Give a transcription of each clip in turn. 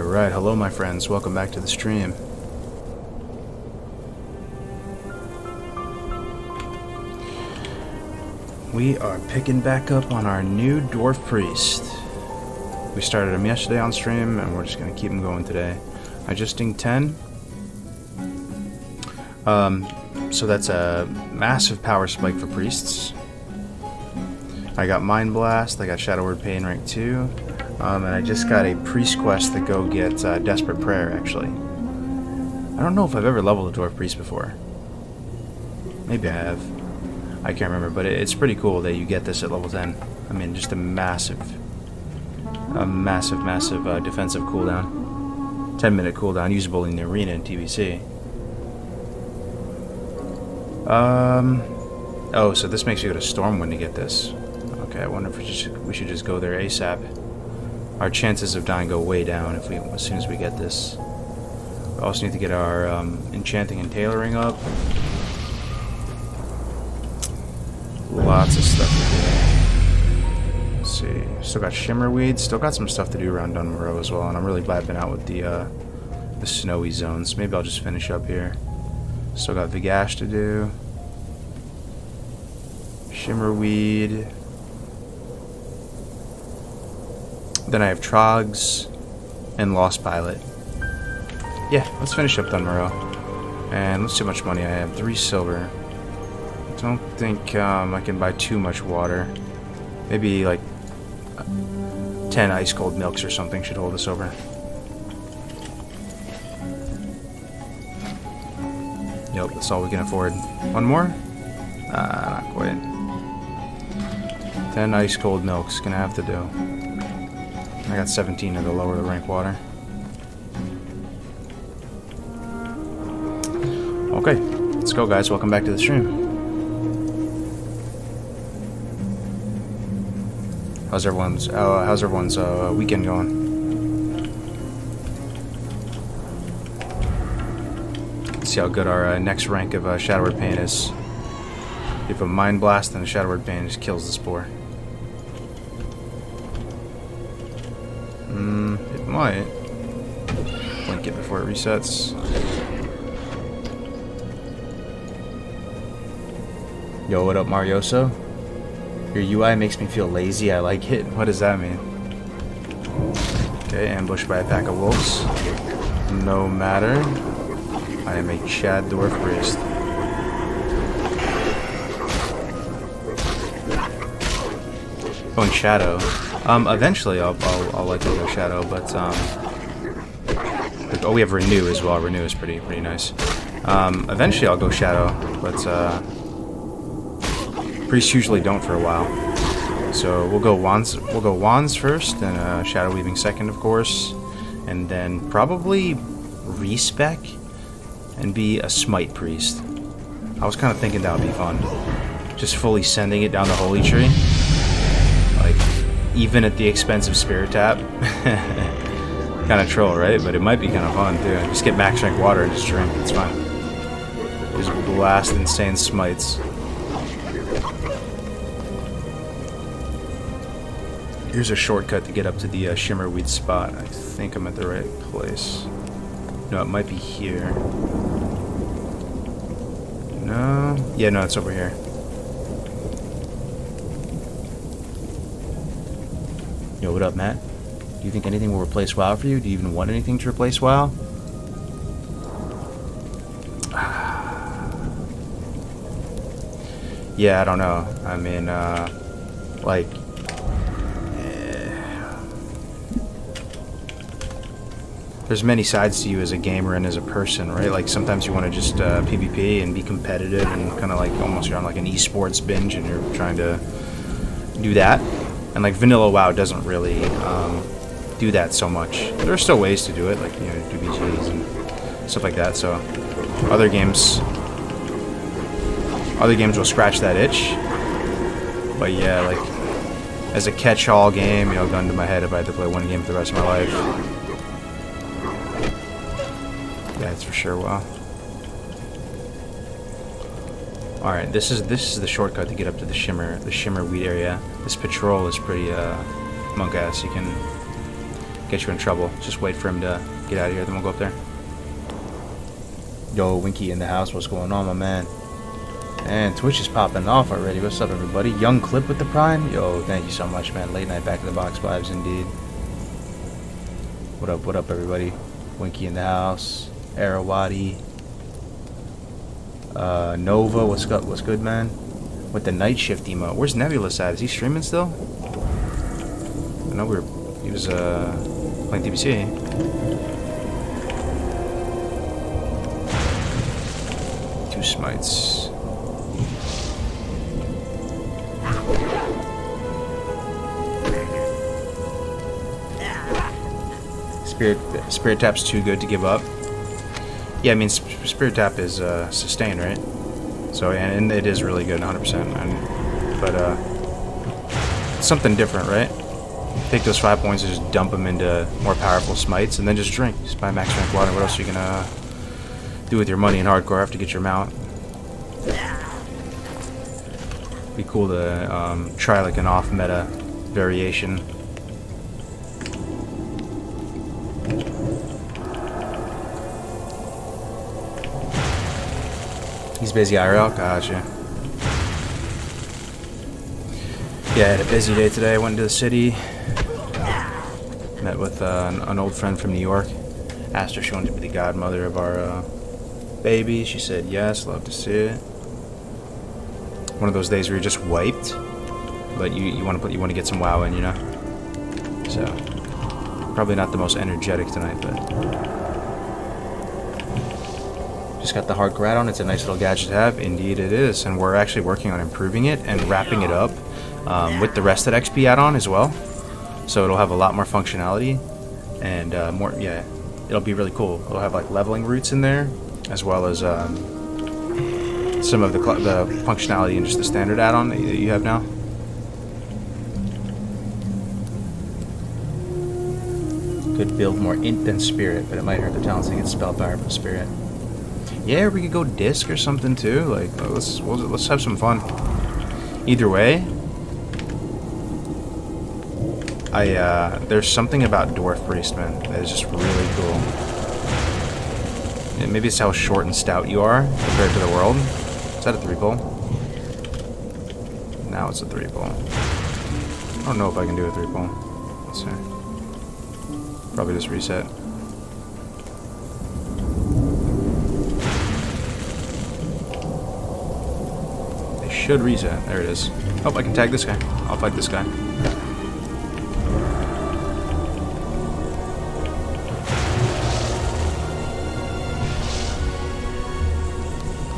Alright, hello my friends, welcome back to the stream. We are picking back up on our new Dwarf Priest. We started him yesterday on stream, and we're just going to keep him going today. I just dinged 10. So that's a massive power spike for priests. I got Mind Blast, I got Shadow Word Pain rank 2. And I just got a priest quest to go get Desperate Prayer, actually. I don't know if I've ever leveled a Dwarf Priest before. Maybe I have. I can't remember, but it's pretty cool that you get this at level 10. I mean, just a massive defensive cooldown. 10-minute cooldown, usable in the arena in TBC. Oh, so this makes you go to Stormwind to get this. Okay, I wonder if we should just go there ASAP. Our chances of dying go way down as soon as we get this. We also need to get our enchanting and tailoring up. Lots of stuff to do. Let's see. Still got Shimmerweed. Still got some stuff to do around Dunmoreau as well. And I'm really vibing out with the snowy zones. Maybe I'll just finish up here. Still got Vigash to do. Shimmerweed. Then I have Trogs and Lost Pilot. Yeah, let's finish up Dunmoreau. And let's see how much money I have. 3 silver. I don't think I can buy too much water. Maybe like 10 ice cold milks or something should hold us over. Yep, that's all we can afford. One more? Not quite. 10 ice cold milks, gonna have to do. I got 17 of the lower the rank water. Okay, let's go guys, welcome back to the stream. How's everyone's weekend going? Let's see how good our next rank of Shadow Word Pain is. If a Mind Blast and a Shadow Word Pain just kills the spore. It might. Blink it before it resets. Yo, what up, Marioso? Your UI makes me feel lazy. I like it. What does that mean? Okay, ambushed by a pack of wolves. No matter. I am a Chad Dwarf Priest. Going Shadow. Eventually I'll likely go Shadow, but oh, we have Renew as well. Renew is pretty nice. Eventually I'll go Shadow, but priests usually don't for a while. So we'll go Wands first, then Shadow Weaving second, of course, and then probably respec and be a Smite Priest. I was kind of thinking that would be fun. Just fully sending it down the Holy Tree. Like, even at the expense of Spirit Tap. Kind of troll, right? But it might be kind of fun, too. Just get max rank water and just drink. It's fine. Just blast insane smites. Here's a shortcut to get up to the Shimmerweed spot. I think I'm at the right place. No, it might be here. No? Yeah, no, it's over here. Yo, what up, Matt? Do you think anything will replace WoW for you? Do you even want anything to replace WoW? Yeah, I don't know. I mean, like... There's many sides to you as a gamer and as a person, right? Like, sometimes you want to just PvP and be competitive and kind of like, almost you're on like an esports binge and you're trying to do that. And like vanilla WoW doesn't really do that so much. There are still ways to do it, like, you know, do BGs and stuff like that. So other games will scratch that itch. But yeah, like as a catch-all game, you know, gun to my head if I had to play one game for the rest of my life. Yeah, it's for sure WoW. Alright, this is the shortcut to get up to the Shimmerweed area. This patrol is pretty monk-ass. You can get you in trouble. Just wait for him to get out of here, then we'll go up there. Yo, Winky in the house. What's going on, my man? And Twitch is popping off already. What's up, everybody? Young Clip with the Prime. Yo, thank you so much, man. Late night back in the box vibes, indeed. What up, everybody? Winky in the house. Arawati. Nova, what's good, man? With the night shift emote. Where's Nebulous at? Is he streaming still? I know he was playing DBC. Two smites. Spirit Tap's too good to give up. Yeah, I mean, Spirit Tap is sustained, right? So, and it is really good, 100%. But it's something different, right? Take those 5 points and just dump them into more powerful smites, and then just drink. Just buy max strength water. What else are you gonna do with your money in hardcore after to get your mount? Be cool to try like an off-meta variation. He's busy IRL? Gotcha. Yeah, I had a busy day today. I went to the city. Met with an old friend from New York. Asked her if she wanted to be the godmother of our baby. She said yes, love to see it. One of those days where you're just wiped, but you want to get some WoW in, you know? So, probably not the most energetic tonight, but... Just got the hardcore add-on. It's a nice little gadget to have. Indeed it is. And we're actually working on improving it and wrapping it up with the Rested XP add-on as well. So it'll have a lot more functionality and more, yeah, it'll be really cool. It'll have like leveling routes in there, as well as some of the functionality in just the standard add-on that you have now. Could build more int than spirit, but it might hurt the talents to get spell power from spirit. Yeah, we could go disc or something too. Like, let's have some fun. Either way, there's something about Dwarf Priestman that is just really cool. And maybe it's how short and stout you are compared to the world. Is that a 3-pull? Now it's a 3-pull. I don't know if I can do a 3-pull. Let's see. Probably just reset. Should reset. There it is. Oh, I can tag this guy. I'll fight this guy.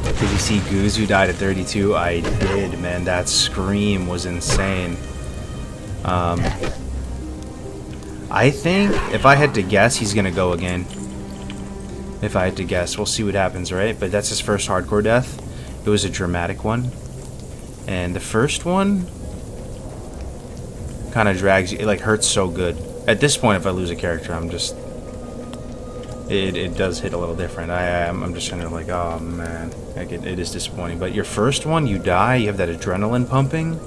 Did you see Goose who died at 32? I did, man. That scream was insane. I think, if I had to guess, he's gonna go again. If I had to guess. We'll see what happens, right? But that's his first hardcore death. It was a dramatic one. And the first one kind of drags you. It like hurts so good. At this point, if I lose a character, I'm just... It does hit a little different. I'm just kind of like, oh man, like it is disappointing. But your first one, you die, you have that adrenaline pumping.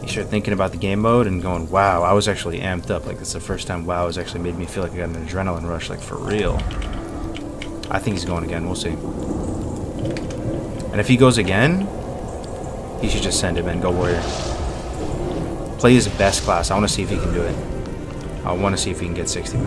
You start thinking about the game mode and going, wow, I was actually amped up. Like, it's the first time WoW has actually made me feel like I got an adrenaline rush, like for real. I think he's going again. We'll see. And if he goes again, you should just send him in. Go Warrior. Play his best class. I want to see if he can do it. I want to see if he can get 60.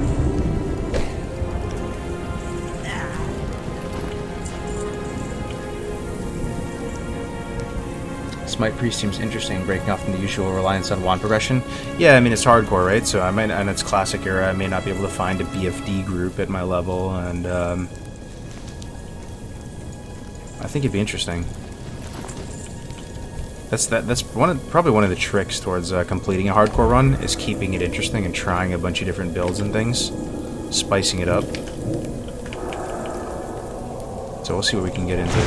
Smite Priest seems interesting, breaking off from the usual reliance on wand progression. Yeah, I mean, it's hardcore, right? So I might, and it's classic era, I may not be able to find a BFD group at my level, and I think it'd be interesting. That's probably one of the tricks towards completing a hardcore run, is keeping it interesting and trying a bunch of different builds and things, spicing it up. So we'll see what we can get into.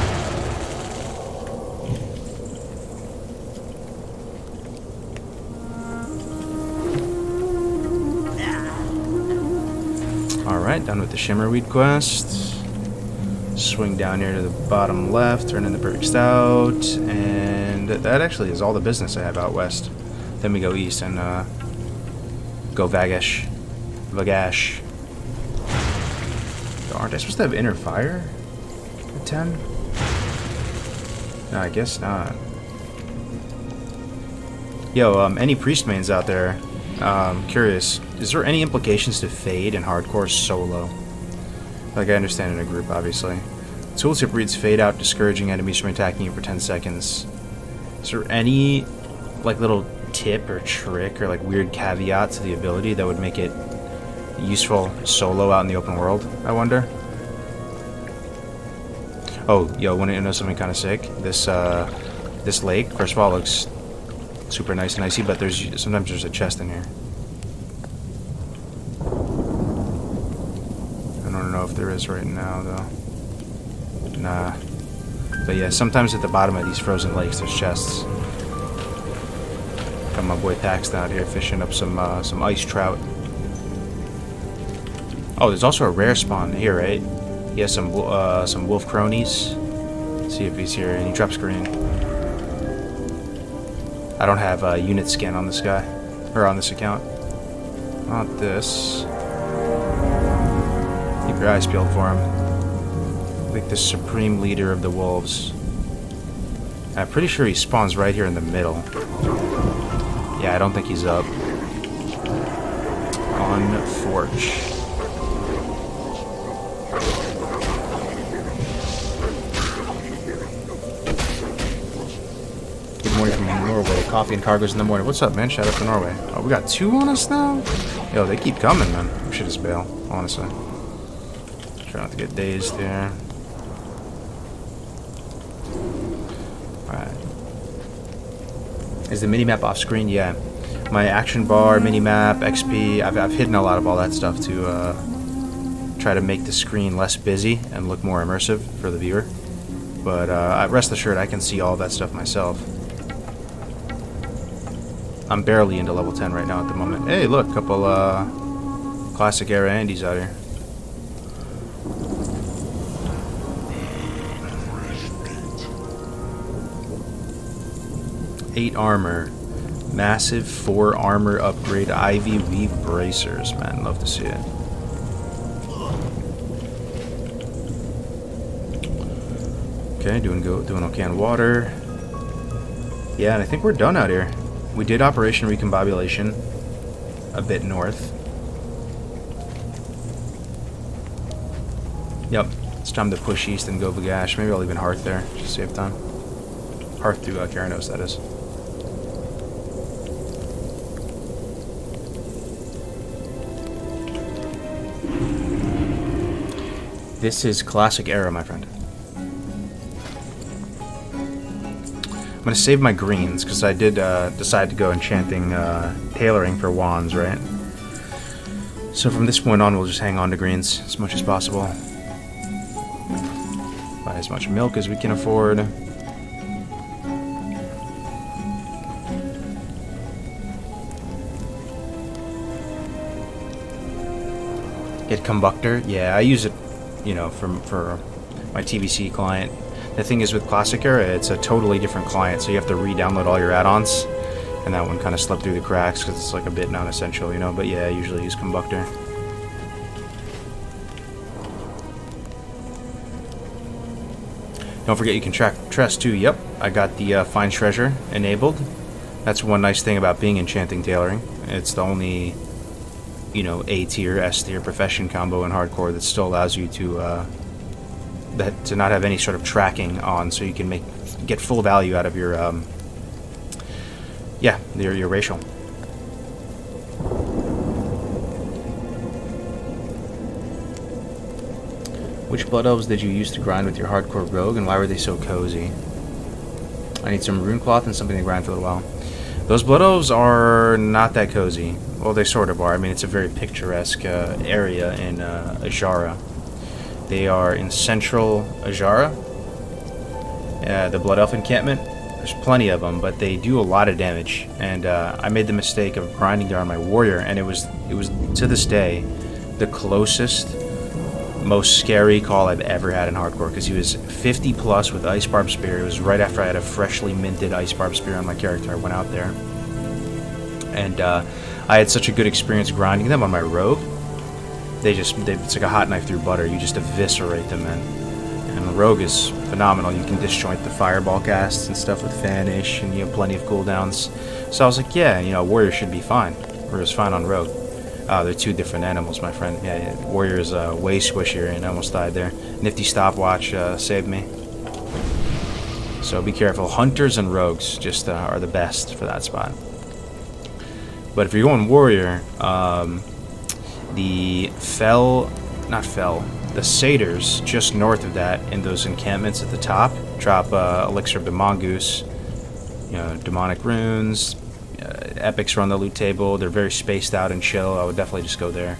Alright, done with the Shimmerweed quest. Swing down here to the bottom left, turn in the Perfect Stout, and that actually is all the business I have out west. Then we go east and go Vagesh. Vagash. Aren't I supposed to have inner fire at 10? No, I guess not. Yo, any priest mains out there? Curious, is there any implications to Fade and hardcore solo? Like, I understand in a group, obviously. Tooltip reads Fade out, discouraging enemies from attacking you for 10 seconds. Is there any, like, little tip or trick or, like, weird caveat to the ability that would make it useful solo out in the open world, I wonder? Oh, yo, want to know something kind of sick? This lake, first of all, looks super nice and icy, but sometimes there's a chest in here. I don't know if there is right now, though. Nah. But yeah, sometimes at the bottom of these frozen lakes, there's chests. Got my boy Paxton out here fishing up some ice trout. Oh, there's also a rare spawn here, right? He has some wolf cronies. Let's see if he's here, and he drops green. I don't have unit skin on this guy, or on this account. Not this. Keep your eyes peeled for him. Like the supreme leader of the wolves. I'm pretty sure he spawns right here in the middle. Yeah, I don't think he's up. Unforge. From Norway, coffee and Kargoz in the morning. What's up, man? Shout out to Norway. Oh, we got 2 on us now? Yo, they keep coming, man. We should just bail, honestly. Try not to get dazed here. Alright. Is the minimap off screen? Yeah. My action bar, minimap, XP, I've hidden a lot of all that stuff to try to make the screen less busy and look more immersive for the viewer. But rest assured, I can see all that stuff myself. I'm barely into level 10 right now at the moment. Hey, look, couple classic era Andes out here. Eight armor, massive 4 armor upgrade, Ivy Weave bracers. Man, love to see it. Okay, doing okay on water. Yeah, and I think we're done out here. We did Operation Recombobulation a bit north. Yep, it's time to push east and go Vagash. Maybe I'll leave in Hearth there, just save time. Hearth to Kargoz, that is. This is classic era, my friend. I'm going to save my greens, because I did decide to go enchanting tailoring for wands, right? So from this point on, we'll just hang on to greens as much as possible. Buy as much milk as we can afford. Get Combustor? Yeah, I use it, you know, for my TBC client. The thing is, with Classic Era, it's a totally different client, so you have to re-download all your add-ons, and that one kind of slipped through the cracks because it's like a bit non-essential, you know. But yeah, I usually use Combustor. Don't forget you can track Tress too. Yep, I got the Find Treasure enabled. That's one nice thing about being enchanting tailoring. It's the only, you know, A tier, S tier profession combo in hardcore that still allows you to not have any sort of tracking on, so you can get full value out of your your racial. Which blood elves did you use to grind with your hardcore rogue, and why were they so cozy? I need some rune cloth and something to grind for a little while. Those blood elves are not that cozy. Well, they sort of are. I mean, it's a very picturesque area in Ajara. They are in central Ajara, the Blood Elf encampment. There's plenty of them, but they do a lot of damage. And I made the mistake of grinding there on my warrior, and it was to this day the closest, most scary call I've ever had in hardcore, because he was 50 plus with Ice Barb Spear. It was right after I had a freshly minted Ice Barb Spear on my character. I went out there, and I had such a good experience grinding them on my rogue it's like a hot knife through butter. You just eviscerate them, man. And the rogue is phenomenal. You can disjoint the fireball casts and stuff with Vanish, and you have plenty of cooldowns. So I was like, yeah, you know, warrior should be fine. Warrior's fine on rogue. They're two different animals, my friend. Yeah, warrior's way squishier, and I almost died there. Nifty stopwatch saved me. So be careful. Hunters and rogues just are the best for that spot. But if you're going warrior, the the satyrs just north of that in those encampments at the top drop elixir of the mongoose, you know, demonic runes. Epics run the loot table. They're very spaced out and chill. I would definitely just go there.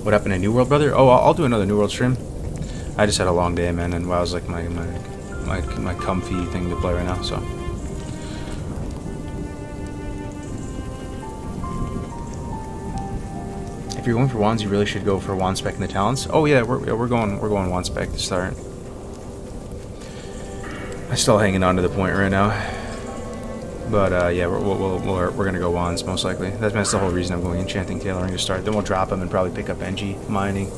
What happened in New World, brother? Oh, I'll do another New World stream. I just had a long day, man, and WoW's like my comfy thing to play right now. So. If you're going for wands, you really should go for wand spec in the talents. Oh yeah, we're going wand spec to start. I'm still hanging on to the point right now, but yeah, we're gonna go wands most likely. That's the whole reason I'm going enchanting tailoring to start. Then we'll drop them and probably pick up NG mining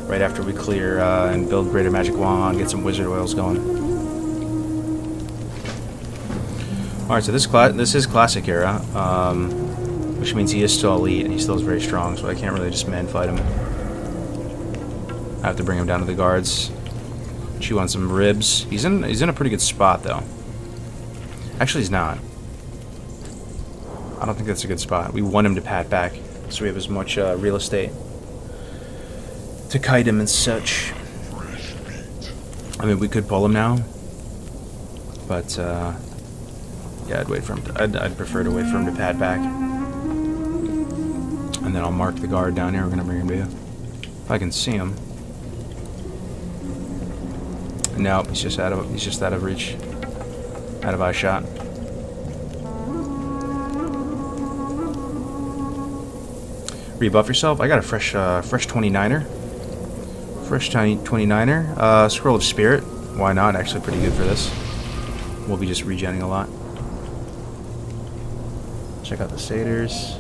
right after we clear and build greater magic wand, get some wizard oils going. All right, so this is classic era. Which means he is still elite, and he still is very strong, so I can't really just man fight him. I have to bring him down to the guards. Chew on some ribs. He's in a pretty good spot, though. Actually, he's not. I don't think that's a good spot. We want him to pat back, so we have as much real estate to kite him and such. I mean, we could pull him now, but yeah, I'd wait for him. I'd prefer to wait for him to pat back. And then I'll mark the guard down here. We're gonna bring him to you. If I can see him. No, he's just out of reach. Out of eye shot. Rebuff yourself. I got a fresh 29er. Fresh 29er. Scroll of Spirit. Why not? Actually pretty good for this. We'll be just regenning a lot. Check out the satyrs.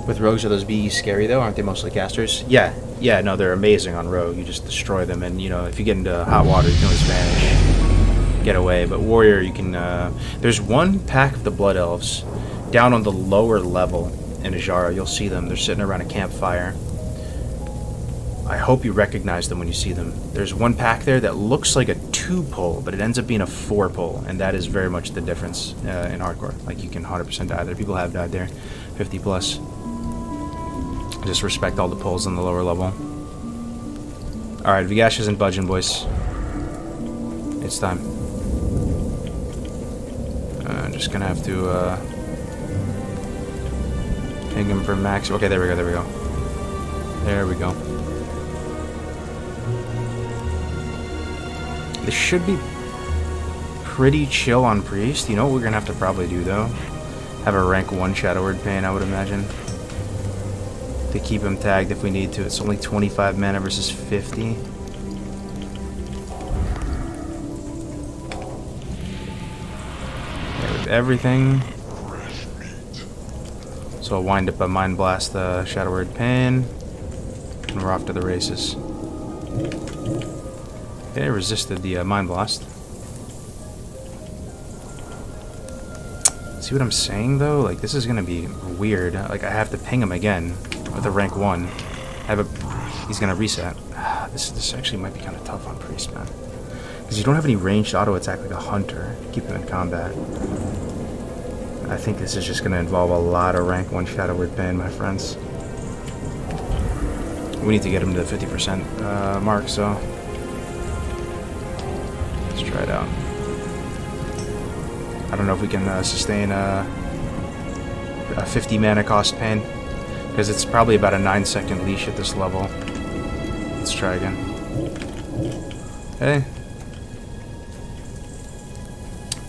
With rogues, are those bees scary though? Aren't they mostly casters? Yeah, no, they're amazing on rogue. You just destroy them, and you know, if you get into hot water, you can always vanish, get away. But warrior, you can. There's one pack of the blood elves down on the lower level in Ajara. You'll see them. They're sitting around a campfire. I hope you recognize them when you see them. There's one pack there that looks like a 2-pull, but it ends up being a 4-pull, and that is very much the difference in hardcore. Like, you can 100% die there. People have died there, 50 plus. Just respect all the pulls on the lower level. Alright, Vigash isn't budging, boys. It's time. I'm just gonna have to ping him for max. Okay, there we go. There we go. This should be pretty chill on priest. You know what we're gonna have to probably do though? Have a rank 1 Shadow Word Pain, I would imagine. To keep him tagged if we need to. It's only 25 mana versus 50. Yeah, with everything. So I'll wind up a Mind Blast the Shadow Word Pain. And we're off to the races. Okay, resisted the Mind Blast. See what I'm saying though? Like, this is gonna be weird. Like, I have to ping him again with a rank 1. He's gonna reset. This actually might be kind of tough on priest, man. Because you don't have any ranged auto attack like a hunter. Keep him in combat. I think this is just gonna involve a lot of rank 1 Shadow Word Pain, my friends. We need to get him to the 50% mark, so let's try it out. I don't know if we can sustain a 50 mana cost pain, because it's probably about a 9-second leash at this level. Let's try again. Hey.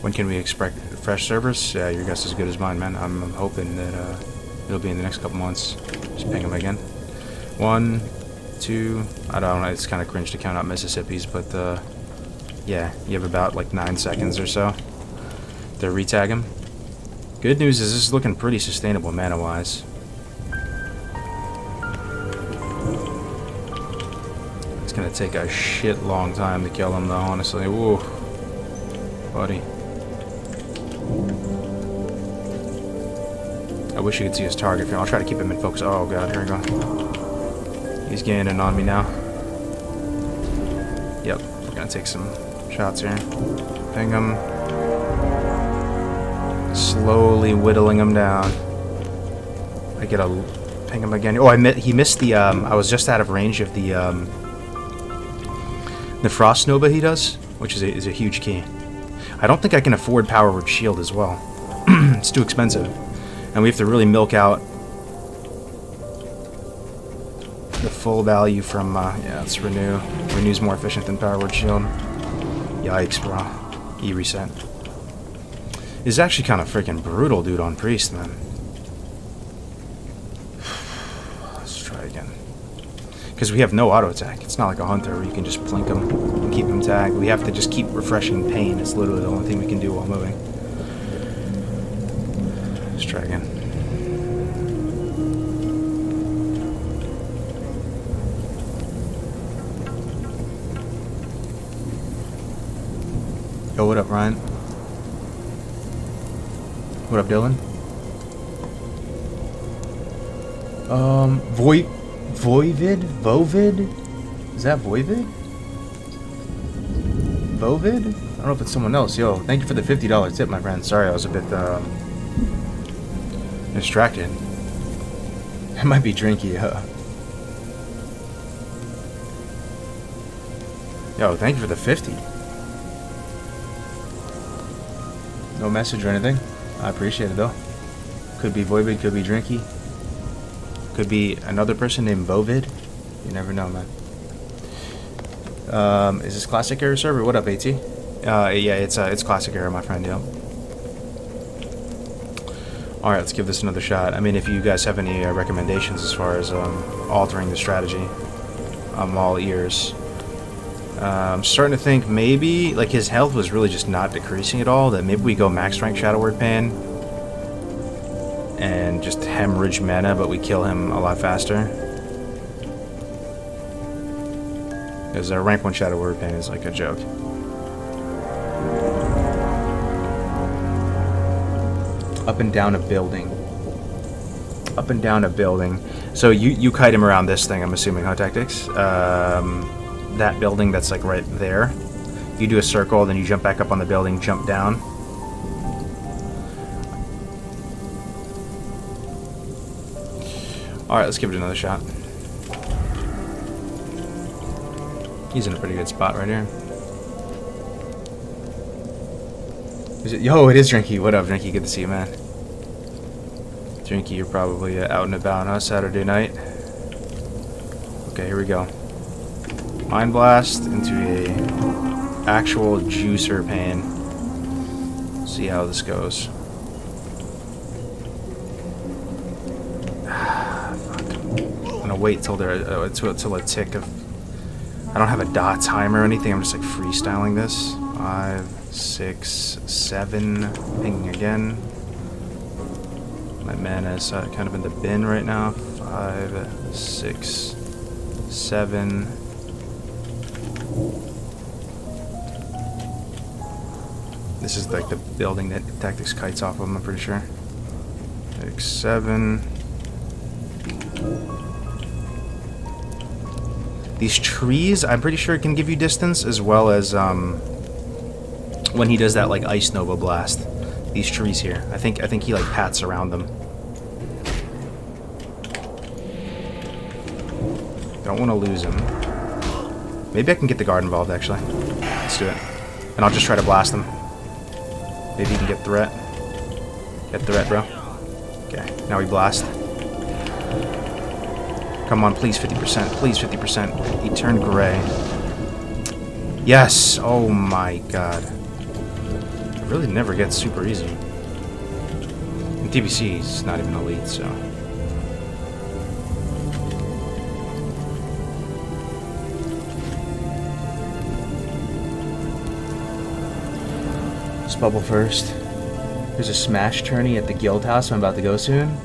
When can we expect fresh servers? Yeah, your guess is as good as mine, man. I'm hoping that it'll be in the next couple months. Just ping them again. 1, 2. I don't know. It's kind of cringe to count out Mississippi's, but yeah, you have about like 9 seconds or so to retag him. Good news is this is looking pretty sustainable mana-wise. It's gonna take a shit long time to kill him though, honestly. Woo. Buddy. I wish you could see his target. I'll try to keep him in focus. Oh god, here we go. He's gaining on me now. Yep, we're gonna take some shots here. Ping him. Slowly whittling him down. I get a ping him again. Oh, he missed the. I was just out of range of the Frost Nova he does, which is a huge key. I don't think I can afford Power Word Shield as well. It's too expensive, and we have to really milk out the full value from. Yeah, it's Renew. Renew's more efficient than Power Word Shield. Yikes, bro. E-reset. This is actually kind of freaking brutal, dude, on Priest, man. Let's try again. Because we have no auto attack. It's not like a hunter where you can just plink him and keep him tagged. We have to just keep refreshing pain. It's literally the only thing we can do while moving. Let's try again. Yo, what up, Ryan? What up, Dylan? Vovid? Is that Voivid? Vovid? I don't know if it's someone else. Yo, thank you for the $50 tip, my friend. Sorry, I was a bit, distracted. It might be Drinky, Yo, thank you for the 50. No message or anything. I appreciate it though. Could be Voivid, could be Drinky. Could be another person named Vovid. You never know, man. Is this Classic Era server? What up, AT? Yeah, it's Classic Era, my friend, yo. Alright, let's give this another shot. I mean, if you guys have any recommendations as far as altering the strategy, I'm all ears. I'm starting to think maybe, like, his health was really just not decreasing at all, that maybe we go max rank Shadow Word Pain and just hemorrhage mana, but we kill him a lot faster. Because our rank 1 Shadow Word Pain is like a joke. Up and down a building. Up and down a building. So you kite him around this thing, I'm assuming, huh, Tactics? That building that's like right there. You do a circle, then you jump back up on the building, jump down. Alright, let's give it another shot. He's in a pretty good spot right here. Is it? Yo, it is Drinky. What up, Drinky? Good to see you, man. Drinky, you're probably out and about, huh? Saturday night. Okay, here we go. Mind Blast into a actual juicer pain. See how this goes. Fuck. I'm gonna wait till till a tick of. I don't have a dot timer or anything. I'm just like freestyling this. 5, 6, 7. Pinging again. My mana is kind of in the bin right now. 5, 6, 7. This is like the building that Tactics kites off of, I'm pretty sure. 6, 7. These trees, I'm pretty sure it can give you distance, as well as when he does that like Ice Nova Blast. These trees here, I think he like pats around them. Don't want to lose him. Maybe I can get the guard involved, actually. Let's do it. And I'll just try to blast them. Maybe you can get threat. Get threat, bro. Okay, now we blast. Come on, please 50%. Please 50%. He turned gray. Yes! Oh my god. It really never gets super easy. And TBC is not even elite, so... Let's bubble first. There's a smash tourney at the guild house I'm about to go soon.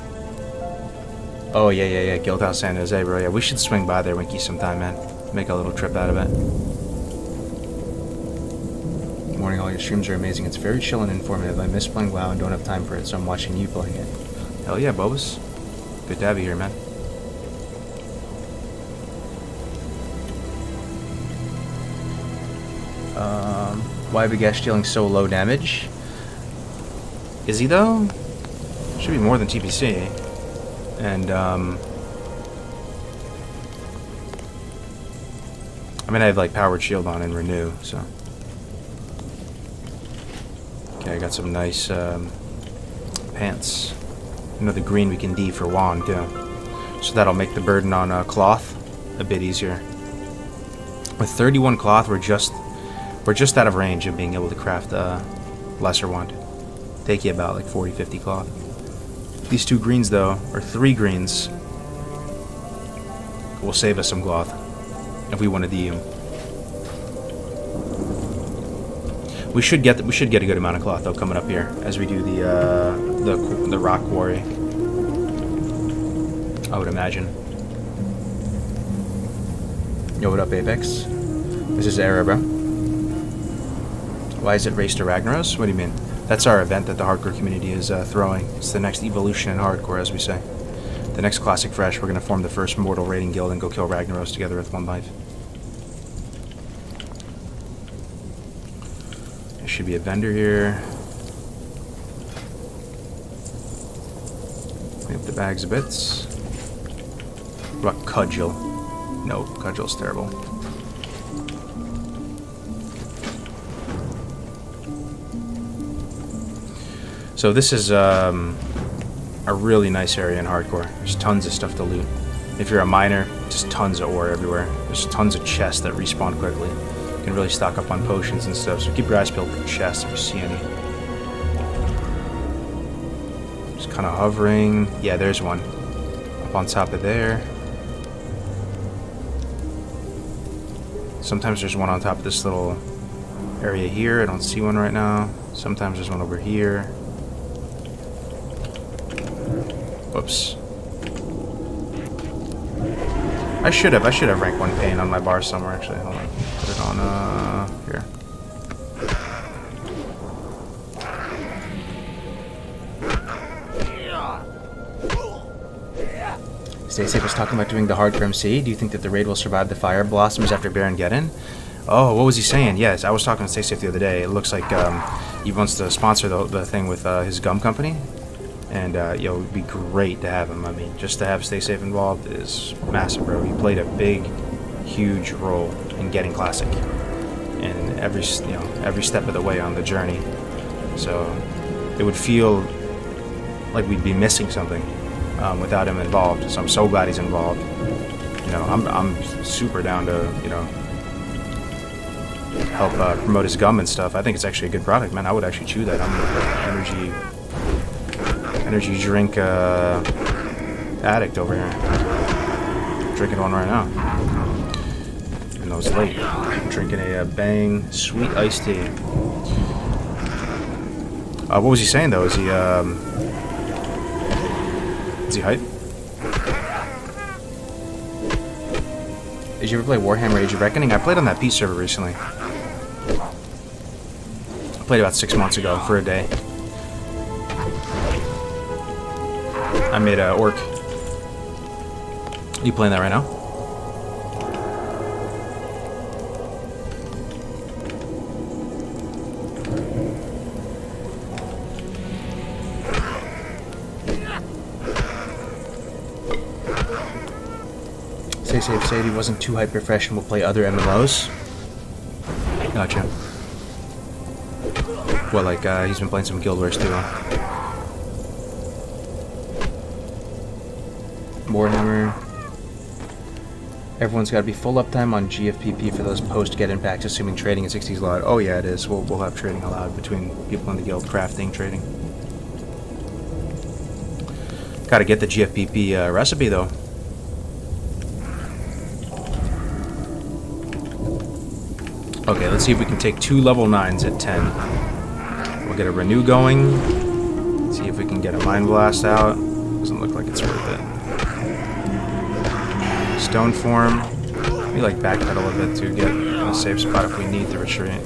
Oh, yeah. Guild house San Jose, bro. Yeah, we should swing by there, Winky, sometime, man. Make a little trip out of it. Morning, all your streams are amazing. It's very chill and informative. I miss playing WoW and don't have time for it, so I'm watching you playing it. Hell yeah, Bobus. Good to have you here, man. Why Vigesh dealing so low damage? Is he though? Should be more than TPC. And I mean, I have like powered shield on and renew, so. Okay, I got some nice pants. You know, the green we can D for wand too, so that'll make the burden on cloth a bit easier. With 31 cloth, we're just out of range of being able to craft a lesser wand. Take you about like 40-50 cloth. These 2 greens though, or 3 greens, will save us some cloth if we want to DM. We should get a good amount of cloth though coming up here as we do the rock quarry. I would imagine. Yo, what up, Apex? This is Era, bro. Why is it Race to Ragnaros? What do you mean? That's our event that the hardcore community is throwing. It's the next evolution in hardcore, as we say. The next Classic Fresh, we're going to form the first mortal raiding guild and go kill Ragnaros together with one life. There should be a vendor here. Clean up the bags of bits. What about Cudgel? No, Cudgel's terrible. So this is a really nice area in hardcore. There's tons of stuff to loot. If you're a miner, just tons of ore everywhere. There's tons of chests that respawn quickly. You can really stock up on potions and stuff, so keep your eyes peeled for chests if you see any. Just kind of hovering. Yeah, there's one. Up on top of there. Sometimes there's one on top of this little area here. I don't see one right now. Sometimes there's one over here. Whoops. I should have rank 1 pain on my bar somewhere, actually. Hold on. Put it on, here. Stay Safe was talking about doing the hardcore MC. Do you think that the raid will survive the fire blossoms after Baron Geddon? Oh, what was he saying? Yes, I was talking to Stay Safe the other day. It looks like he wants to sponsor the thing with his gum company. And, yo, it would be great to have him. I mean, just to have Stay Safe involved is massive, bro. He played a big, huge role in getting Classic. And every step of the way on the journey. So, it would feel like we'd be missing something without him involved. So I'm so glad he's involved. You know, I'm super down to, you know, help promote his gum and stuff. I think it's actually a good product, man. I would actually chew that. I'm an energy drink addict over here. I'm drinking one right now. Even though it's late. I'm drinking a Bang sweet iced tea. What was he saying though? Is he hype? Did you ever play Warhammer Age of Reckoning? I played on that Peace server recently. I played about 6 months ago for a day. I made a orc. Are you playing that right now? Stay Safe said he wasn't too hyper fresh and will play other MMOs. Gotcha. Well, like, he's been playing some Guild Wars too, huh? Warhammer. Everyone's got to be full uptime on GFPP for those post-get impacts, assuming trading at 60s allowed. Oh yeah, it is. We'll have trading allowed between people in the guild, crafting, trading. Got to get the GFPP recipe though. Okay, let's see if we can take 2 level 9s at 10. We'll get a renew going. See if we can get a Mind Blast out. Doesn't look like it's worth it. Stone Form. We like backpedal a bit to get in a safe spot if we need to retreat.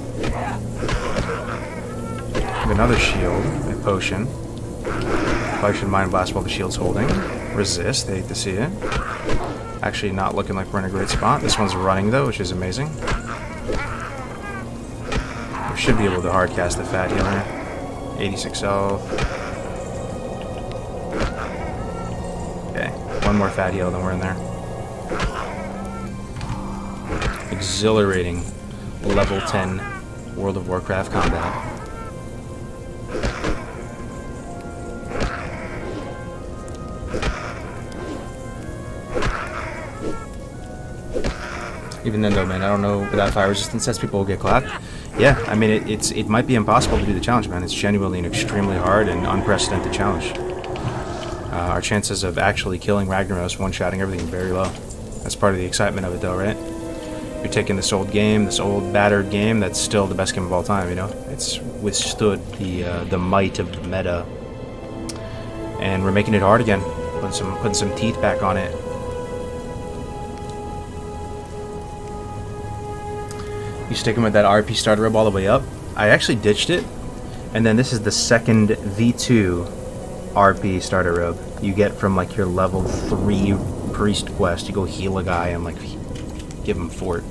Have another shield, a potion. Probably should Mind Blast while the shield's holding. Resist, hate to see it. Actually not looking like we're in a great spot. This one's running though, which is amazing. We should be able to hard cast the Fat Healer. 86 health. Okay, one more Fat Heal, then we're in there. Exhilarating level 10 World of Warcraft combat. Even then though, man, I don't know, without fire resistance sets, people will get clapped. Yeah, I mean, it might be impossible to do the challenge, man. It's genuinely an extremely hard and unprecedented challenge. Our chances of actually killing Ragnaros, one-shotting everything, very low. That's part of the excitement of it, though, right? You're taking this old game, this old battered game that's still the best game of all time, you know? It's withstood the might of the meta. And we're making it hard again, putting some teeth back on it. You sticking with that RP starter rub all the way up? I actually ditched it, and then this is the second V2 RP starter rub you get from like your level 3 priest quest. You go heal a guy and like give him fort.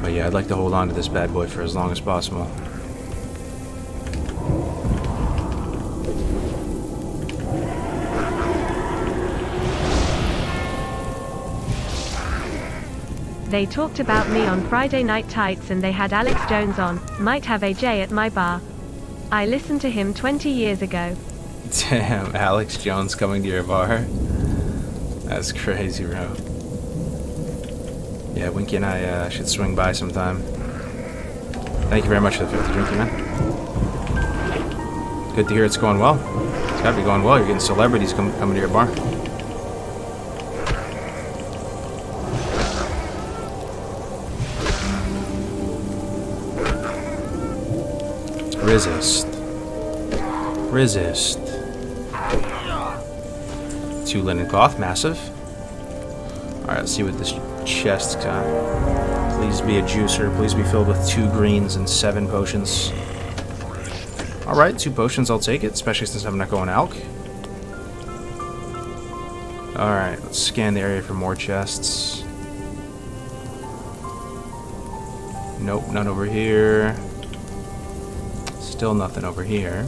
But yeah, I'd like to hold on to this bad boy for as long as possible. They talked about me on Friday Night Tights and they had Alex Jones on. Might have AJ at my bar. I listened to him 20 years ago. Damn, Alex Jones coming to your bar? That's crazy, bro. Yeah, Winky and I should swing by sometime. Thank you very much for the 50 drinky, man. Good to hear it's going well. It's gotta be going well. You're getting celebrities coming to your bar. Resist. Resist. 2 linen cloth, massive. Alright, let's see what this chest's got. Please be a juicer. Please be filled with 2 greens and 7 potions. Alright, 2 potions, I'll take it, especially since I'm not going alk. Alright, let's scan the area for more chests. Nope, none over here. Still nothing over here.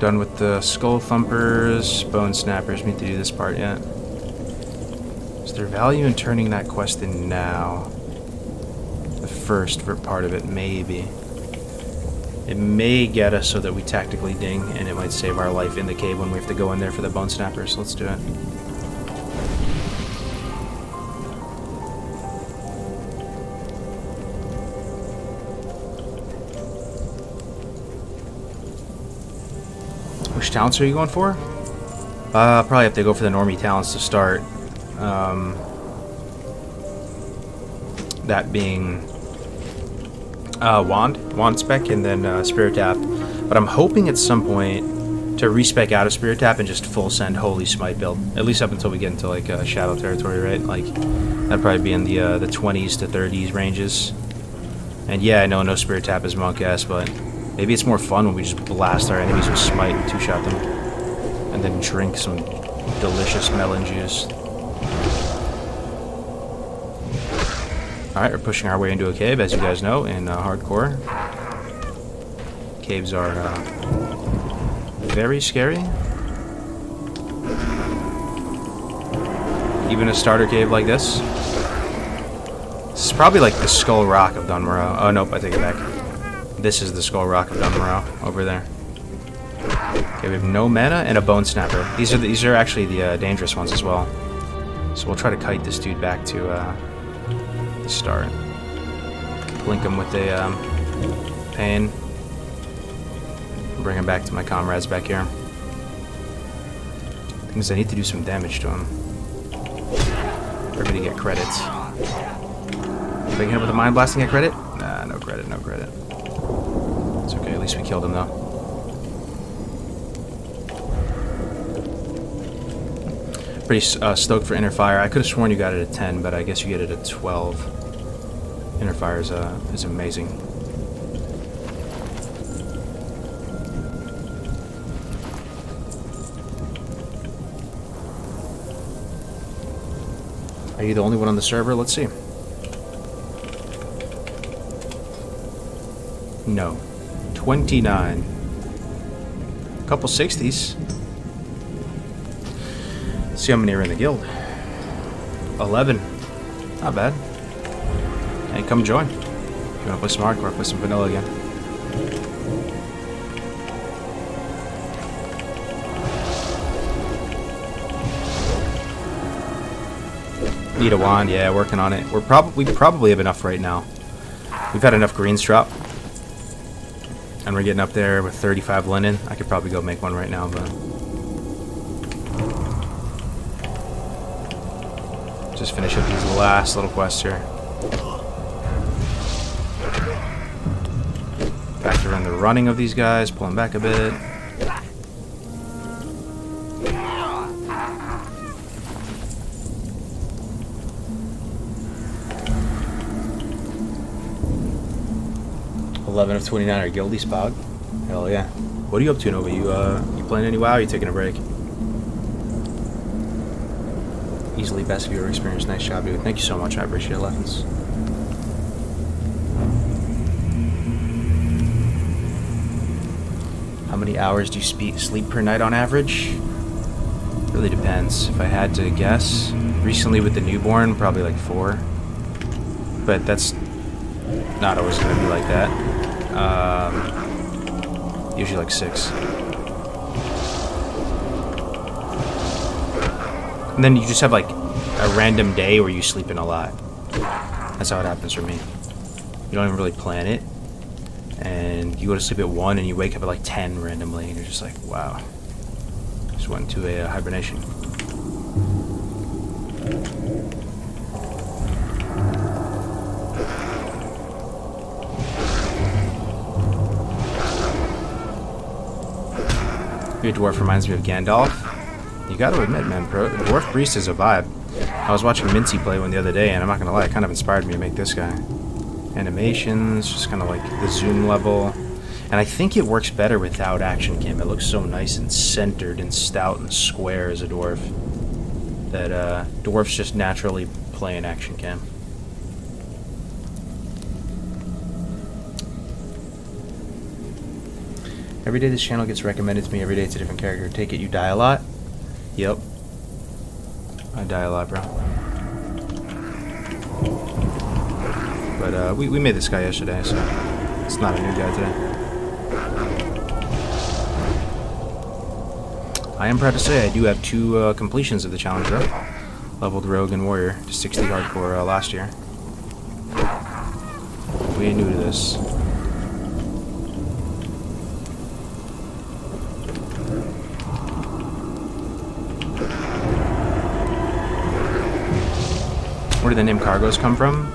Done with the skull thumpers, bone snappers. We need to do this part yet. Is there value in turning that quest in now? The first part of it, maybe. It may get us so that we tactically ding, and it might save our life in the cave when we have to go in there for the bone snappers. Let's do it. Which talents are you going for? Probably have to go for the normie talents to start. That being Wand spec, and then Spirit Tap. But I'm hoping at some point to respec out of Spirit Tap and just full send Holy Smite build. At least up until we get into like Shadow territory, right? Like that'd probably be in the 20s to 30s ranges. And yeah, I know no Spirit Tap is monk-ass, but maybe it's more fun when we just blast our enemies with Smite and 2-shot them. And then drink some delicious melon juice. Alright, we're pushing our way into a cave, as you guys know, in hardcore. Caves are very scary. Even a starter cave like this. This is probably like the Skull Rock of Dunmorrow. Oh, nope, I take it back. This is the Skull Rock of Dunmorrow, over there. Okay, we have no mana and a Bone Snapper. These are actually the dangerous ones as well. So we'll try to kite this dude back to the start. Blink him with a pain. Bring him back to my comrades back here. Thing is, I need to do some damage to him. For me to get credits. If I can hit him with a Mind Blast and get credit? Nah. No credit, no credit. It's okay, at least we killed him though. Pretty stoked for inner fire. I could have sworn you got it at 10, but I guess you get it at 12. Inner fire is amazing. Are you the only one on the server? Let's see. No. 29. Couple 60s. Let's see how many are in the guild. 11. Not bad. Hey, come join. If you want to play some hardcore, play some vanilla again. Need a wand, yeah, working on it. We probably have enough right now. We've had enough greens drop. And we're getting up there with 35 linen. I could probably go make one right now, but just finish up these last little quests here. Factor in the running of these guys, pull them back a bit. Of 29 are guilty spot. Hell yeah. What are you up to, Nova? You playing any WoW? Or you taking a break? Easily best viewer experience. Nice job, dude. Thank you so much. I appreciate it, Leffens. How many hours do you sleep per night on average? Really depends. If I had to guess, recently with the newborn, probably like 4. But that's not always going to be like that. Usually like 6. And then you just have like a random day where you sleep in a lot. That's how it happens for me. You don't even really plan it. And you go to sleep at 1 and you wake up at like 10 randomly. And you're just like, wow. Just went into a hibernation. Your dwarf reminds me of Gandalf. You gotta admit, man, Dwarf Priest is a vibe. I was watching Mincy play one the other day, and I'm not gonna lie, it kind of inspired me to make this guy. Animations, just kind of like the zoom level. And I think it works better without action cam. It looks so nice and centered and stout and square as a dwarf. That dwarfs just naturally play in action cam. Every day this channel gets recommended to me. Every day it's a different character. Take it, you die a lot? Yep. I die a lot, bro. But we made this guy yesterday, so it's not a new guy today. I am proud to say I do have 2 completions of the challenge, though. Leveled Rogue and Warrior to 60 hardcore last year. We ain't new to this. Where did the name Kargoz come from?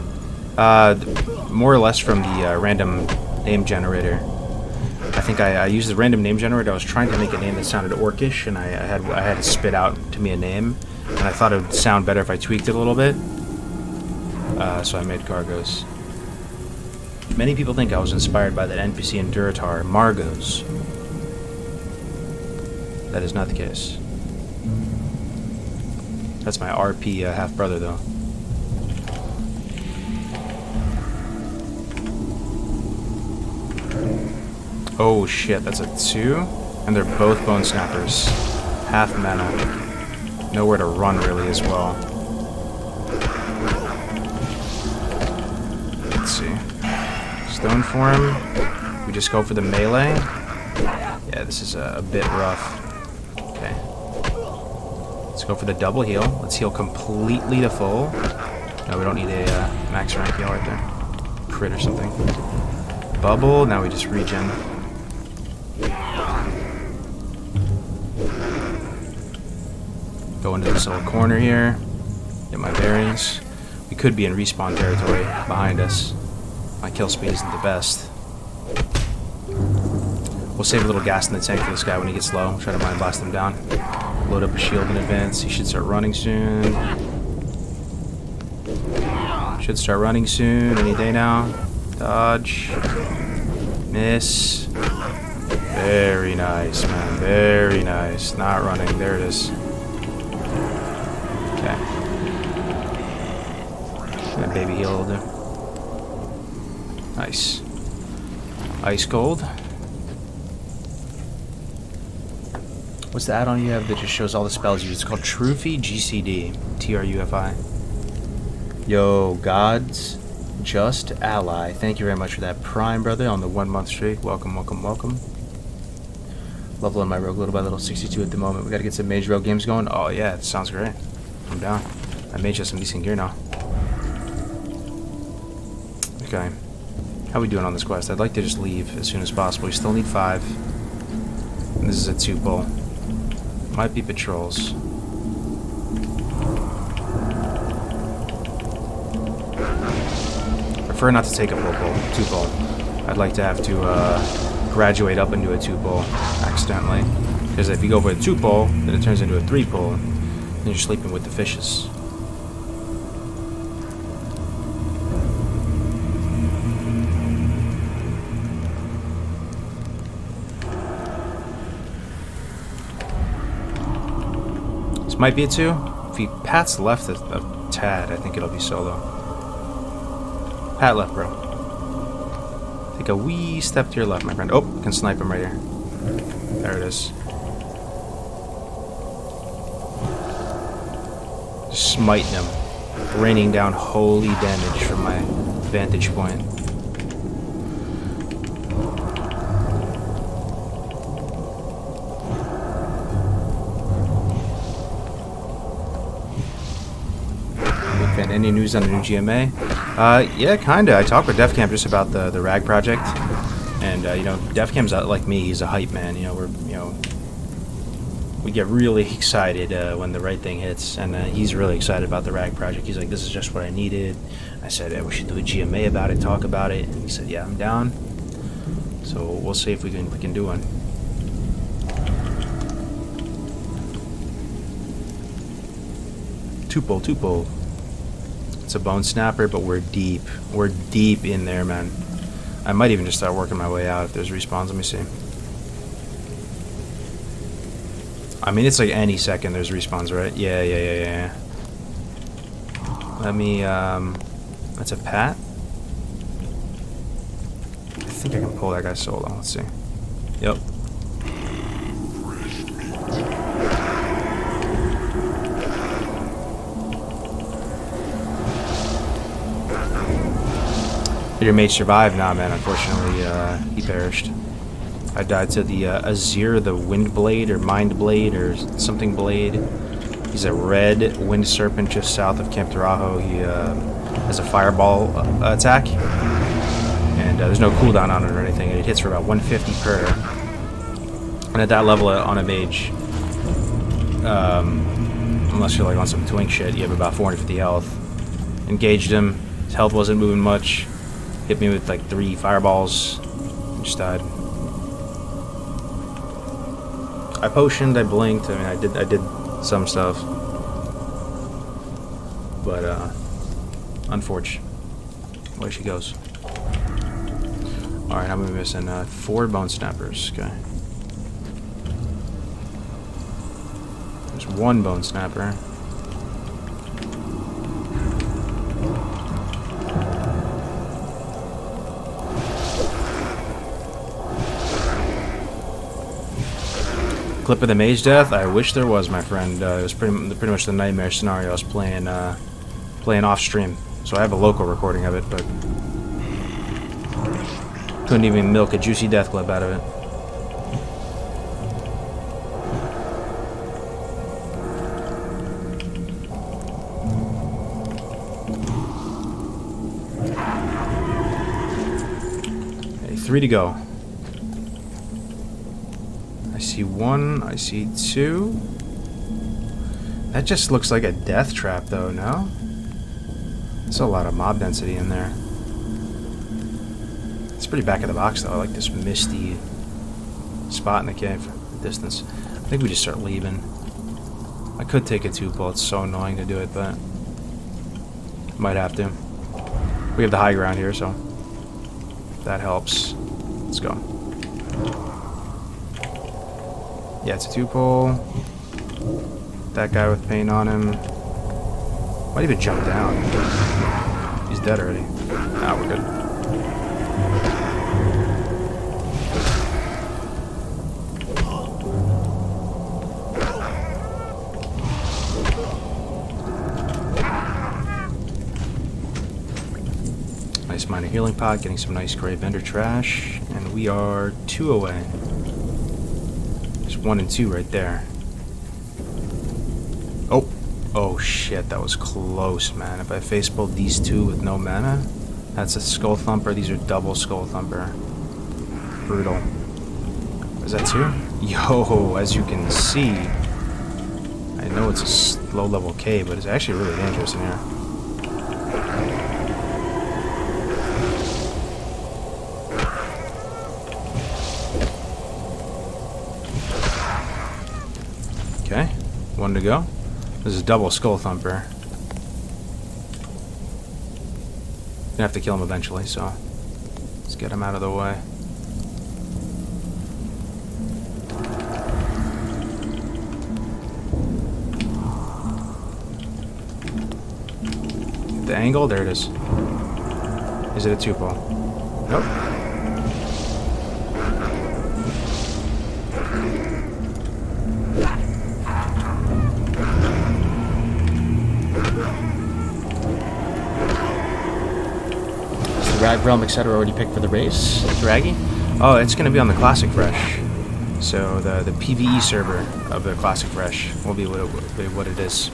More or less from the random name generator. I think I used the random name generator. I was trying to make a name that sounded orcish, and I had to spit out to me a name, and I thought it would sound better if I tweaked it a little bit. So I made Kargoz. Many people think I was inspired by that NPC in Duratar, Margos. That is not the case. That's my RP half-brother, though. Oh shit, that's a 2? And they're both bone snappers. Half mana. Nowhere to run really as well. Let's see. Stone form. We just go for the melee. Yeah, this is a bit rough. Okay. Let's go for the double heal. Let's heal completely to full. No, we don't need a max rank heal right there. Crit or something. Bubble, now we just regen. Go into this little corner here. Get my bearings. We could be in respawn territory behind us. My kill speed isn't the best. We'll save a little gas in the tank for this guy when he gets low. We'll try to mind blast him down. Load up a shield in advance. He should start running soon. Should start running soon. Any day now. Dodge. Miss. Very nice, man. Very nice. Not running. There it is. Okay. That baby heal will do. Nice. Ice cold. What's the add-on you have that just shows all the spells you use? It's called Trufi GCD. Trufi. Yo, God's Just Ally. Thank you very much for that Prime, brother, on the 1 month streak. Welcome, welcome, welcome. Leveling my rogue little by little, 62 at the moment. We gotta get some mage rogue games going. Oh yeah, it sounds great. I'm down. I mage has some decent gear now. Okay. How we doing on this quest? I'd like to just leave as soon as possible. We still need 5. And this is a 2 pull. Might be patrols. Prefer not to take a full pull, 2 pull. I'd like to have to graduate up into a 2 pull accidentally. Because if you go for a 2 pull, then it turns into a 3 pull, and you're sleeping with the fishes. This might be a 2. If he pats left a tad, I think it'll be solo. Pat left, bro. Take a wee step to your left, my friend. Oh, can snipe him right here. There it is. Just smiting him. Raining down holy damage from my vantage point. Any news on the new GMA? Yeah, kinda. I talked with DefCamp just about the RAG project, and you know, DefCamp's like me. He's a hype man. You know, we get really excited when the right thing hits, and he's really excited about the RAG project. He's like, "This is just what I needed." I said, "We should do a GMA about it, talk about it," and he said, "Yeah, I'm down." So we'll see if we can do one. Two pull. It's a bone snapper, but we're deep. We're deep in there, man. I might even just start working my way out if there's respawns. Let me see. I mean, it's like any second there's respawns, right? Yeah. Let me, that's a pat? I think I can pull that guy solo. Let's see. Yep. Did your mate survive? Nah, man, unfortunately, he perished. I died to the Azir, the Wind Blade, or Mind Blade, or something blade. He's a red wind serpent just south of Camp Tarajo. He has a fireball attack, and there's no cooldown on it or anything, and it hits for about 150 per. And at that level on a mage, unless you're like on some twink shit, you have about 450 health. Engaged him, his health wasn't moving much. Hit me with like 3 fireballs, and just died. I potioned, I blinked, I mean, I did some stuff, but unfortunate. Away she goes. All right, I'm missing 4 bone snappers. Okay, there's 1 bone snapper. Clip of the mage death? I wish there was, my friend. It was pretty much the nightmare scenario I was playing off stream. So I have a local recording of it, but couldn't even milk a juicy death clip out of it. Okay, 3 to go. I see 1, I see 2. That just looks like a death trap though, no? There's a lot of mob density in there. It's pretty back of the box, though. I like this misty spot in the cave. Distance. I think we just start leaving. I could take a 2-pull. It's so annoying to do it, but might have to. We have the high ground here, so that helps. Let's go. Yeah, it's a 2-pull. That guy with paint on him might even jump down. He's dead already. Nah, we're good. Nice minor healing pot, getting some nice gray vendor trash, and we are 2 away. There's 1 and 2 right there. Oh shit, that was close, man. If I face pulled these 2 with no mana, that's a skull thumper. These are double skull thumper. Brutal. Is that 2? Yo, as you can see, I know it's a low level cave, but it's actually really dangerous in here. Okay, 1 to go. This is double skull thumper. Gonna have to kill him eventually, so let's get him out of the way. The angle, there it is. Is it a 2-pull? Nope. Rag Realm, etc. already picked for the race? Draggy? Oh, it's going to be on the Classic Fresh. So the PvE server of the Classic Fresh will be what it is.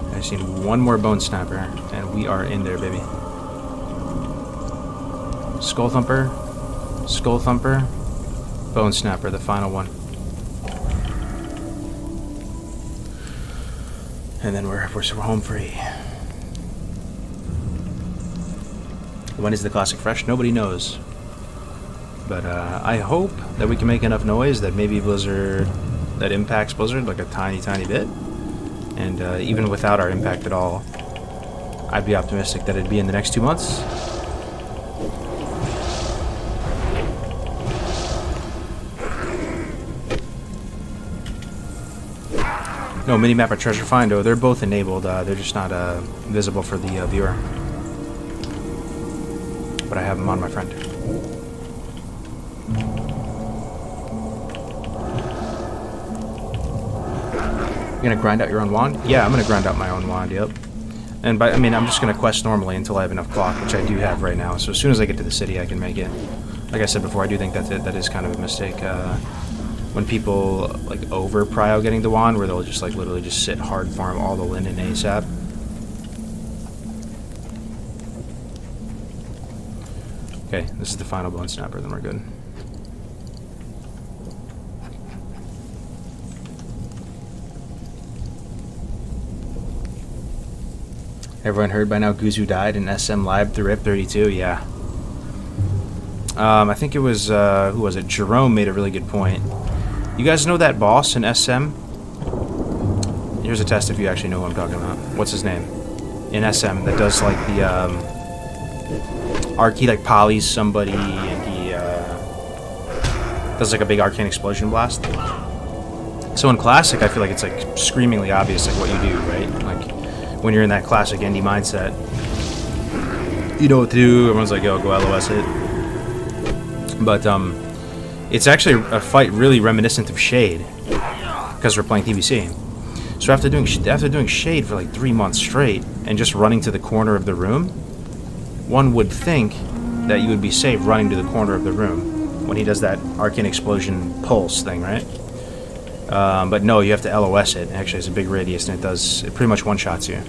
I just need 1 more Bone Snapper, and we are in there, baby. Skull Thumper, Bone Snapper, the final one. And then we're home free. When is the Classic Fresh? Nobody knows. But I hope that we can make enough noise that maybe Blizzard, that impacts Blizzard like a tiny, tiny bit. And even without our impact at all, I'd be optimistic that it'd be in the next 2 months. No, minimap or treasure find, oh, they're both enabled. They're just not visible for the viewer. But I have them on, my friend. You're gonna grind out your own wand? Yeah, I'm gonna grind out my own wand, yep. And I mean, I'm just gonna quest normally until I have enough clock, which I do have right now. So as soon as I get to the city, I can make it. Like I said before, I do think that is kind of a mistake. When people like over prio getting the wand, where they'll just like literally just sit hard farm all the linen ASAP. Okay, this is the final Bone Snapper, then we're good. Everyone heard by now Guzu died in SM Live through RIP 32? Yeah. I think it was, who was it? Jerome made a really good point. You guys know that boss in SM? Here's a test if you actually know who I'm talking about. What's his name? In SM, that does like the, he like polys somebody and he does like a big arcane explosion blast. So in Classic, I feel like it's like screamingly obvious like what you do, right? Like when you're in that classic indie mindset, you know what to do. Everyone's like, yo, go LOS it. But it's actually a fight really reminiscent of Shade because we're playing TBC. So after doing Shade for like 3 months straight and just running to the corner of the room, one would think that you would be safe running to the corner of the room when he does that arcane explosion pulse thing, right? But no, you have to LOS it. Actually, it's a big radius, and it pretty much one-shots you.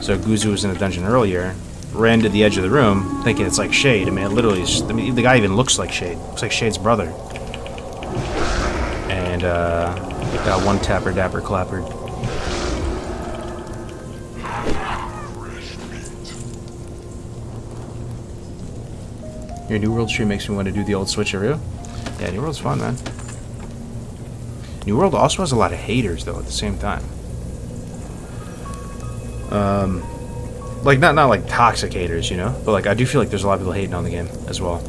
So Guzu was in the dungeon earlier, ran to the edge of the room, thinking it's like Shade. I mean, it literally is, I mean, the guy even looks like Shade. Looks like Shade's brother. And got one tapper dapper clappered. Your New World stream makes me want to do the old switcheroo. Yeah, New World's fun, man. New World also has a lot of haters, though, at the same time. Like, not like toxic haters, you know? But, like, I do feel like there's a lot of people hating on the game as well.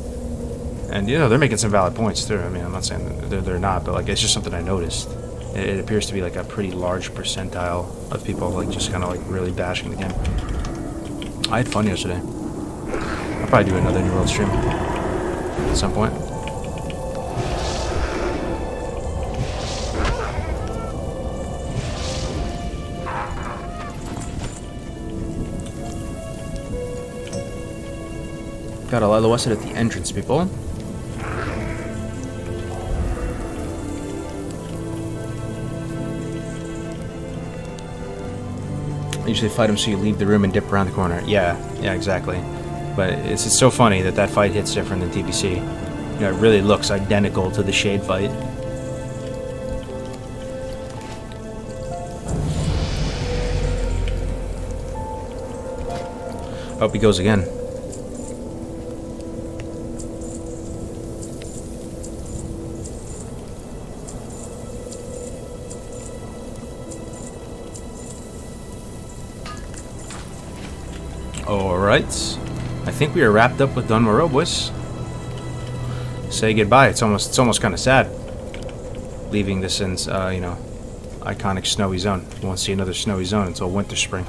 And, you know, they're making some valid points, too. I mean, I'm not saying that they're not, but, like, it's just something I noticed. It appears to be, like, a pretty large percentile of people, like, just kind of, like, really bashing the game. I had fun yesterday. I'll probably do another New World stream at some point. Got a Lila Wested at the entrance, people. I usually fight him so you leave the room and dip around the corner. Yeah, exactly. But it's so funny that fight hits different than TBC. You know, it really looks identical to the Shade fight. Hope he goes again. Alright. I think we are wrapped up with Don Moreau, boys. Say goodbye. It's almost kind of sad. Leaving this in, you know, iconic snowy zone. We won't see another snowy zone until winter, spring.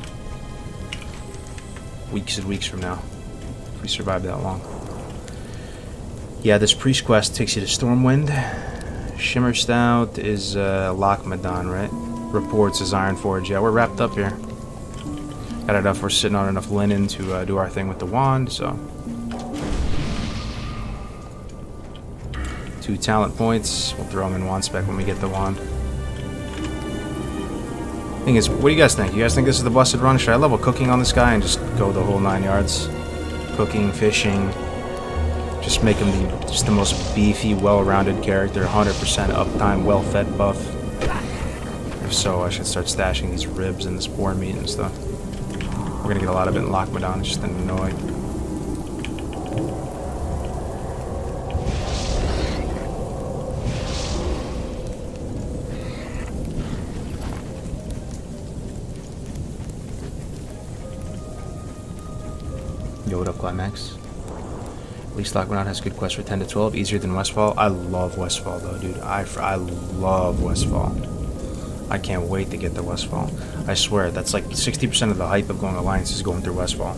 Weeks and weeks from now. If we survive that long. Yeah, this priest quest takes you to Stormwind. Shimmer Stout is Lochmadon, right? Reports is Ironforge. Yeah, we're wrapped up here. Got enough, we're sitting on enough linen to do our thing with the wand, so. 2 talent points. We'll throw them in wand spec when we get the wand. Thing is, what do you guys think? You guys think this is the blessed run? Should I level cooking on this guy and just go the whole 9 yards? Cooking, fishing, just make him just the most beefy, well-rounded character, 100% uptime, well-fed buff. If so, I should start stashing these ribs and this boar meat and stuff. We're gonna get a lot of it in Lochmadon, it's just annoying. Yo, what up, Climax? At least Lochmadon has good quests for 10 to 12, easier than Westfall. I love Westfall though, dude. I love Westfall. I can't wait to get to Westfall. I swear, that's like 60% of the hype of going Alliance is going through Westfall.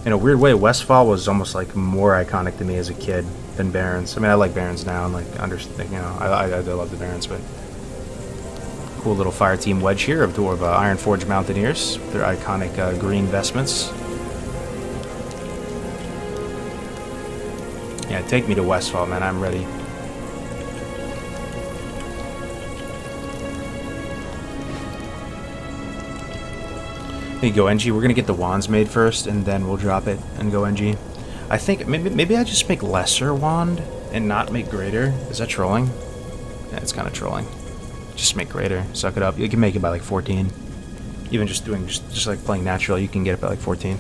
In a weird way, Westfall was almost like more iconic to me as a kid than Barrens. I mean, I like Barrens now, and like, you know, I love the Barrens, but cool little fire team wedge here of Ironforge Mountaineers. Their iconic green vestments. Yeah, take me to Westfall, man. I'm ready. Here you go, NG. We're gonna get the wands made first, and then we'll drop it and go NG. I think maybe I just make lesser wand and not make greater. Is that trolling? Yeah, it's kind of trolling. Just make greater. Suck it up. You can make it by like 14. Even just doing just like playing natural, you can get it by like 14.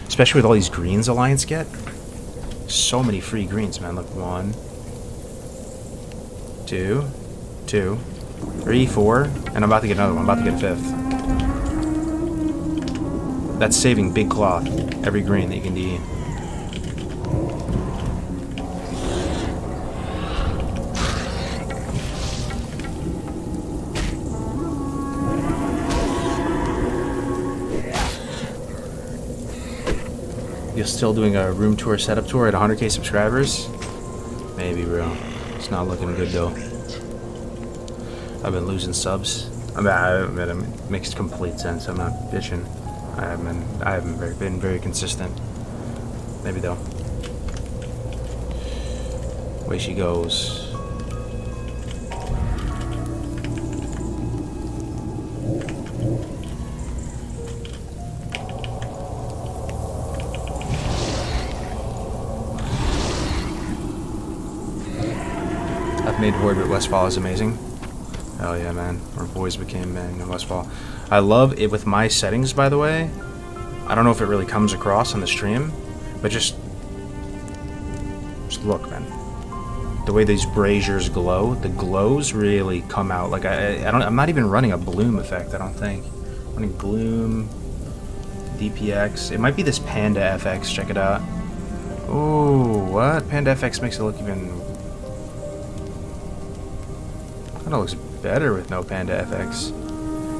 Especially with all these greens Alliance get. So many free greens, man. Look, 1, 2, 3, 4, and I'm about to get another one. I'm about to get a 5th. That's saving big cloth every green that you can do. You're still doing a room tour setup tour at 100k subscribers? Maybe, bro. It's not looking good though. I've been losing subs. I mean, it makes complete sense. I'm not bitching. I haven't been very consistent. Maybe though. Way she goes. I've made Horde, but Westfall is amazing. Hell yeah, man. Our boys became men in Westfall. I love it with my settings, by the way. I don't know if it really comes across on the stream, but just look, man. The way these braziers glow, the glows really come out. Like I'm not even running a bloom effect. I don't think. I'm running bloom, DPX. It might be this Panda FX. Check it out. Ooh, what? Panda FX makes it look even. Kind of looks better with no Panda FX.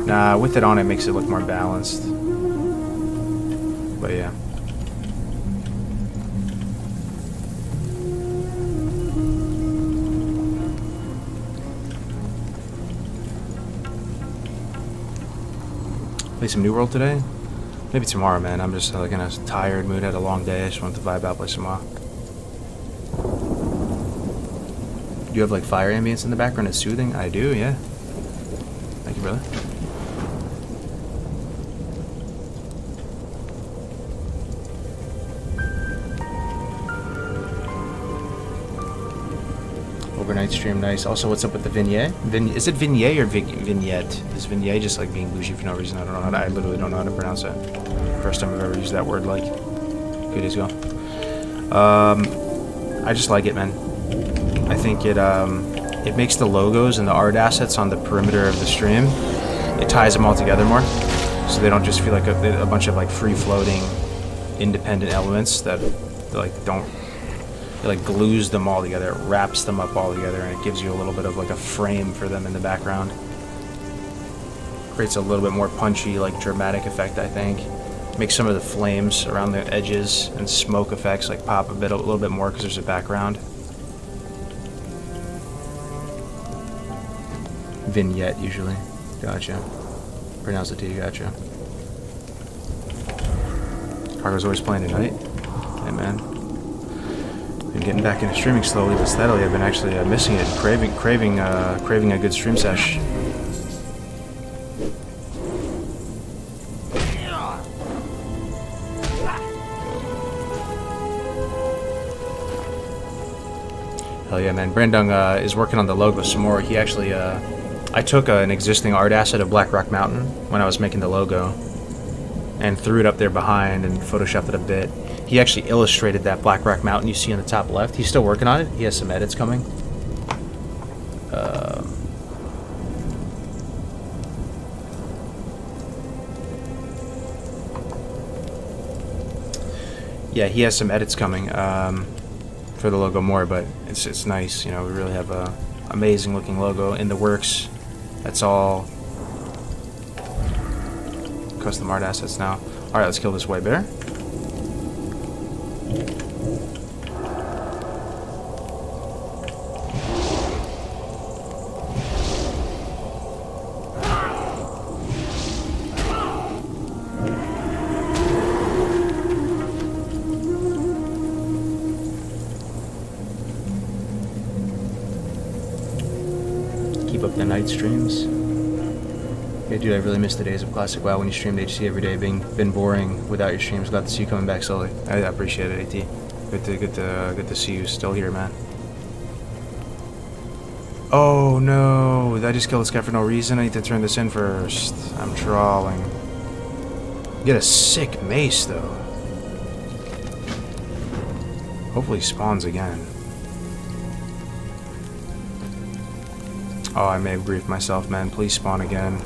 Nah, with it on, it makes it look more balanced. But yeah. Play some New World today? Maybe tomorrow, man. I'm just like in a tired mood, had a long day. I just want to vibe out, play some more. Do you have like fire ambience in the background? It's soothing? I do, yeah. Thank you, brother. Overnight stream, nice. Also, what's up with the vignette? Is it vignette or vignette? Is vignette just like being bougie for no reason? I don't know how to, I literally don't know how to pronounce it. First time I've ever used that word like a few days ago. I just like it, man. I think it makes the logos and the art assets on the perimeter of the stream, it ties them all together more, so they don't just feel like a bunch of like free-floating, independent elements that like don't. It like glues them all together, it wraps them up all together, and it gives you a little bit of like a frame for them in the background. Creates a little bit more punchy, like dramatic effect, I think. Makes some of the flames around the edges and smoke effects like pop a little bit more because there's a background. Vignette usually. Gotcha. Pronounce it to you, gotcha. Kargoz always playing tonight. Hey man. Been getting back into streaming slowly but steadily. I've been actually missing it, craving a good stream sesh. Hell yeah, man. Brandung is working on the logo some more. He actually, I took an existing art asset of Black Rock Mountain when I was making the logo and threw it up there behind and photoshopped it a bit. He actually illustrated that Black Rock Mountain you see on the top left. He's still working on it. He has some edits coming. Yeah, he has some edits coming for the logo more, but it's nice. You know, we really have a amazing looking logo in the works. That's all custom art assets now. All right, let's kill this white bear. Keep up the night streams. Yeah, dude, I really miss the days of Classic WoW when you streamed HC every day. Been boring without your streams. Glad to see you coming back slowly. I appreciate it, AT. Good to see you still here, man. Oh no! Did I just kill this guy for no reason? I need to turn this in first. I'm trawling. Get a sick mace though. Hopefully he spawns again. Oh, I may have griefed myself, man. Please spawn again.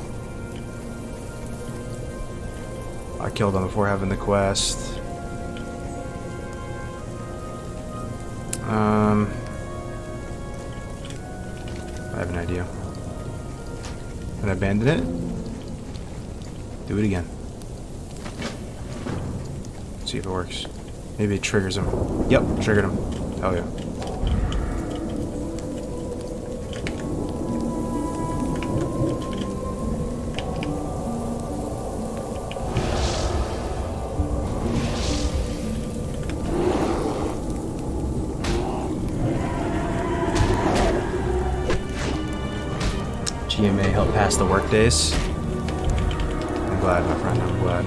I killed him before having the quest. I have an idea. Can I abandon it? Do it again. See if it works. Maybe it triggers him. Yep, triggered him. Hell yeah. GMA help pass the work days. I'm glad, my friend, I'm glad.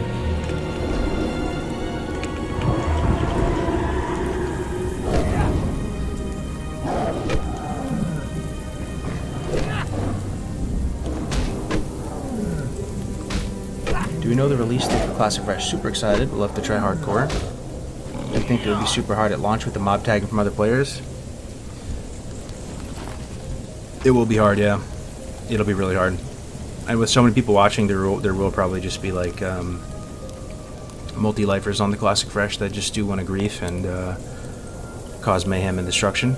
Do we know the release date for Classic Fresh? Super excited. We'll have to try hardcore. I think it would be super hard at launch with the mob tagging from other players. It will be hard, yeah. It'll be really hard. And with so many people watching, there will probably just be like multi-lifers on the Classic Fresh that just do one a grief and cause mayhem and destruction.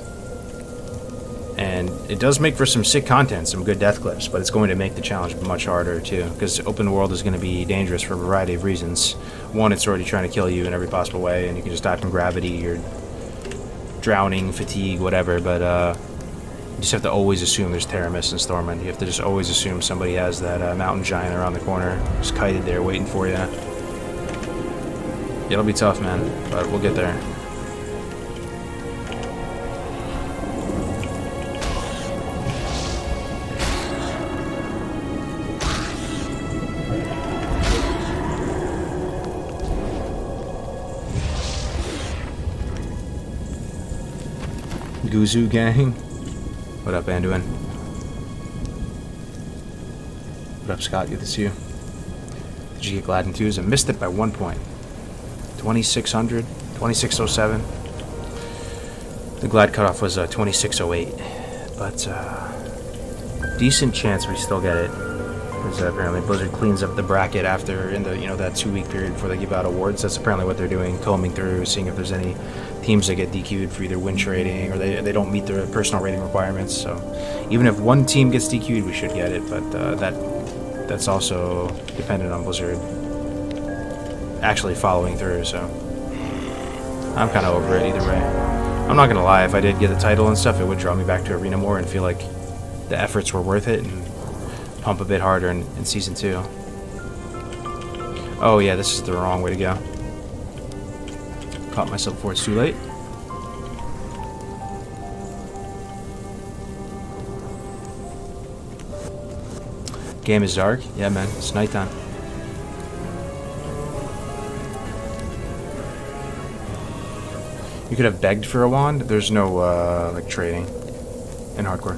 And it does make for some sick content, some good death clips, but it's going to make the challenge much harder too, because open world is going to be dangerous for a variety of reasons. One, it's already trying to kill you in every possible way, and you can just die from gravity or drowning, fatigue, whatever, but you just have to always assume there's Terramis and Stormwind. You have to just always assume somebody has that mountain giant around the corner, just kited there waiting for you. It'll be tough, man, but we'll get there. Guzu gang. What up, Anduin? What up, Scott? Good to see you. Did you get Gladden 2s? I missed it by 1 point. 2600, 2607. The Glad cutoff was 2608, but decent chance we still get it. Because apparently Blizzard cleans up the bracket after in the that 2-week period before they give out awards. That's apparently what they're doing, combing through, seeing if there's any teams that get DQ'd for either win trading or they don't meet their personal rating requirements. So even if one team gets DQ'd, we should get it. But that's also dependent on Blizzard actually following through. So I'm kind of over it either way. I'm not gonna lie, if I did get the title and stuff, it would draw me back to Arena more and feel like the efforts were worth it and pump a bit harder in Season 2. Oh yeah, this is the wrong way to go. Caught myself before it's too late. Game is dark? Yeah, man, it's nighttime. You could have begged for a wand. There's no like trading in hardcore.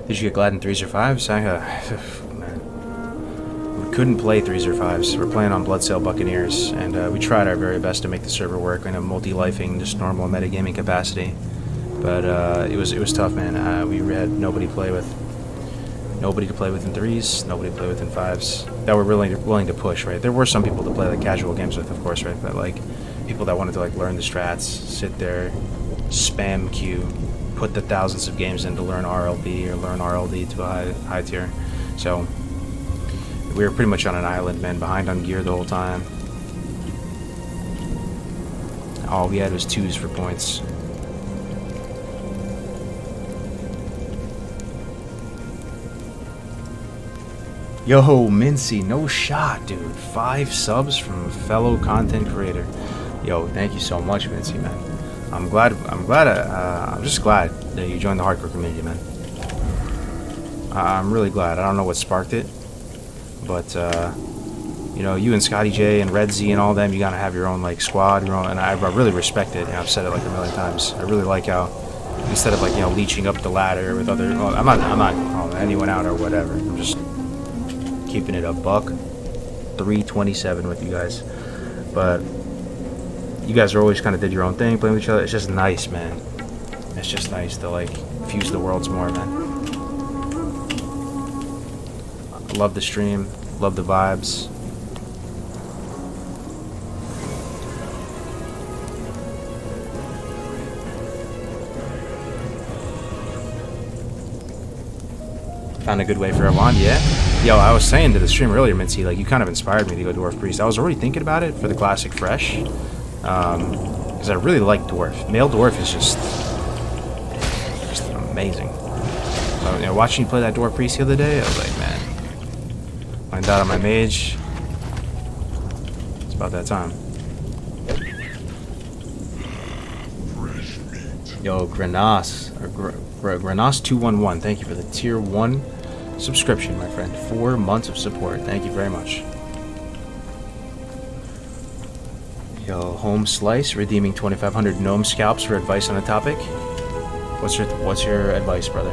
Did you get Gladden 3s or 5s? Man. We couldn't play 3s or 5s. We're playing on Bloodsail Buccaneers, and we tried our very best to make the server work in a multi-lifing, just normal metagaming capacity. But it was tough, man. We had nobody to play with. Nobody to play with in 3s, nobody to play with in 5s. That were willing to push, right? There were some people to play like casual games with, of course, right? But like people that wanted to like learn the strats, sit there, spam queue, put the thousands of games in to learn RLB or learn RLD to a high tier. So we were pretty much on an island, man, behind on gear the whole time. All we had was 2s for points. Yo, Mincy, no shot, dude. 5 subs from a fellow content creator. Yo, thank you so much, Mincy, man. I'm just glad that you joined the hardcore community, man. I'm really glad. I don't know what sparked it, but you and Scotty J and Red Z and all them, you gotta have your own like squad, your own, and I really respect it. I've said it like a million times. I really like how instead of like leeching up the ladder with other, well, I'm not calling anyone out or whatever. I'm just keeping it a buck 327 with you guys, but you guys are always kind of did your own thing, playing with each other. It's just nice, man. It's just nice to like fuse the worlds more, man. I love the stream, love the vibes. Found a good way for a wand, yeah. Yo, I was saying to the stream earlier, Mincy, like you kind of inspired me to go Dwarf Priest. I was already thinking about it for the Classic Fresh, because I really like Dwarf. Male Dwarf is just amazing. Watching you play that Dwarf Priest the other day, I was like, man, when I died on my mage, it's about that time. Yo, Granas, or Granas211, thank you for the tier 1 subscription, my friend. 4 months of support. Thank you very much. Yo, Home Slice, redeeming 2,500 gnome scalps for advice on a topic. What's your advice, brother?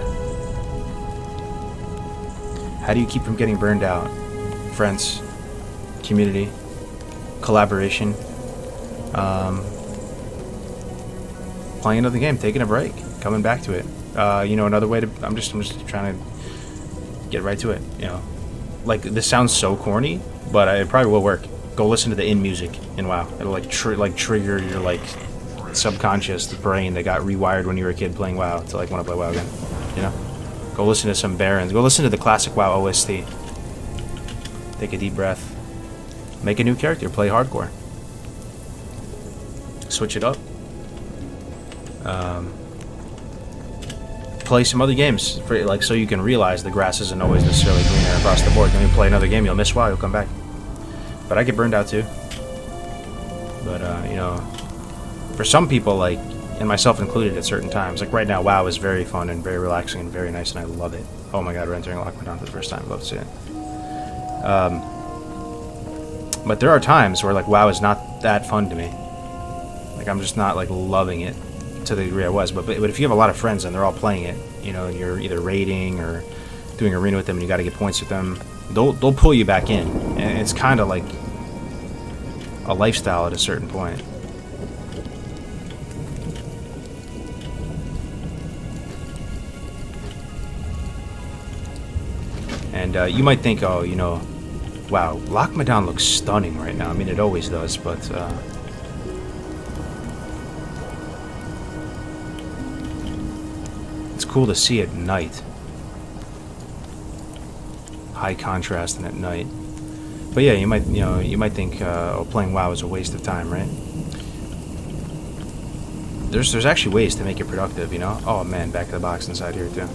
How do you keep from getting burned out? Friends, community, collaboration. Playing another game, taking a break, coming back to it. You know, another way to. I'm just trying to get right to it. You know, like this sounds so corny, but it probably will work. Go listen to the in music in WoW. It'll like trigger your like subconscious brain that got rewired when you were a kid playing WoW to like want to play WoW again. You know, go listen to some Barons. Go listen to the classic WoW OST. Take a deep breath. Make a new character. Play hardcore. Switch it up. Play some other games, for, like, so you can realize the grass isn't always necessarily greener across the board. Then you play another game, you'll miss WoW, you'll come back. But I get burned out too. But you know, for some people, like, and myself included, at certain times, like right now, WoW is very fun and very relaxing and very nice, and I love it. Oh my God, we're entering Lockdown for the first time. Love to see it. But there are times where like WoW is not that fun to me. Like I'm just not like loving it to the degree I was. But if you have a lot of friends and they're all playing it, you know, and you're either raiding or doing arena with them, and you got to get points with them, they'll pull you back in, and it's kind of like a lifestyle at a certain point. And you might think, oh, you know, wow, Lockmadan looks stunning right now. I mean, it always does, but it's cool to see at night. High contrast and at night. But yeah, you might think oh, playing WoW is a waste of time, right? There's actually ways to make it productive, you know. Oh man, back to the box inside here too.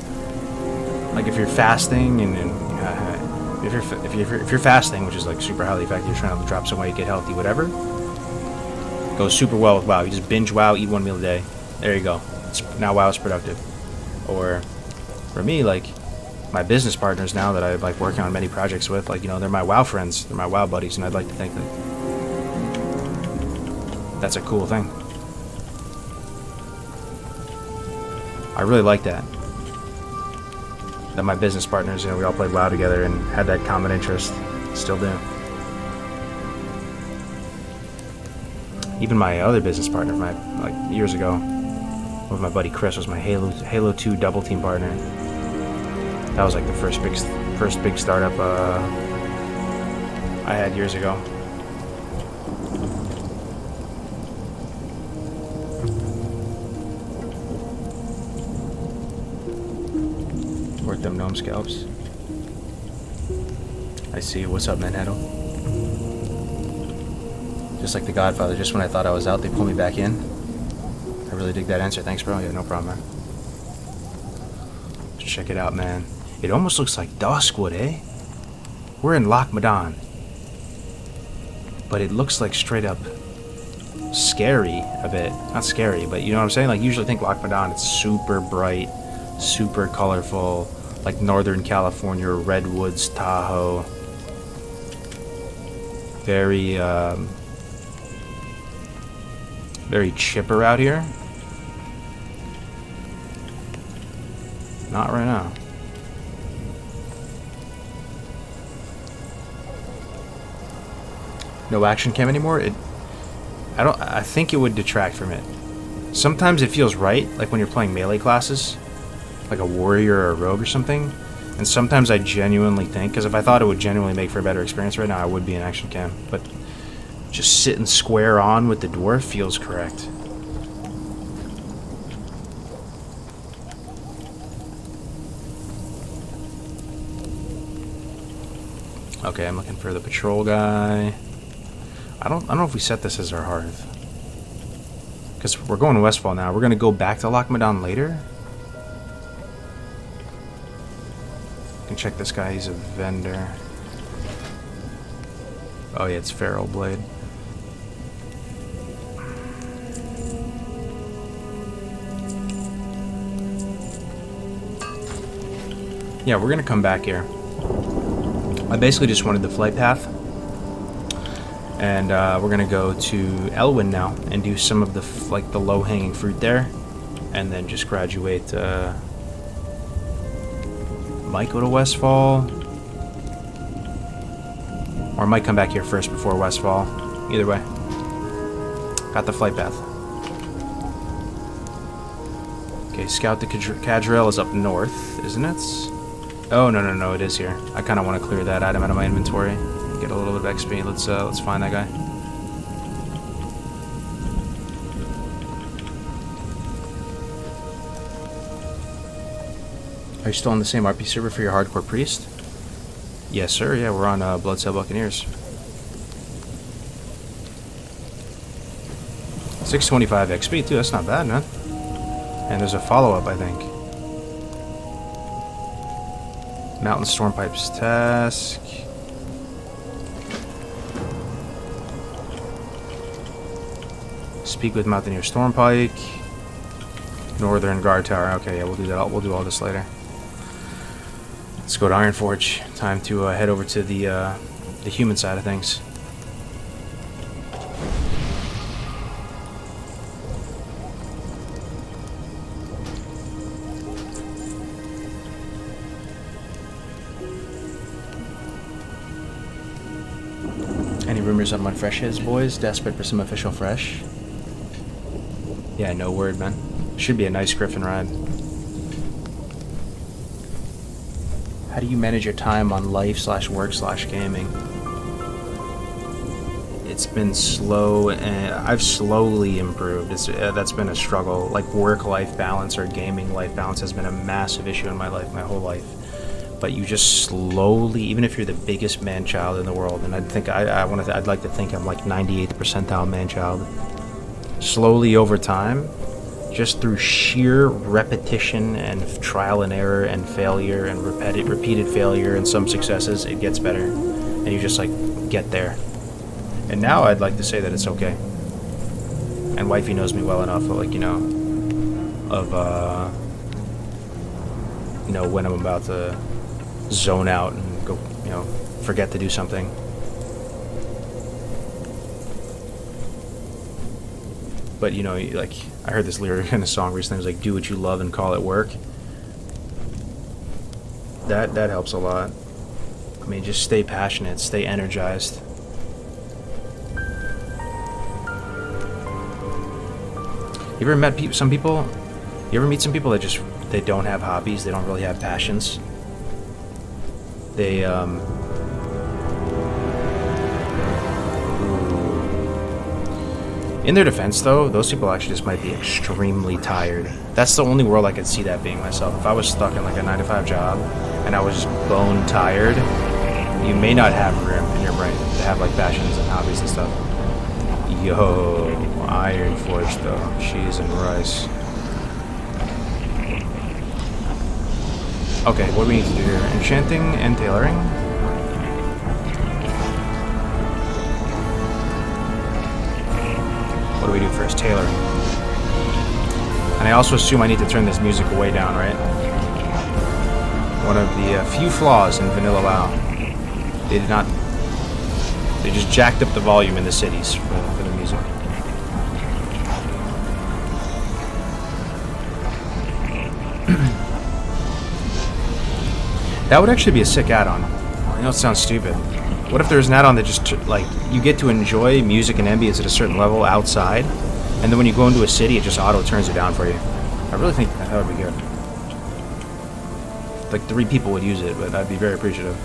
Like if you're fasting and if you're fasting, which is like super highly effective, you're trying to drop some weight, get healthy, whatever, goes super well with WoW. You just binge WoW, eat 1 meal a day. There you go. Now WoW is productive. Or for me, like my business partners now that I like working on many projects with, like, you know, they're my WoW friends, they're my WoW buddies, and I'd like to think that that's a cool thing. I really like that. That my business partners, you know, we all played WoW together and had that common interest. Still do. Even my other business partner, like years ago, with my buddy Chris, was my Halo 2 double team partner. That was like the first big startup I had years ago. Work them gnome scalps. I see you. What's up, Manhattan? Just like the Godfather, just when I thought I was out, they pull me back in. I really dig that answer. Thanks, bro. Yeah, no problem, man. Check it out, man. It almost looks like Duskwood, eh? We're in Lockmadan. But it looks like straight up scary a bit. Not scary, but you know what I'm saying? Like, usually think Lockmadan, it's super bright, super colorful, like Northern California, redwoods, Tahoe. Very, very chipper out here. Not right now. No action cam anymore? I think it would detract from it. Sometimes it feels right, like when you're playing melee classes, like a warrior or a rogue or something. And sometimes I genuinely think, because if I thought it would genuinely make for a better experience right now, I would be in action cam. But just sitting square on with the dwarf feels correct. Okay, I'm looking for the patrol guy. I don't know if we set this as our hearth. Because we're going to Westfall now. We're going to go back to Lockmadan later. You can check this guy. He's a vendor. Oh yeah, it's Feral Blade. Yeah, we're going to come back here. I basically just wanted the flight path. And we're gonna go to Elwyn now and do some of the the low-hanging fruit there, and then just graduate. Might go to Westfall, or might come back here first before Westfall. Either way. Got the flight path. Okay, scout the Cadrel is up north, isn't it? Oh, no, it is here. I kind of want to clear that item out of my inventory. Get a little bit of XP. Let's find that guy. Are you still on the same RP server for your hardcore priest? Yes, sir. Yeah, we're on Bloodsail Buccaneers. 625 XP too. That's not bad, man. And there's a follow-up, I think. Mountain Stormpipes task. Speak with Mountaineer Stormpike. Northern Guard Tower. Okay, yeah, we'll do that. We'll do all this later. Let's go to Ironforge. Time to head over to the human side of things. Any rumors on when Fresh is, boys? Desperate for some official Fresh? Yeah, no word, man. Should be a nice Griffin ride. How do you manage your time on life/work/gaming? It's been slow, and I've slowly improved. That's been a struggle. Like work-life balance or gaming-life balance has been a massive issue in my life, my whole life. But you just slowly, even if you're the biggest man-child in the world, and I'd like to think I'm like 98th percentile man-child. Slowly over time, just through sheer repetition and trial and error and failure and repeated failure and some successes, it gets better. And you just like get there. And now I'd like to say that it's okay. And wifey knows me well enough, like, when I'm about to zone out and go, forget to do something. But, like, I heard this lyric in a song recently. It was like, do what you love and call it work. That helps a lot. I mean, just stay passionate, stay energized. You ever met some people? You ever meet some people that they don't have hobbies, they don't really have passions? They, in their defense, though, those people actually just might be extremely tired. That's the only world I could see that being myself. If I was stuck in like a 9-to-5 job and I was just bone tired, you may not have room in your brain to have like passions and hobbies and stuff. Yo, Ironforge though, cheese and rice. Okay, what do we need to do here? Enchanting and tailoring? What do we do first? Tailoring. And I also assume I need to turn this music way down, right? One of the few flaws in Vanilla WoW. They just jacked up the volume in the cities for the music. That would actually be a sick add-on. I know it sounds stupid. What if there's an add-on that just, like, you get to enjoy music and ambience at a certain level outside, and then when you go into a city, it just auto-turns it down for you? I really think that would be good. Like, 3 people would use it, but I'd be very appreciative.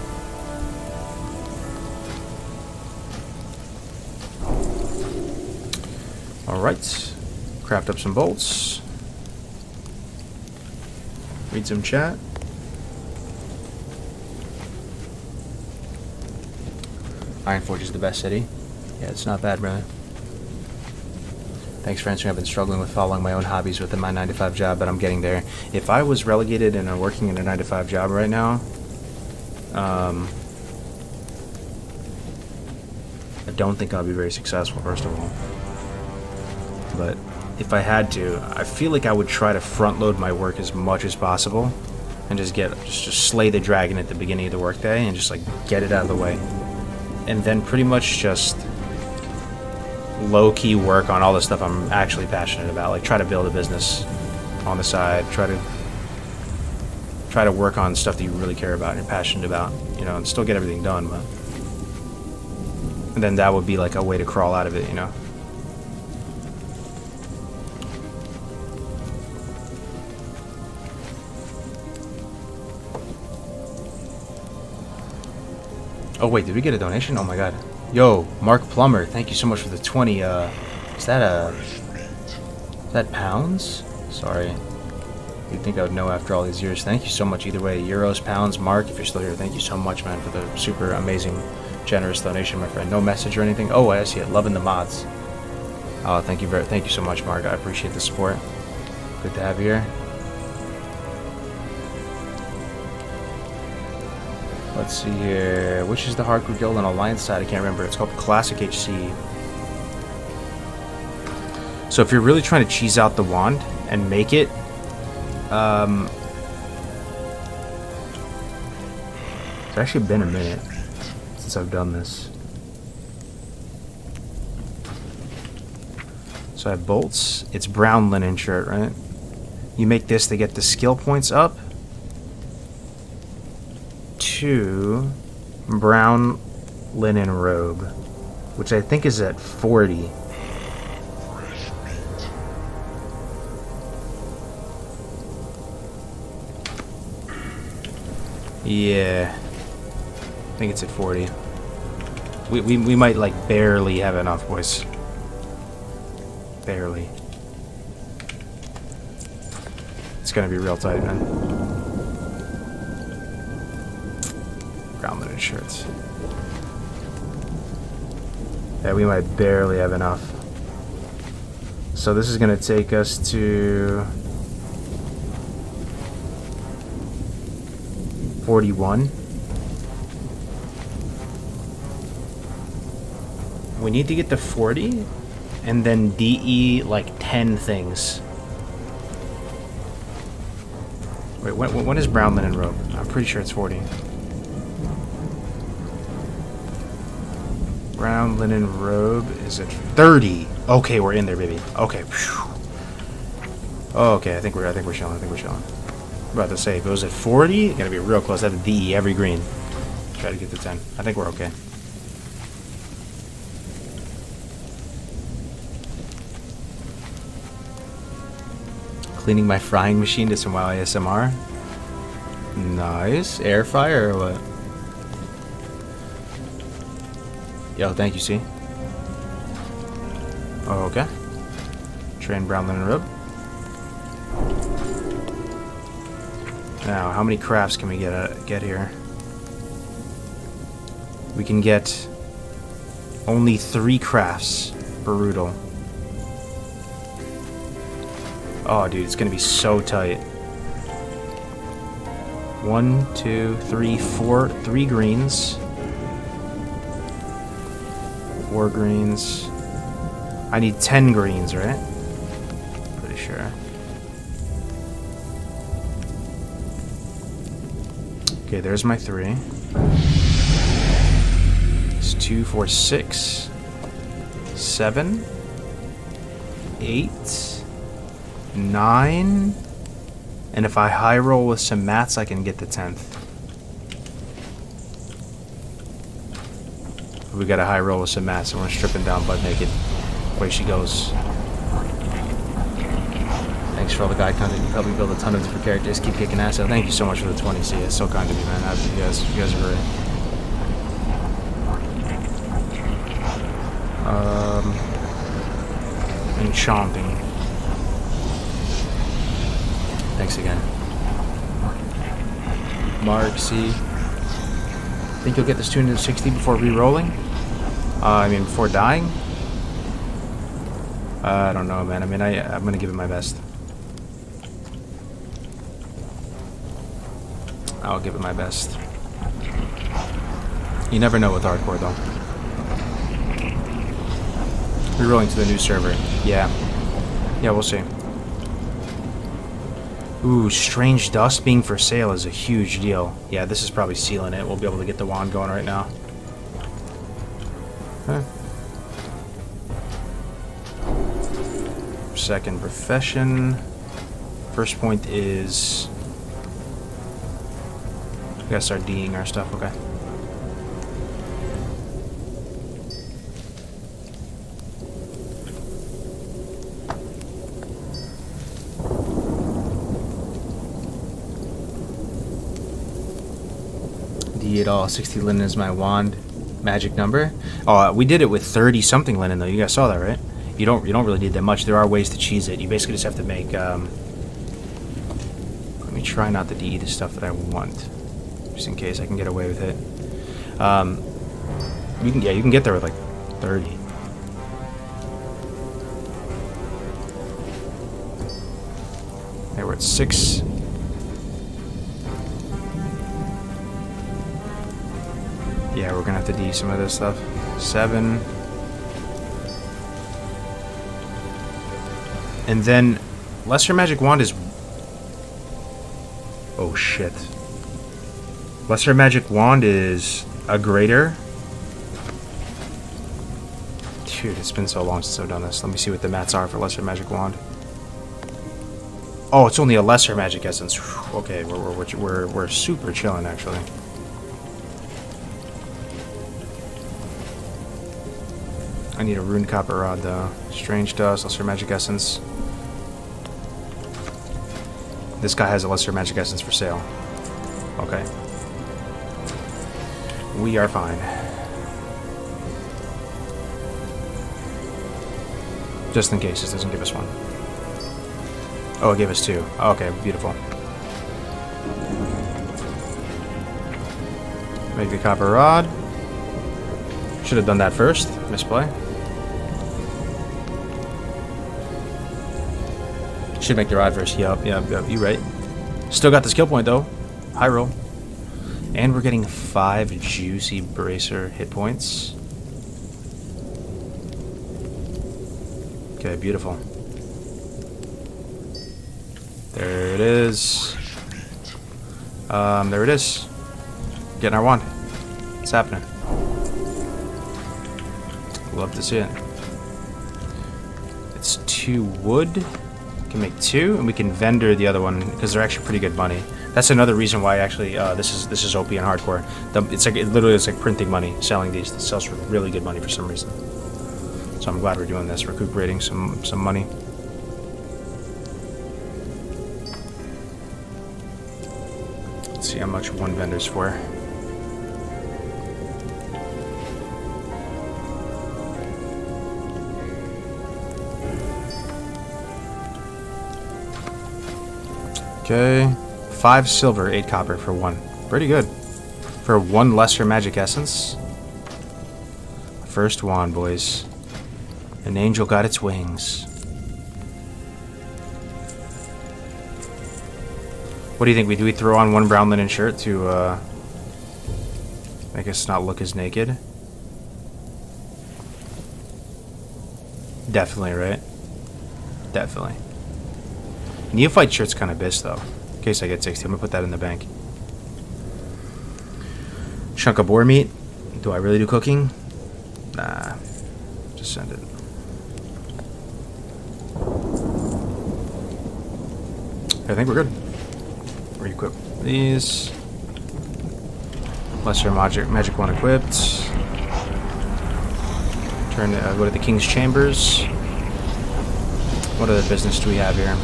Alright. Craft up some bolts. Read some chat. Ironforge is the best city. Yeah, it's not bad, brother. Thanks for answering. I've been struggling with following my own hobbies within my 9-to-5 job, but I'm getting there. If I was relegated and working in a 9-to-5 job right now, I don't think I'll be very successful, first of all. But if I had to, I feel like I would try to front load my work as much as possible and just slay the dragon at the beginning of the workday and just like get it out of the way. And then pretty much just low-key work on all the stuff I'm actually passionate about. Like try to build a business on the side, try to work on stuff that you really care about and you're passionate about, and still get everything done, but And then that would be like a way to crawl out of it, you know? Oh wait, did we get a donation? Oh my god. Yo, Mark Plummer, thank you so much for the 20. Is that pounds? Sorry. You'd think I would know after all these years. Thank you so much either way. Euros, pounds, Mark, if you're still here, thank you so much, man, for the super amazing, generous donation, my friend. No message or anything. Oh, I see it. Loving the mods. Oh, thank you so much, Mark. I appreciate the support. Good to have you here. Let's see here. Which is the hardcore guild on Alliance side? I can't remember. It's called Classic HC. So if you're really trying to cheese out the wand and make it, it's actually been a minute since I've done this. So I have bolts. It's brown linen shirt, right? You make this to get the skill points up to brown linen robe, which I think is at 40. Yeah, I think it's at 40. We might like barely have enough, boys. Barely. It's gonna be real tight, man. Brown linen shirts. Yeah, we might barely have enough. So this is gonna take us to 41. We need to get to 40 and then DE like 10 things. Wait, when is brown linen robe? I'm pretty sure it's 40. Brown linen robe is at 30. Okay, we're in there, baby. Okay. Oh, okay, I think we're chilling. About to say, if it was at 40, it's gonna be real close. I have to DE every green. Try to get to 10. I think we're okay. Cleaning my frying machine to some WoW ASMR. Nice. Air fryer or what? Yo, thank you, C. Oh, okay. Train brown linen robe. Now, how many crafts can we get here? We can get only 3 crafts. Brutal. Oh, dude, it's gonna be so tight. 1, 2, 3, 4. 3 greens. 4 greens. I need 10 greens, right? Pretty sure. Okay, there's my 3. It's 2, 4, 6, 7, 8, 9. And if I high roll with some mats, I can get the 10th. We got a high roll with some mats, and we're stripping down butt naked. Away she goes. Thanks for all the guide content. You helped me build a ton of different characters. Keep kicking ass out. Thank you so much for the 20. See, it's so kind of you, man. You guys are great. Enchanting. Thanks again. Mark, C. Think you'll get this tuned to 60 before re-rolling? Before dying? I don't know, man. I'm gonna give it my best. I'll give it my best. You never know with hardcore, though. Rerolling to the new server. Yeah. Yeah, we'll see. Ooh, strange dust being for sale is a huge deal. Yeah, this is probably sealing it. We'll be able to get the wand going right now. Huh. Second profession. First point is... we gotta start D'ing our stuff, okay. D at all. 60 linen is my wand magic number. Oh, we did it with 30 something linen though. You guys saw that, right? You don't really need that much. There are ways to cheese it. You basically just have to make. Let me try not to DE the stuff that I want, just in case I can get away with it. You can get there with like 30. Hey, we're at 6. Yeah, we're gonna have to DE some of this stuff. 7. And then, Lesser Magic Wand is... Oh, shit. Lesser Magic Wand is a greater. Dude, it's been so long since I've done this. Let me see what the mats are for Lesser Magic Wand. Oh, it's only a Lesser Magic Essence. Whew, okay, we're super chilling, actually. I need a Rune Copper Rod, though. Strange Dust, Lesser Magic Essence. This guy has a Lesser Magic Essence for sale. Okay. We are fine. Just in case this doesn't give us one. Oh, it gave us 2. Okay, beautiful. Make the Copper Rod. Should have done that first. Misplay. Should make the rod first. Yup, you right. Still got the skill point though. High roll. And we're getting 5 juicy bracer hit points. Okay, beautiful. There it is. There it is. Getting our wand. It's happening. Love to see it. It's 2 wood. Can make 2, and we can vendor the other one because they're actually pretty good money. That's another reason why actually this is OP and hardcore. It's like it literally is like printing money selling these. It sells for really good money for some reason. So I'm glad we're doing this, recuperating some money. Let's see how much one vendor's for. Okay, 5 silver, 8 copper for 1. Pretty good. For 1 lesser magic essence. First wand, boys. An angel got its wings. What do you think? Do we throw on 1 brown linen shirt to make us not look as naked? Definitely, right? Definitely. Neophyte shirt's kind of bis though. In case I get 60, I'm gonna put that in the bank. Chunk of boar meat. Do I really do cooking? Nah. Just send it. I think we're good. Re-equip these. Lesser magic one equipped. Turn to, go to the King's Chambers. What other business do we have here?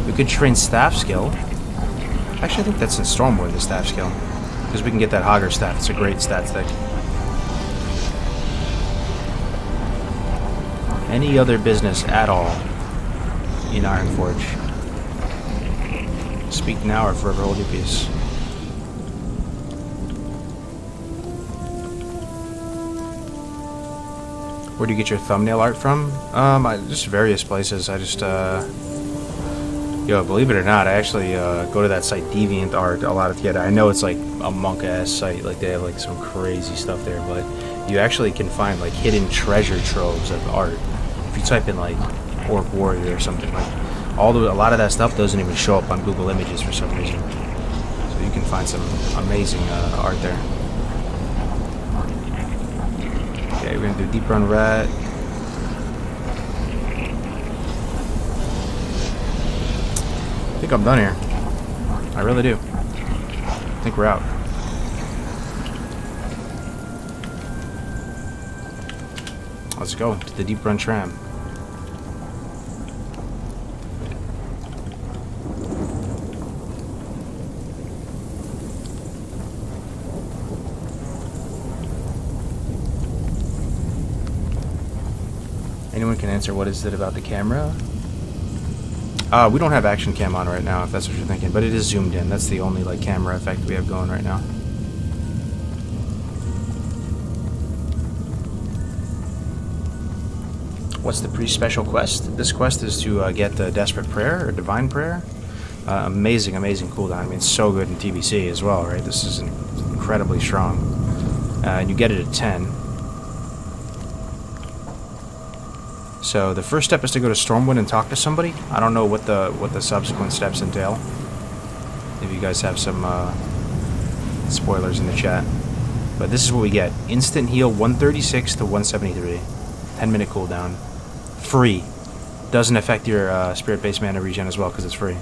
We could train staff skill. Actually, I think that's in Stormwood, the staff skill. Because we can get that Hogger staff. It's a great stat stick. Any other business at all in Ironforge? Speak now or forever hold your peace. Where do you get your thumbnail art from? Just various places. I just, yo, believe it or not, I actually go to that site DeviantArt a lot of get. I know it's like a monk-ass site, like they have like some crazy stuff there, but you actually can find like hidden treasure troves of art. If you type in like Orc Warrior or something, like a lot of that stuff doesn't even show up on Google Images for some reason. So you can find some amazing art there. Okay, we're gonna do Deep Run Rat. I think I'm done here. I really do. I think we're out. Let's go to the Deep Run Tram. can answer what is it about the camera. We don't have action cam on right now, if that's what you're thinking, but it is zoomed in. That's the only like camera effect we have going right now. What's the pre-special quest? This quest is to get the Desperate Prayer or Divine Prayer. Amazing cooldown. I mean, it's so good in TBC as well, right? This is incredibly strong. And you get it at 10. So the first step is to go to Stormwind and talk to somebody. I don't know what the subsequent steps entail. Maybe you guys have some spoilers in the chat. But this is what we get. Instant heal 136 to 173. 10-minute cooldown. Free. Doesn't affect your spirit-based mana regen as well because it's free.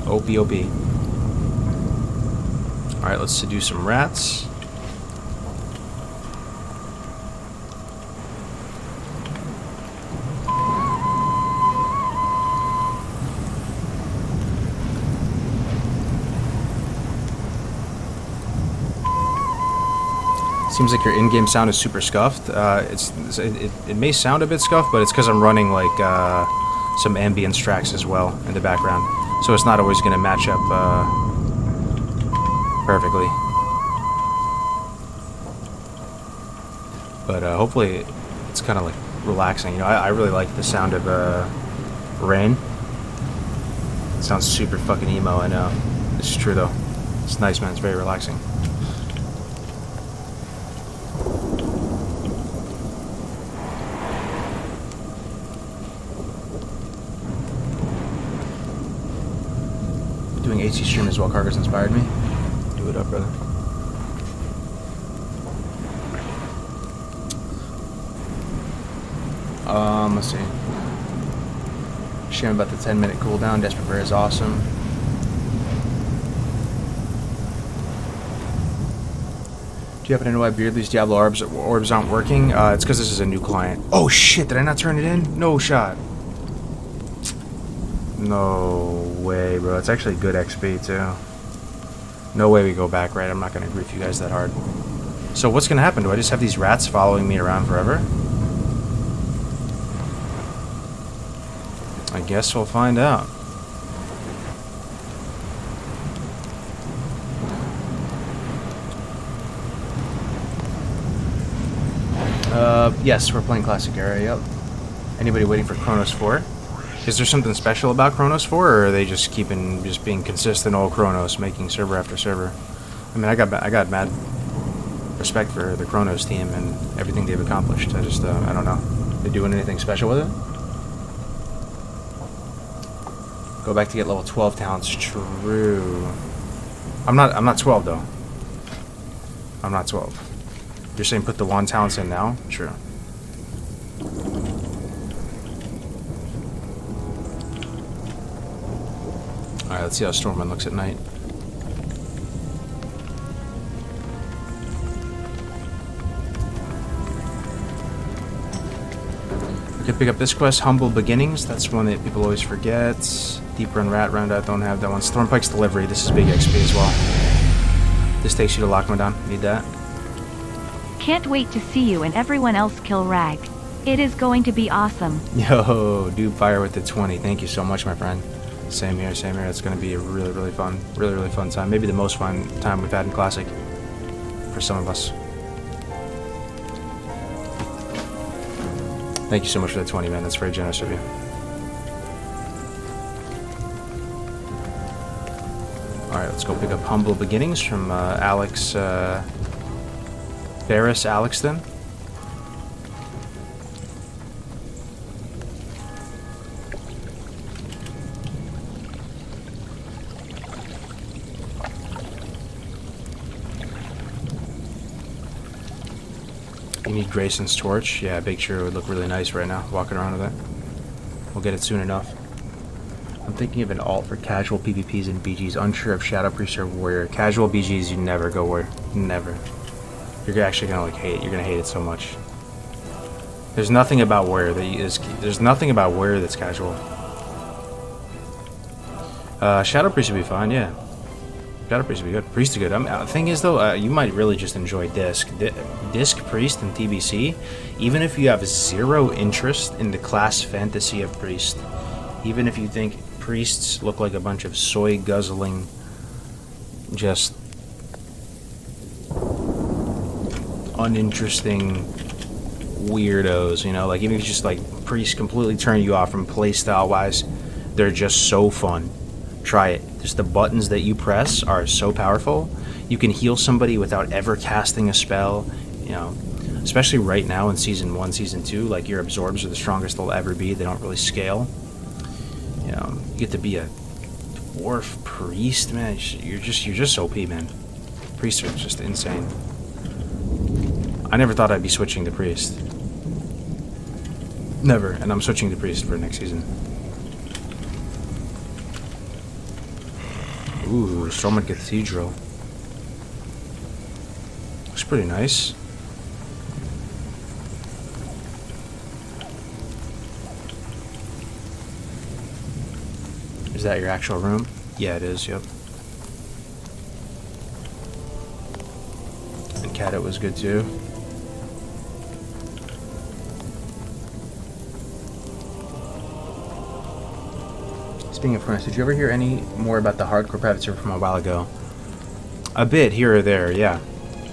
OP. Alright, let's seduce some rats. Seems like your in-game sound is super scuffed. It may sound a bit scuffed, but it's because I'm running like some ambience tracks as well in the background, so it's not always going to match up perfectly. But hopefully, it's kind of like relaxing. You know, I really like the sound of rain. It sounds super fucking emo. I know. This is true though. It's nice, man. It's very relaxing. Doing AC stream as well. Kargoz inspired me. Do it up, brother. Let's see. Shame about the 10-minute cooldown. Desperate Prayer is awesome. Do you happen to know why Beardley's Diablo orbs aren't working? It's because this is a new client. Oh shit! Did I not turn it in? No shot. No way, bro. It's actually good XP too. No way we go back, right? I'm not gonna grief you guys that hard. So what's gonna happen? Do I just have these rats following me around forever? I guess we'll find out. Yes, we're playing Classic Era, yep. Anybody waiting for Chronos 4? Is there something special about Chronos 4, or are they just being consistent old Chronos, making server after server? I mean, I got mad respect for the Chronos team and everything they've accomplished. I just, I don't know. They doing anything special with it? Go back to get level 12 talents. True. I'm not 12 though. I'm not 12. You're saying put the wand talents in now? True. Alright, let's see how Stormwind looks at night. We could pick up this quest, Humble Beginnings. That's one that people always forget. Deep Run Rat Round, I don't have that one. Stormpike's Delivery, this is big XP as well. This takes you to Lockman. Need that. Can't wait to see you and everyone else kill Rag. It is going to be awesome. Yo, Dude Fire with the 20. Thank you so much, my friend. Same here, same here. It's going to be a really fun time. Maybe the most fun time we've had in Classic. For some of us. Thank you so much for that 20, man. That's very generous of you. Alright, let's go pick up Humble Beginnings from Alex... Barris Alex, then. You need Grayson's torch? Yeah, Big Sure would look really nice right now, walking around with it. We'll get it soon enough. I'm thinking of an alt for casual PvPs and BGs. Unsure of Shadow Priest or Warrior. Casual BGs, you never go Warrior. Never. You're actually gonna like hate it. You're gonna hate it so much. There's nothing about Warrior there's nothing about Warrior that's casual. Shadow Priest would be fine, yeah. Shadow Priest would be good. Priest is good. The thing is, though, you might really just enjoy Disc. Disc, Priest, and TBC, even if you have zero interest in the class fantasy of Priest, even if you think Priests look like a bunch of soy-guzzling, just uninteresting weirdos, you know? Like, even if you just, like, Priests completely turn you off from playstyle-wise, they're just so fun. Try it. Just the buttons that you press are so powerful. You can heal somebody without ever casting a spell, you know. Especially right now in Season 1, Season 2, like, your absorbs are the strongest they'll ever be. They don't really scale. You know, you get to be a Dwarf Priest, man. You're just OP, man. Priests are just insane. I never thought I'd be switching to Priest. Never. And I'm switching to Priest for next season. Ooh, Stormwind Cathedral. Looks pretty nice. Is that your actual room? Yeah, it is, yep. And Cadit was good too. Speaking of furnace, did you ever hear any more about the hardcore private server from a while ago? A bit, here or there, yeah.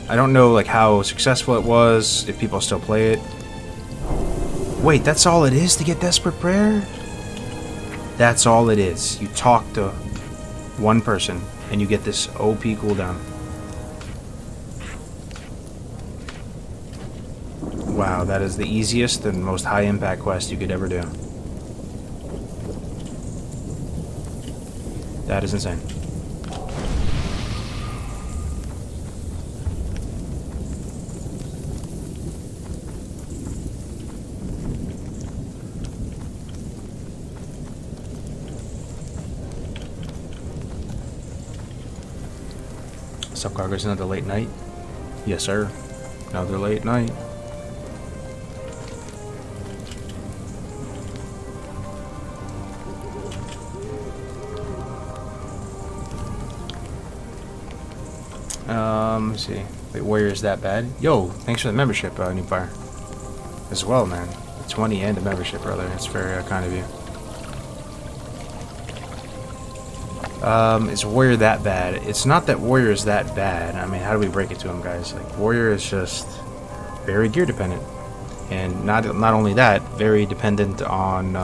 I don't know like how successful it was, if people still play it. Wait, that's all it is to get Desperate Prayer? That's all it is. You talk to one person and you get this OP cooldown. Wow, that is the easiest and most high impact quest you could ever do. That is insane. What's up, Kargoz? Another late night? Yes, sir. Another late night. Let me see. Wait, Warrior is that bad? Yo, thanks for the membership, New Fire. As well, man. The 20 and the membership, brother. That's very kind of you. Is Warrior that bad? It's not that Warrior is that bad. I mean, how do we break it to him, guys? Like, Warrior is just very gear dependent. And not only that, very dependent on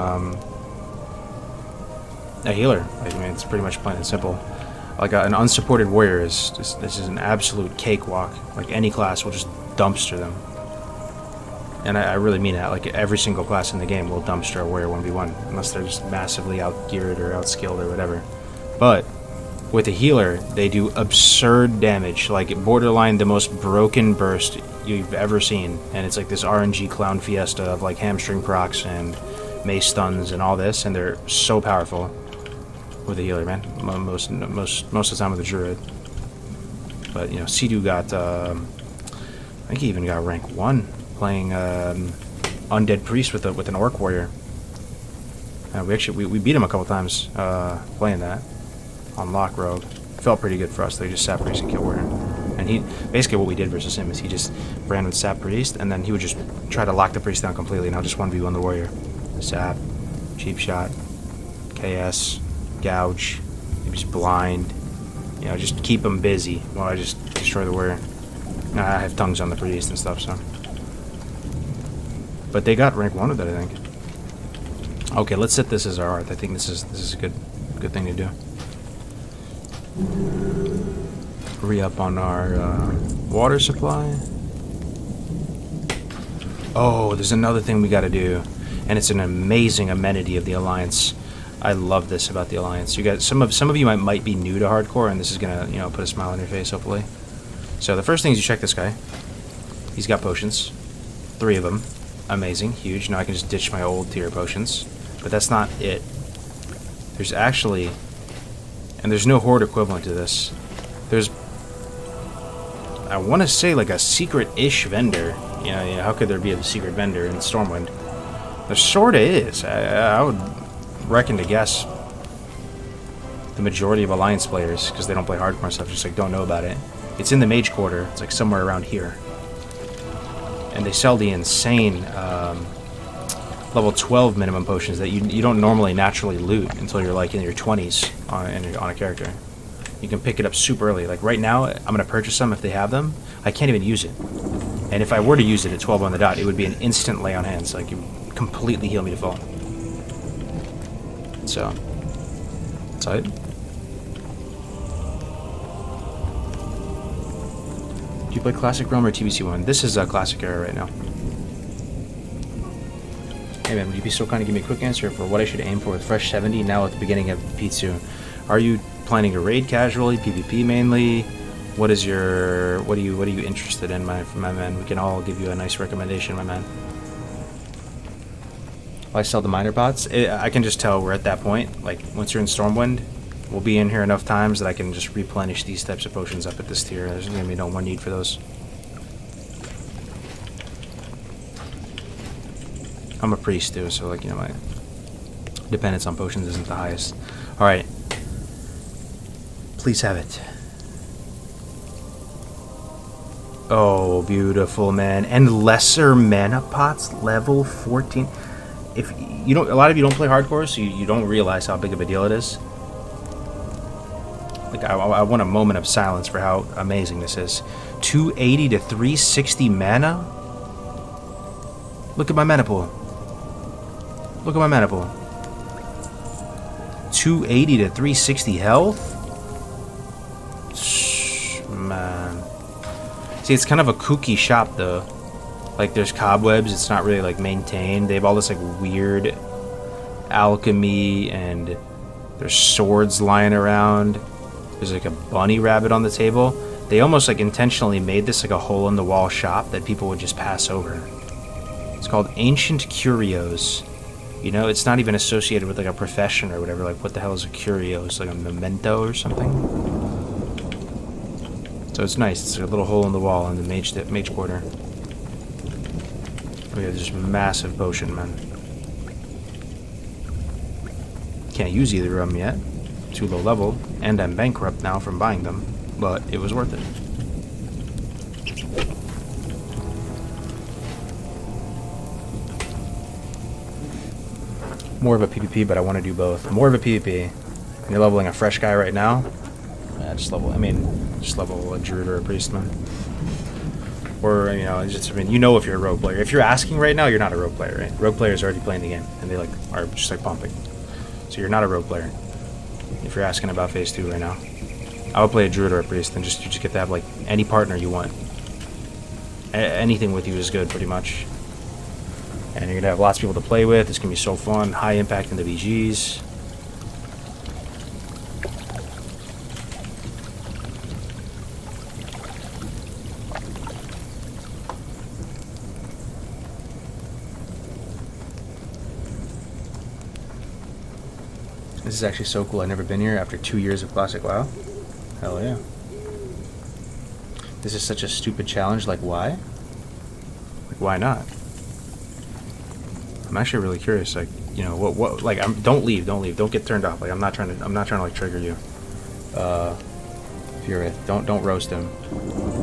a healer. Like, I mean, it's pretty much plain and simple. Like an unsupported warrior is just, this is an absolute cakewalk. Like any class will just dumpster them. And I really mean that. Like every single class in the game will dumpster a warrior 1v1 unless they're just massively outgeared or outskilled or whatever. But with a healer, they do absurd damage, like borderline the most broken burst you've ever seen. And it's like this RNG clown fiesta of like hamstring procs and mace stuns and all this, and they're so powerful. With a healer, man. Most of the time with a druid. But you know, Sidu got I think he even got rank 1 playing Undead Priest with an Orc Warrior. We beat him a couple times playing that on Lock Rogue. Felt pretty good for us. They just Sap Priest and Kill Warrior. And he basically what we did versus him is he just ran with Sap Priest and then he would just try to lock the Priest down completely and I'll just 1v1 the Warrior. Sap, Cheap Shot, KS, Gouge, maybe just blind, you know, just keep them busy while I just destroy the warrior. I have tongues on the priest and stuff, so. But they got rank 1 with it, I think. Okay, let's set this as our art. I think this is a good thing to do. Re-up on our water supply. Oh, there's another thing we got to do, and it's an amazing amenity of the Alliance. I love this about the Alliance. You guys, some of you might be new to hardcore, and this is gonna, you know, put a smile on your face, hopefully. So the first thing is you check this guy. He's got potions, 3 of them, amazing, huge. Now I can just ditch my old tier potions, but that's not it. There's actually, and there's no horde equivalent to this. There's, I want to say like a secret-ish vendor. You know, how could there be a secret vendor in Stormwind? There sorta is. I would reckon to guess the majority of Alliance players, because they don't play hardcore stuff, just like don't know about it. It's in the Mage Quarter. It's like somewhere around here. And they sell the insane level 12 minimum potions that you don't normally naturally loot until you're like in your 20s on a character. You can pick it up super early. Like right now, I'm going to purchase them if they have them. I can't even use it. And if I were to use it at 12 on the dot, it would be an instant lay on hands. Like, it would completely heal me to full. So, tight. Do you play Classic Realm or TBC 1? This is a Classic era right now. Hey man, would you be so kind to give me a quick answer for what I should aim for with Fresh 70 now at the beginning of P2? Are you planning to raid casually, PvP mainly? What are you interested in, my man? We can all give you a nice recommendation, my man. Why sell the miner bots? I can just tell we're at that point. Like, once you're in Stormwind, we'll be in here enough times that I can just replenish these types of potions up at this tier. There's gonna be no more need for those. I'm a priest too, so like, you know, my dependence on potions isn't the highest. Alright. Please have it. Oh, beautiful, man. And lesser mana pots, level 14. If you don't, a lot of you don't play hardcore, so you don't realize how big of a deal it is. Like, I want a moment of silence for how amazing this is. 280 to 360 mana? Look at my mana pool. Look at my mana pool. 280 to 360 health? Man. See, it's kind of a kooky shop, though. Like, there's cobwebs. It's not really, like, maintained. They have all this, like, weird alchemy, and there's swords lying around. There's, like, a bunny rabbit on the table. They almost, like, intentionally made this, like, a hole-in-the-wall shop that people would just pass over. It's called Ancient Curios. You know, it's not even associated with, like, a profession or whatever. Like, what the hell is a curio? It's like a memento or something. So it's nice. It's a little hole in the wall in the mage quarter. We have this massive potion, man. Can't use either of them yet. Too low level, and I'm bankrupt now from buying them. But it was worth it. More of a PvP, but I want to do both. More of a PvP. And you're leveling a fresh guy right now. Yeah, just level a druid or a priest, man. Or, you know, you know if you're a rogue player. If you're asking right now, you're not a rogue player, right? Rogue players are already playing the game, and they, like, are just, like, pumping. So you're not a rogue player. If you're asking about phase 2 right now. I would play a druid or a priest, and you just get to have, like, any partner you want. Anything with you is good, pretty much. And you're gonna have lots of people to play with. It's gonna be so fun. High impact in the VGs. This is actually so cool. I've never been here after 2 years of Classic WoW. Hell yeah. This is such a stupid challenge. Like, why? Like, why not? I'm actually really curious. Like, you know, what? Like, don't leave. Don't get turned off. Like, I'm not trying to like trigger you. Furith, don't roast him.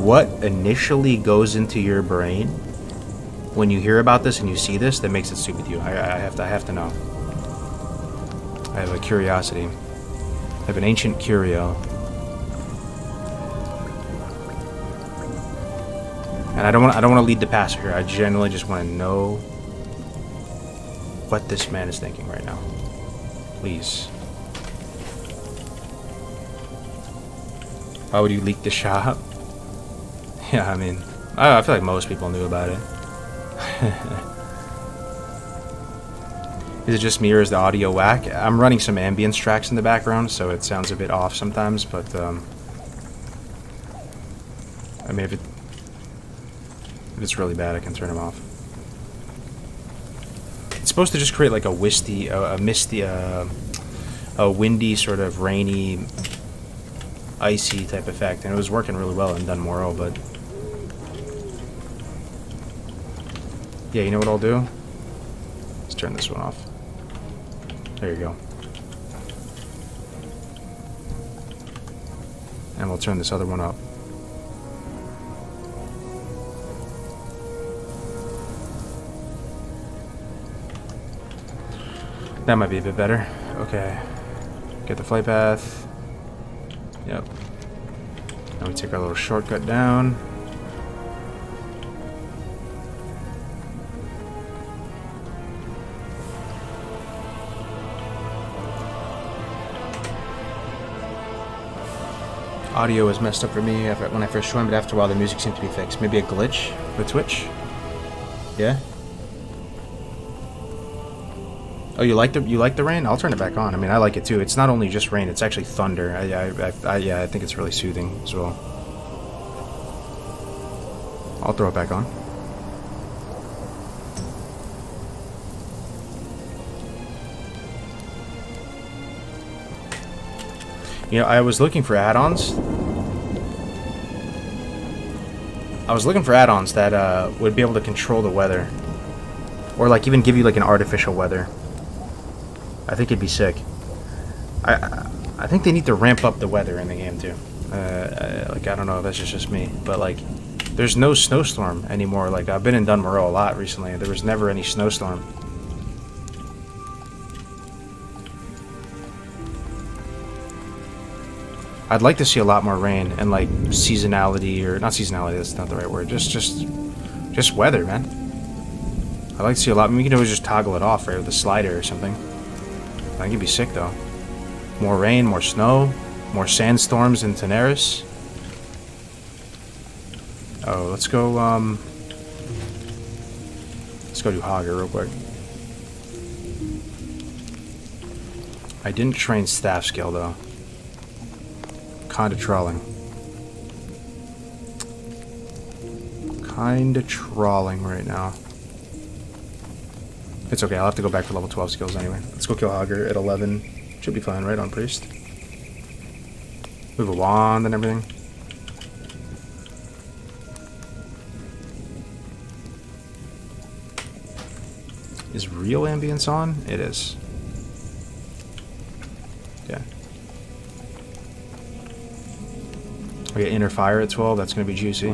What initially goes into your brain when you hear about this and you see this that makes it stupid to you? I have to know. I have a curiosity. I have an ancient curio. And I don't want to lead the passer here. I genuinely just want to know what this man is thinking right now. Please. Why would you leak the shop? Yeah, I mean, I feel like most people knew about it. Is it just me or is the audio whack? I'm running some ambience tracks in the background, so it sounds a bit off sometimes, but I mean, if it's really bad, I can turn them off. It's supposed to just create like a windy, sort of rainy, icy type effect, and it was working really well in Dunmorrow, but yeah, you know what I'll do? Let's turn this one off. There you go. And we'll turn this other one up. That might be a bit better. Okay. Get the flight path. Yep. Now we take our little shortcut down. Audio was messed up for me when I first joined, but after a while the music seemed to be fixed. Maybe a glitch with Twitch? Yeah? Oh, you like the rain? I'll turn it back on. I mean, I like it too. It's not only just rain; it's actually thunder. Yeah, I think it's really soothing as well. I'll throw it back on. You know, I was looking for add-ons. That would be able to control the weather, or like even give you like an artificial weather. I think it'd be sick. I think they need to ramp up the weather in the game too. Like, I don't know if that's just me, but like, there's no snowstorm anymore. Like, I've been in Dunmorrow a lot recently. There was never any snowstorm. I'd like to see a lot more rain and like seasonality, or not seasonality. That's not the right word. Just weather, man. I'd like to see a lot. I mean, we can always just toggle it off, right, with a slider or something. I think it'd be sick though. More rain, more snow, more sandstorms in Teneris. Oh, let's go do Hager real quick. I didn't train staff skill though. Kinda trawling. Kinda trawling right now. It's okay, I'll have to go back for level 12 skills anyway. Let's go kill Hager at 11. Should be fine, right, on Priest? We have a wand and everything. Is real ambience on? It is. Yeah. We get inner fire at 12, that's gonna be juicy.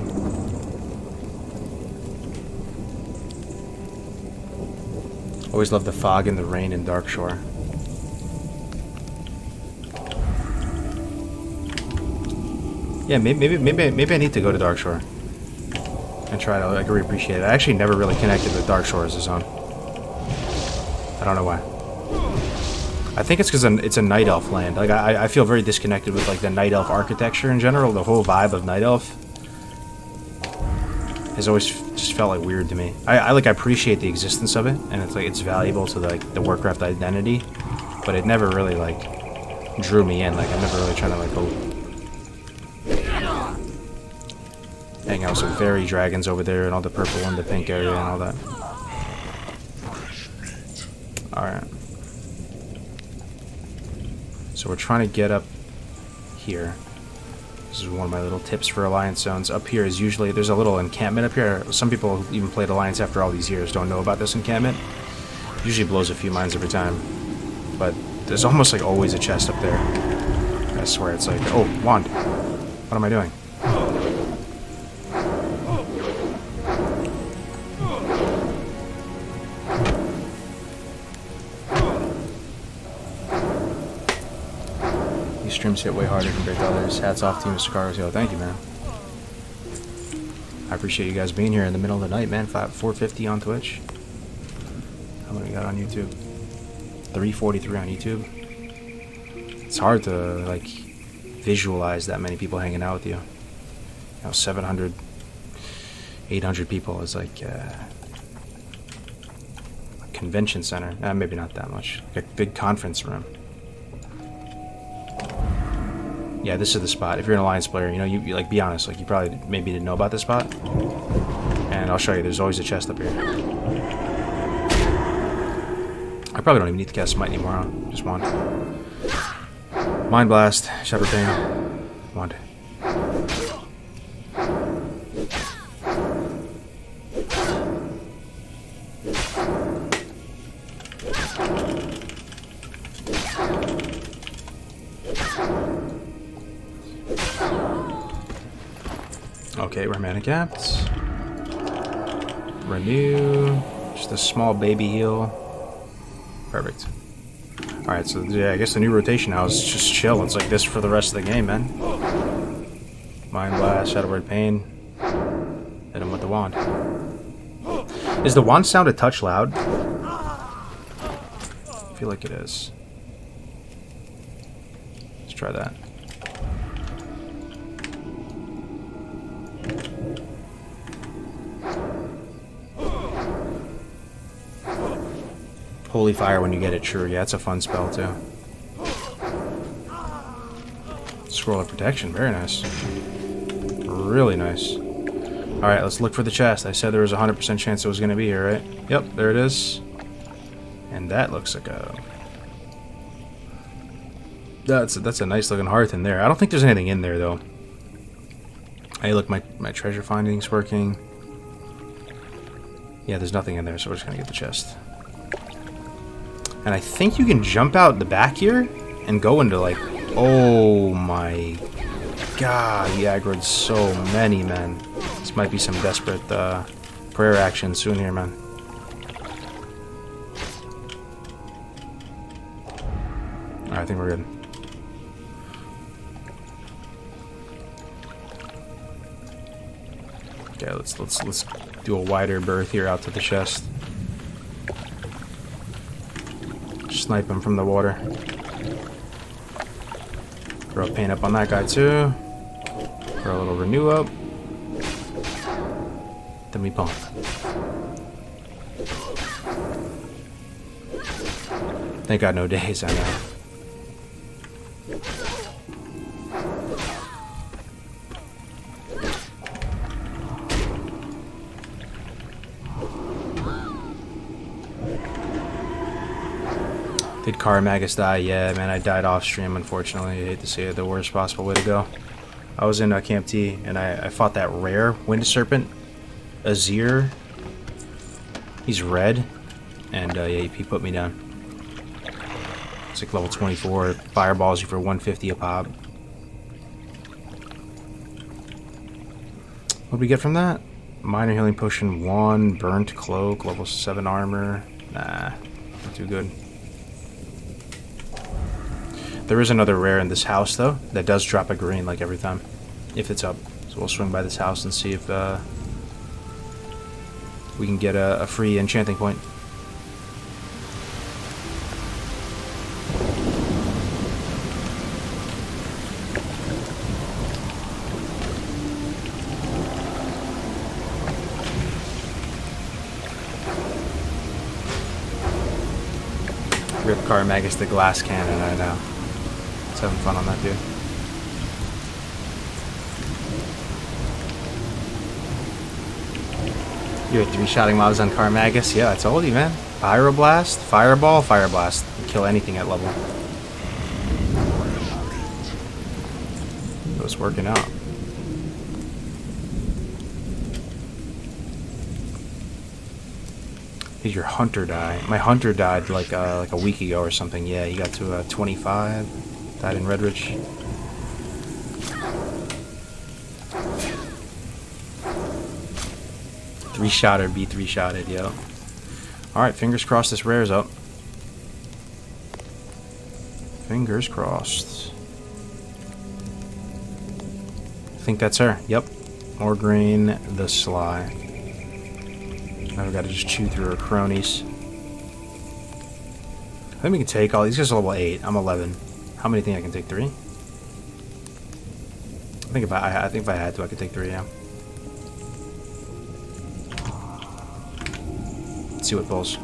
Always love the fog and the rain in Darkshore. Yeah, maybe I need to go to Darkshore and try to like reappreciate it. I actually never really connected with Darkshore as a zone. I don't know why. I think it's because it's a Night Elf land. Like I feel very disconnected with like the Night Elf architecture in general. The whole vibe of Night Elf has always just felt like weird to me. I appreciate the existence of it, and it's like it's valuable to the Warcraft identity, but it never really like drew me in. Like I'm never really trying to like go hang out with some fairy dragons over there and all the purple and the pink area and all that. Alright. So we're trying to get up here. This is one of my little tips for Alliance zones. Up here is usually, there's a little encampment up here. Some people who even played Alliance after all these years don't know about this encampment. Usually blows a few minds every time. But there's almost like always a chest up there. I swear it's like, oh, wand. What am I doing? Streams hit way harder compared to others. Hats off to you, Mr. Kargoz. Yo, thank you, man. I appreciate you guys being here in the middle of the night, man. 450 on Twitch. How many we got on YouTube? 343 on YouTube. It's hard to like visualize that many people hanging out with you. You know, 700, 800 people is like a convention center. Maybe not that much. Like a big conference room. Yeah, this is the spot. If you're an Alliance player, you know, you like, be honest, like, you probably maybe didn't know about this spot. And I'll show you, there's always a chest up here. I probably don't even need to cast Smite anymore, huh? Just wand. Mind Blast, Shadow Pain, wand. Okay, we're mana capped. Renew. Just a small baby heal. Perfect. Alright, so yeah, I guess the new rotation now is just chill. It's like this for the rest of the game, man. Mind Blast, Shadow Word Pain. Hit him with the wand. Is the wand sound a touch loud? I feel like it is. Let's try that. Holy Fire when you get it, true. Yeah, it's a fun spell too. Scroll of Protection, very nice. Really nice. Alright, let's look for the chest. I said there was a 100% chance it was going to be here, right? Yep, there it is. And that looks like a... That's a nice looking hearth in there. I don't think there's anything in there though. Hey, look, my treasure finding's working. Yeah, there's nothing in there, so we're just going to get the chest. And I think you can jump out the back here and go into like... Oh my god, he aggroed so many, man. This might be some desperate prayer action soon here, man. Alright, I think we're good. Okay, let's do a wider berth here out to the chest. Snipe him from the water. Throw a paint up on that guy too. Throw a little renew up. Then we pump. Thank God no days, I know. Did Kargoz die? Yeah, man, I died off stream, unfortunately. I hate to see it, the worst possible way to go. I was in Camp T, and I fought that rare Wind Serpent, Azir. He's red, and yeah, he put me down. It's like level 24, fireballs you for 150 a pop. What did we get from that? Minor Healing Potion 1, Burnt Cloak, level 7 armor. Nah, not too good. There is another rare in this house, though, that does drop a green, like, every time, if it's up. So we'll swing by this house and see if we can get a free enchanting point. Rip Kargoz the glass cannon, I know. It's having fun on that, dude. You're 3-shotting mobs on Kargoz? Yeah, I told you, man. Pyroblast, Fireball, Fire Blast. Kill anything at level. It was working out. Did your hunter die? My hunter died like a week ago or something. Yeah, he got to 25. Died in Redridge. Three-shotter, be 3-shotted, yo. Alright, fingers crossed this rare's up. Fingers crossed. I think that's her. Yep. Morgreen the Sly. Now we gotta just chew through her cronies. I think we can take all these guys are level 8. I'm 11. How many think I can take? 3? I think if I had to, I could take 3. Yeah. Let's see what pulls.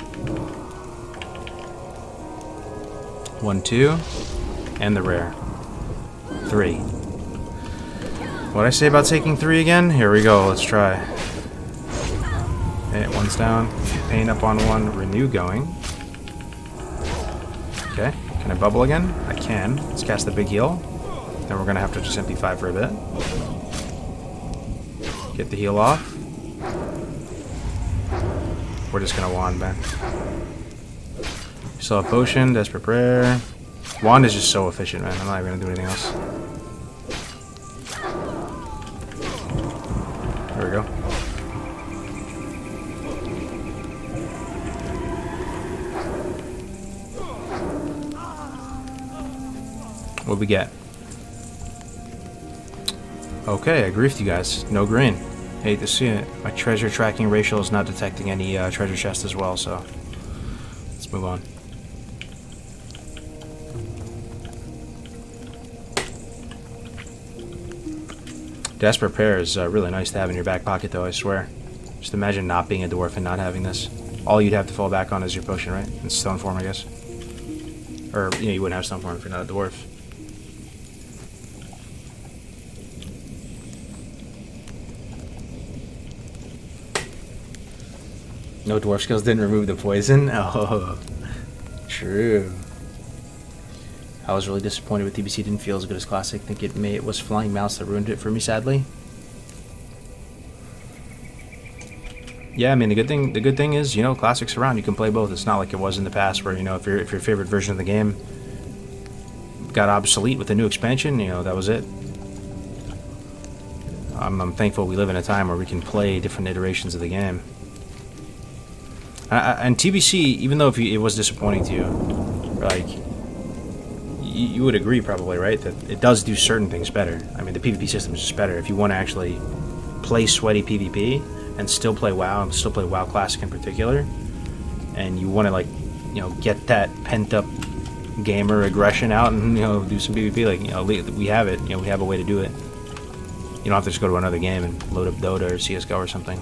1, 2, and the rare. 3. What'd I say about taking 3 again? Here we go. Let's try. Okay, one's down. Paint up on 1. Renew going. Okay. Can I bubble again? I can. Let's cast the big heal. Then we're gonna have to just empty 5 for a bit. Get the heal off. We're just gonna wand back. Still a potion, desperate prayer. Wand is just so efficient, man. I'm not even gonna do anything else. What we get? Okay, I agree with you guys. No green. Hate to see it. My treasure tracking racial is not detecting any treasure chest as well, so let's move on. Desperate Pear is really nice to have in your back pocket, though, I swear. Just imagine not being a dwarf and not having this. All you'd have to fall back on is your potion, right? And stone form, I guess. Or, you know, you wouldn't have stone form if you're not a dwarf. No dwarf skills didn't remove the poison? Oh, true. I was really disappointed with TBC. Didn't feel as good as Classic. I think it was Flying Mouse that ruined it for me, sadly. Yeah, I mean, the good thing is, you know, Classic's around. You can play both. It's not like it was in the past where, you know, if your favorite version of the game got obsolete with the new expansion, you know, that was it. I'm thankful we live in a time where we can play different iterations of the game. And TBC, even though it was disappointing to you, like, you would agree probably, right, that it does do certain things better. I mean, the PvP system is just better. If you want to actually play sweaty PvP and still play WoW, and still play WoW Classic in particular, and you want to, like, you know, get that pent-up gamer aggression out and, you know, do some PvP, like, you know, we have it. You know, we have a way to do it. You don't have to just go to another game and load up Dota or CSGO or something.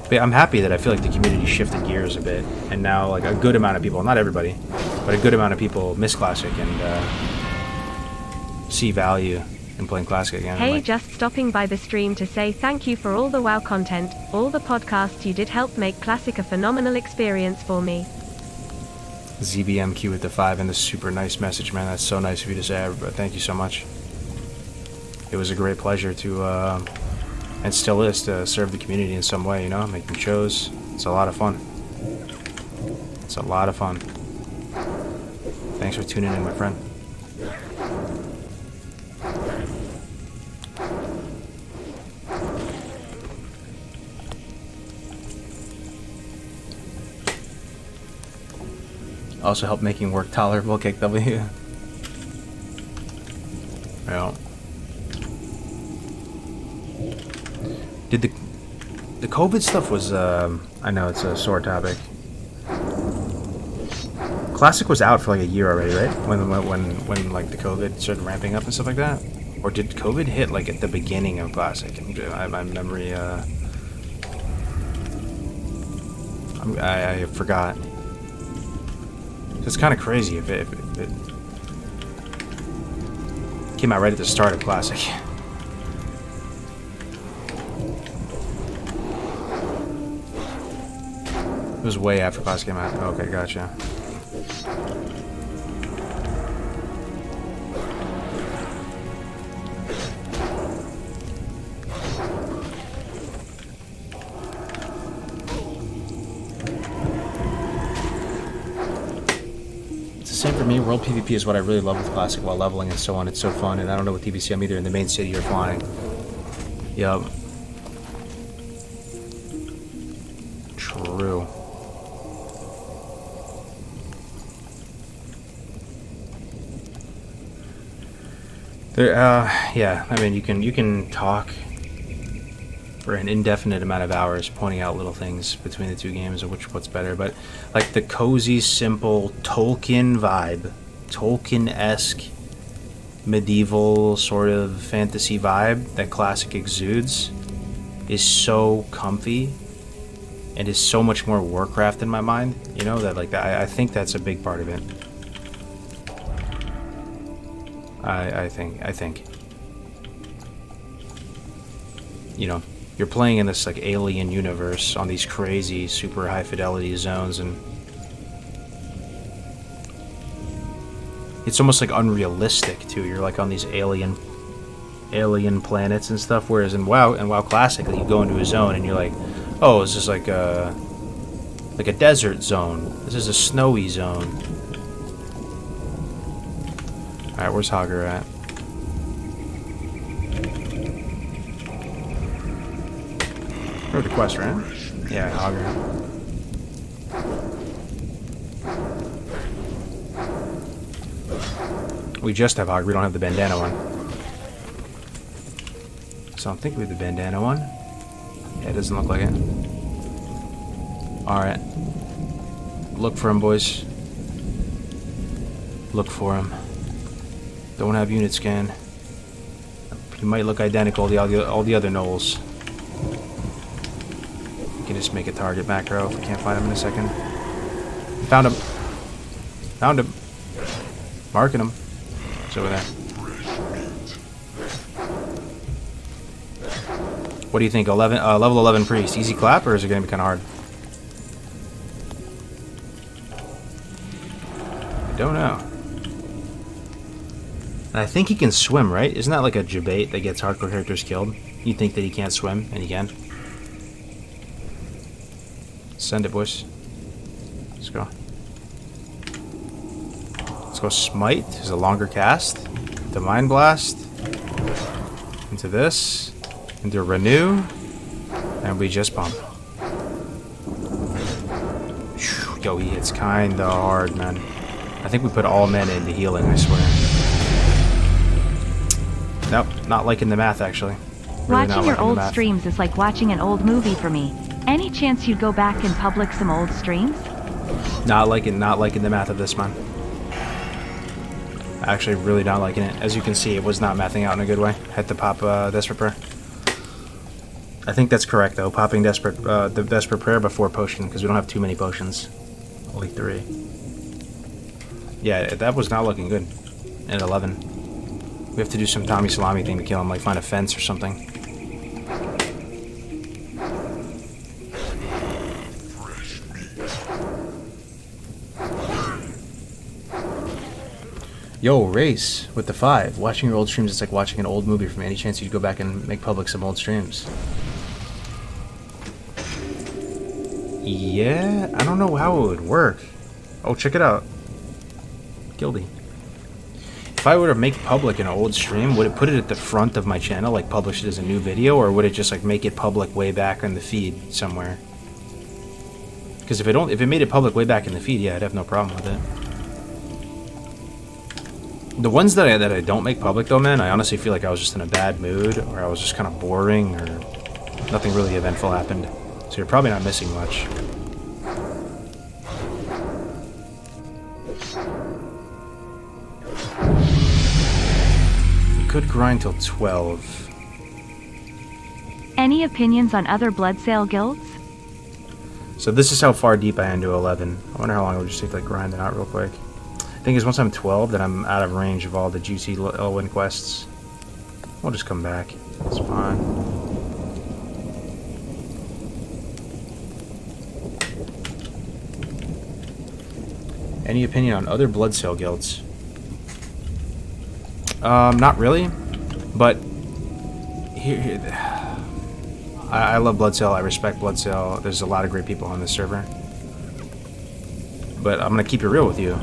But I'm happy that I feel like the community shifted gears a bit, and now, like, a good amount of people, not everybody, but a good amount of people miss Classic and see value in playing Classic again. Hey, just stopping by the stream to say thank you for all the WoW content, all the podcasts you did help make Classic a phenomenal experience for me. ZBMQ with the 5 and the super nice message, man. That's so nice of you to say. Thank you so much. It was a great pleasure to, and still is, to serve the community in some way, you know, making shows. It's a lot of fun. It's a lot of fun. Thanks for tuning in, my friend. Also help making work tolerable, KW. Yeah. Did the COVID stuff was, I know it's a sore topic. Classic was out for like a year already, right? When like the COVID started ramping up and stuff like that? Or did COVID hit like at the beginning of Classic? My memory, I forgot. It's kind of crazy if it came out right at the start of Classic. It was way after Classic came out. Okay, gotcha. Same for me. World PvP is what I really love with Classic while leveling and so on. It's so fun, and I don't know what TBC I'm either in the main city or flying. Yup. True. There, yeah, I mean, you can talk for an indefinite amount of hours pointing out little things between the two games of what's better, but like the cozy, simple Tolkien vibe, Tolkien-esque medieval sort of fantasy vibe that Classic exudes is so comfy and is so much more Warcraft in my mind, you know, that like I think that's a big part of it. I think you know, you're playing in this like alien universe on these crazy super high fidelity zones, and it's almost like unrealistic too. You're like on these alien planets and stuff, whereas in WoW Classic, you go into a zone and you're like, oh, this is like a desert zone. This is a snowy zone. Alright, where's Hogger at? Heard the quest, right? Yeah, Hogger. We just have Hog, we don't have the bandana one. So I think we have the bandana one. Yeah, it doesn't look like it. Alright. Look for him, boys. Look for him. Don't have unit scan. He might look identical to all the other gnolls. We can just make a target macro if we can't find him in a second. Found him. Found him. Marking him. He's over there. What do you think? Level 11 priest. Easy clap, or is it going to be kind of hard? I don't know. And I think he can swim, right? Isn't that like a debate that gets hardcore characters killed? You think that he can't swim, and he can. Send it, boys. Let's go. Let's go Smite. Is a longer cast. Into Mind Blast. Into this. Into Renew. And we just pump. Yo, he hits kinda hard, man. I think we put all men into healing, I swear. Nope, not liking the math, actually. Really Watching your old streams is like watching an old movie for me. Any chance you'd go back and public some old streams? Not liking the math of this, man. Actually, really not liking it. As you can see, it was not mathing out in a good way. Had to pop Desperate Prayer. I think that's correct, though. Popping the Desperate Prayer before potion, because we don't have too many potions. Only 3. Yeah, that was not looking good. At 11. We have to do some Tommy Salami thing to kill him, like find a fence or something. Yo, Race with the 5. Watching your old streams is like watching an old movie from me. Any chance you'd go back and make public some old streams? Yeah, I don't know how it would work. Oh, check it out. Guilty. If I were to make public an old stream, would it put it at the front of my channel, like publish it as a new video, or would it just like make it public way back in the feed somewhere? Because if it made it public way back in the feed, yeah, I'd have no problem with it. The ones that I don't make public though, man, I honestly feel like I was just in a bad mood, or I was just kind of boring, or nothing really eventful happened. So you're probably not missing much. Could grind till 12. Any opinions on other blood sale guilds? So this is how far deep I am to 11. I wonder how long it would just take to like grind it out real quick. The thing is, once I'm 12, then I'm out of range of all the juicy Elwyn quests. We'll just come back. It's fine. Any opinion on other blood sale guilds? Not really, but I love Bloodsail. I respect Bloodsail. There's a lot of great people on this server, but I'm gonna keep it real with you.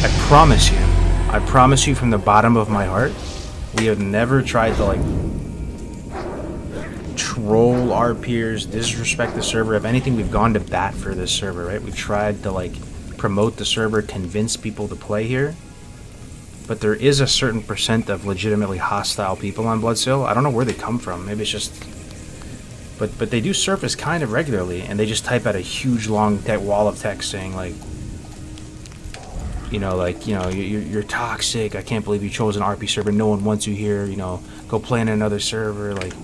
I promise you from the bottom of my heart, we have never tried to like troll our peers, disrespect the server. If anything, we've gone to bat for this server, right? We've tried to like promote the server, convince people to play here. But there is a certain percent of legitimately hostile people on Bloodsail. I don't know where they come from. Maybe it's just... But they do surface kind of regularly, and they just type out a huge long wall of text saying, like... you're toxic. I can't believe you chose an RP server. No one wants you here. Go play in another server. Like,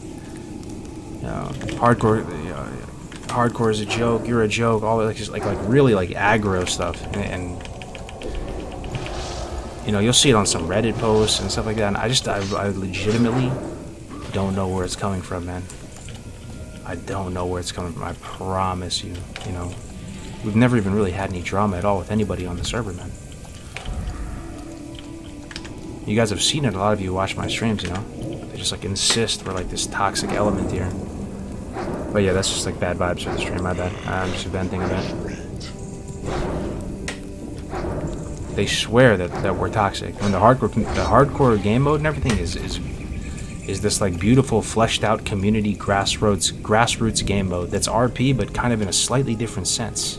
hardcore is a joke. You're a joke. All that, just like really like aggro stuff, and you'll see it on some Reddit posts and stuff like that. And I legitimately don't know where it's coming from, man. I don't know where it's coming from. I promise you. We've never even really had any drama at all with anybody on the server, man. You guys have seen it. A lot of you watch my streams, They just like insist we're like this toxic element here. But yeah, that's just like bad vibes for the stream. My bad. I'm just venting a bit. They swear that we're toxic. When the hardcore game mode and everything is this like beautiful fleshed out community grassroots game mode that's RP but kind of in a slightly different sense.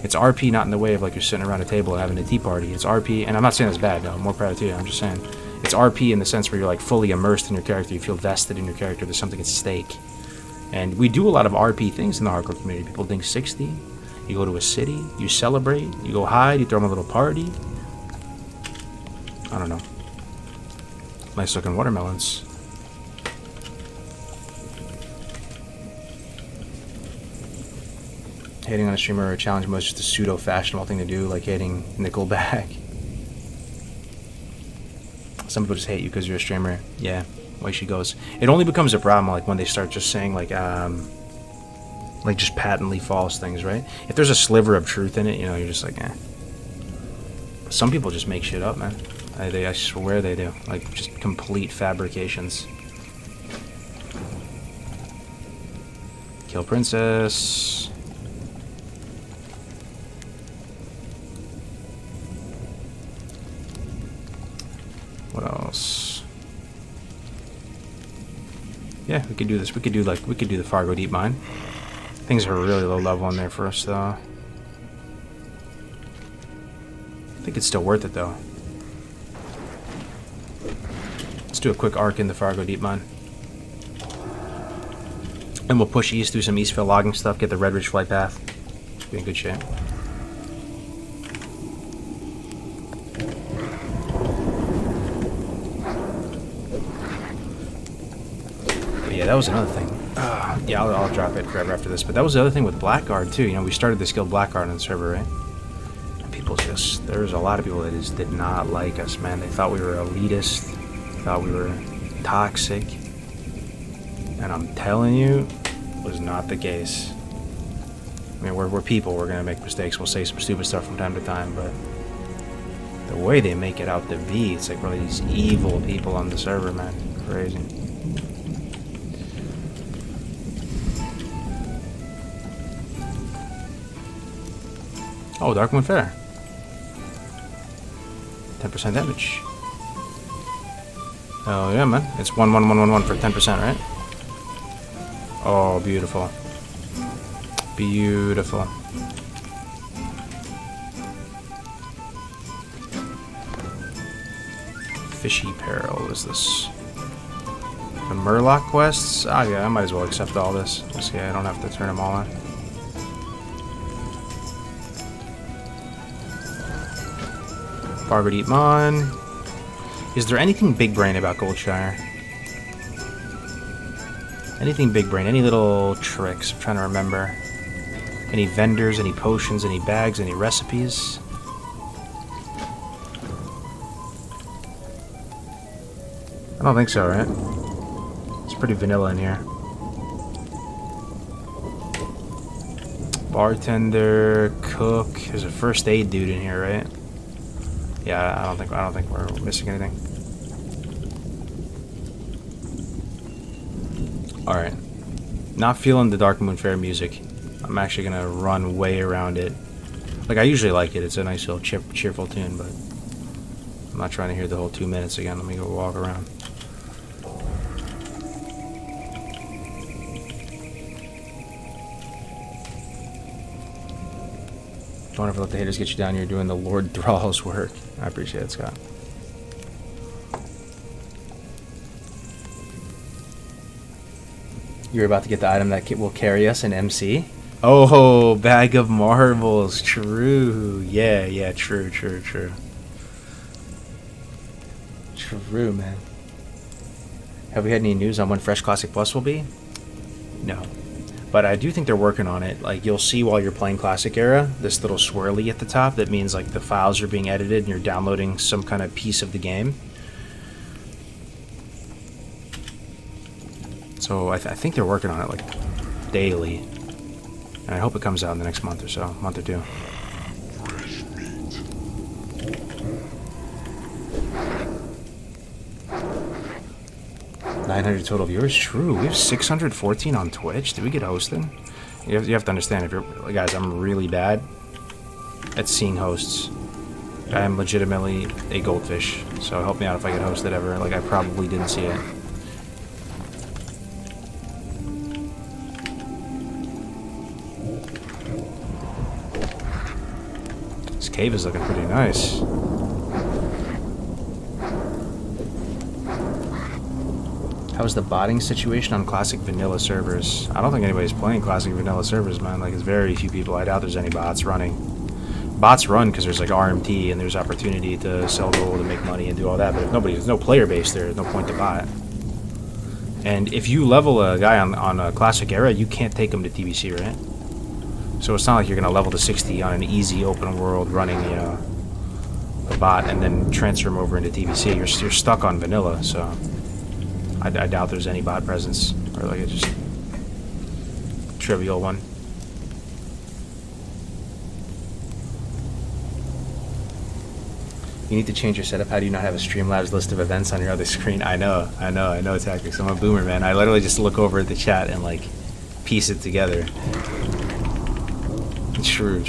It's RP, not in the way of like you're sitting around a table and having a tea party. It's RP, and I'm not saying it's bad, no, more proud to you. I'm just saying it's RP in the sense where you're like fully immersed in your character. You feel vested in your character. There's something at stake. And we do a lot of RP things in the hardcore community. People ding 60. You go to a city. You celebrate. You go hide. You throw them a little party. I don't know. Nice looking watermelons. Hating on a streamer or a challenge mode is just a pseudo-fashionable thing to do, like hating Nickelback. Some people just hate you because you're a streamer. Yeah, way she goes. It only becomes a problem like when they start just saying like just patently false things, right? If there's a sliver of truth in it, you know, you're just like, eh. Some people just make shit up, man. I swear they do. Like, just complete fabrications. Kill princess. What else? Yeah, we could do this. We could do the Fargo Deep Mine. Things are really low level in there for us, though. I think it's still worth it, though. Let's do a quick arc in the Fargo Deep Mine. And we'll push east through some Eastville logging stuff, get the Red Ridge flight path. Be in good shape. But yeah, that was another thing. Yeah, I'll drop it forever after this. But that was the other thing with Blackguard, too. You know, we started this guild Blackguard on the server, right? And people just... There was a lot of people that just did not like us, man. They thought we were elitist. Thought we were toxic. And I'm telling you, it was not the case. I mean, we're people. We're going to make mistakes. We'll say some stupid stuff from time to time, but the way they make it out to be, it's like really these evil people on the server, man. Crazy. Oh, Darkmoon Fair. 10% damage. Oh yeah, man. It's 11111 for 10%, right? Oh, beautiful. Beautiful. Fishy Peril is this. The Murloc quests? Ah, yeah, I might as well accept all this. Just, yeah, I don't have to turn them all on. Fargo Deep Mine. Is there anything big brain about Goldshire? Anything big brain? Any little tricks? I'm trying to remember. Any vendors, any potions, any bags, any recipes? I don't think so, right? It's pretty vanilla in here. Bartender, cook. There's a first aid dude in here, right? Yeah, I don't think we're missing anything. Alright. Not feeling the Darkmoon Fair music. I'm actually gonna run way around it. Like, I usually like it. It's a nice little cheerful tune, but I'm not trying to hear the whole 2 minutes again. Let me go walk around. Don't ever let the haters get you down. You're doing the Lord Thrall's work. I appreciate it, Scott. You're about to get the item that will carry us in MC. Oh, bag of marbles. True. Yeah, true. True, man. Have we had any news on when Fresh Classic Plus will be? No. But I do think they're working on it. Like, you'll see while you're playing Classic Era, this little swirly at the top. That means, like, the files are being edited and you're downloading some kind of piece of the game. So I think they're working on it, like, daily. And I hope it comes out in the next month or so. Month or two. Fresh meat. 900 total viewers? True. We have 614 on Twitch. Did we get hosted? You have to understand, if you're... Guys, I'm really bad at seeing hosts. I am legitimately a goldfish. So help me out if I get hosted ever. Like, I probably didn't see it. cave is looking pretty nice. How's the botting situation on classic vanilla servers? I don't think anybody's playing classic vanilla servers, man. Like, it's very few people. I doubt there's any bots running. Bots run because there's like RMT and there's opportunity to sell gold and make money and do all that. But if there's no player base there, there's no point to bot. And if you level a guy on a classic era, you can't take him to TBC, right? So it's not like you're gonna level to 60 on an easy open world running, you know, a bot and then transfer him over into TBC. You're stuck on vanilla, so I doubt there's any bot presence or like a just trivial one. You need to change your setup. How do you not have a Streamlabs list of events on your other screen? I know, Tactics. I'm a boomer, man. I literally just look over at the chat and like piece it together. True.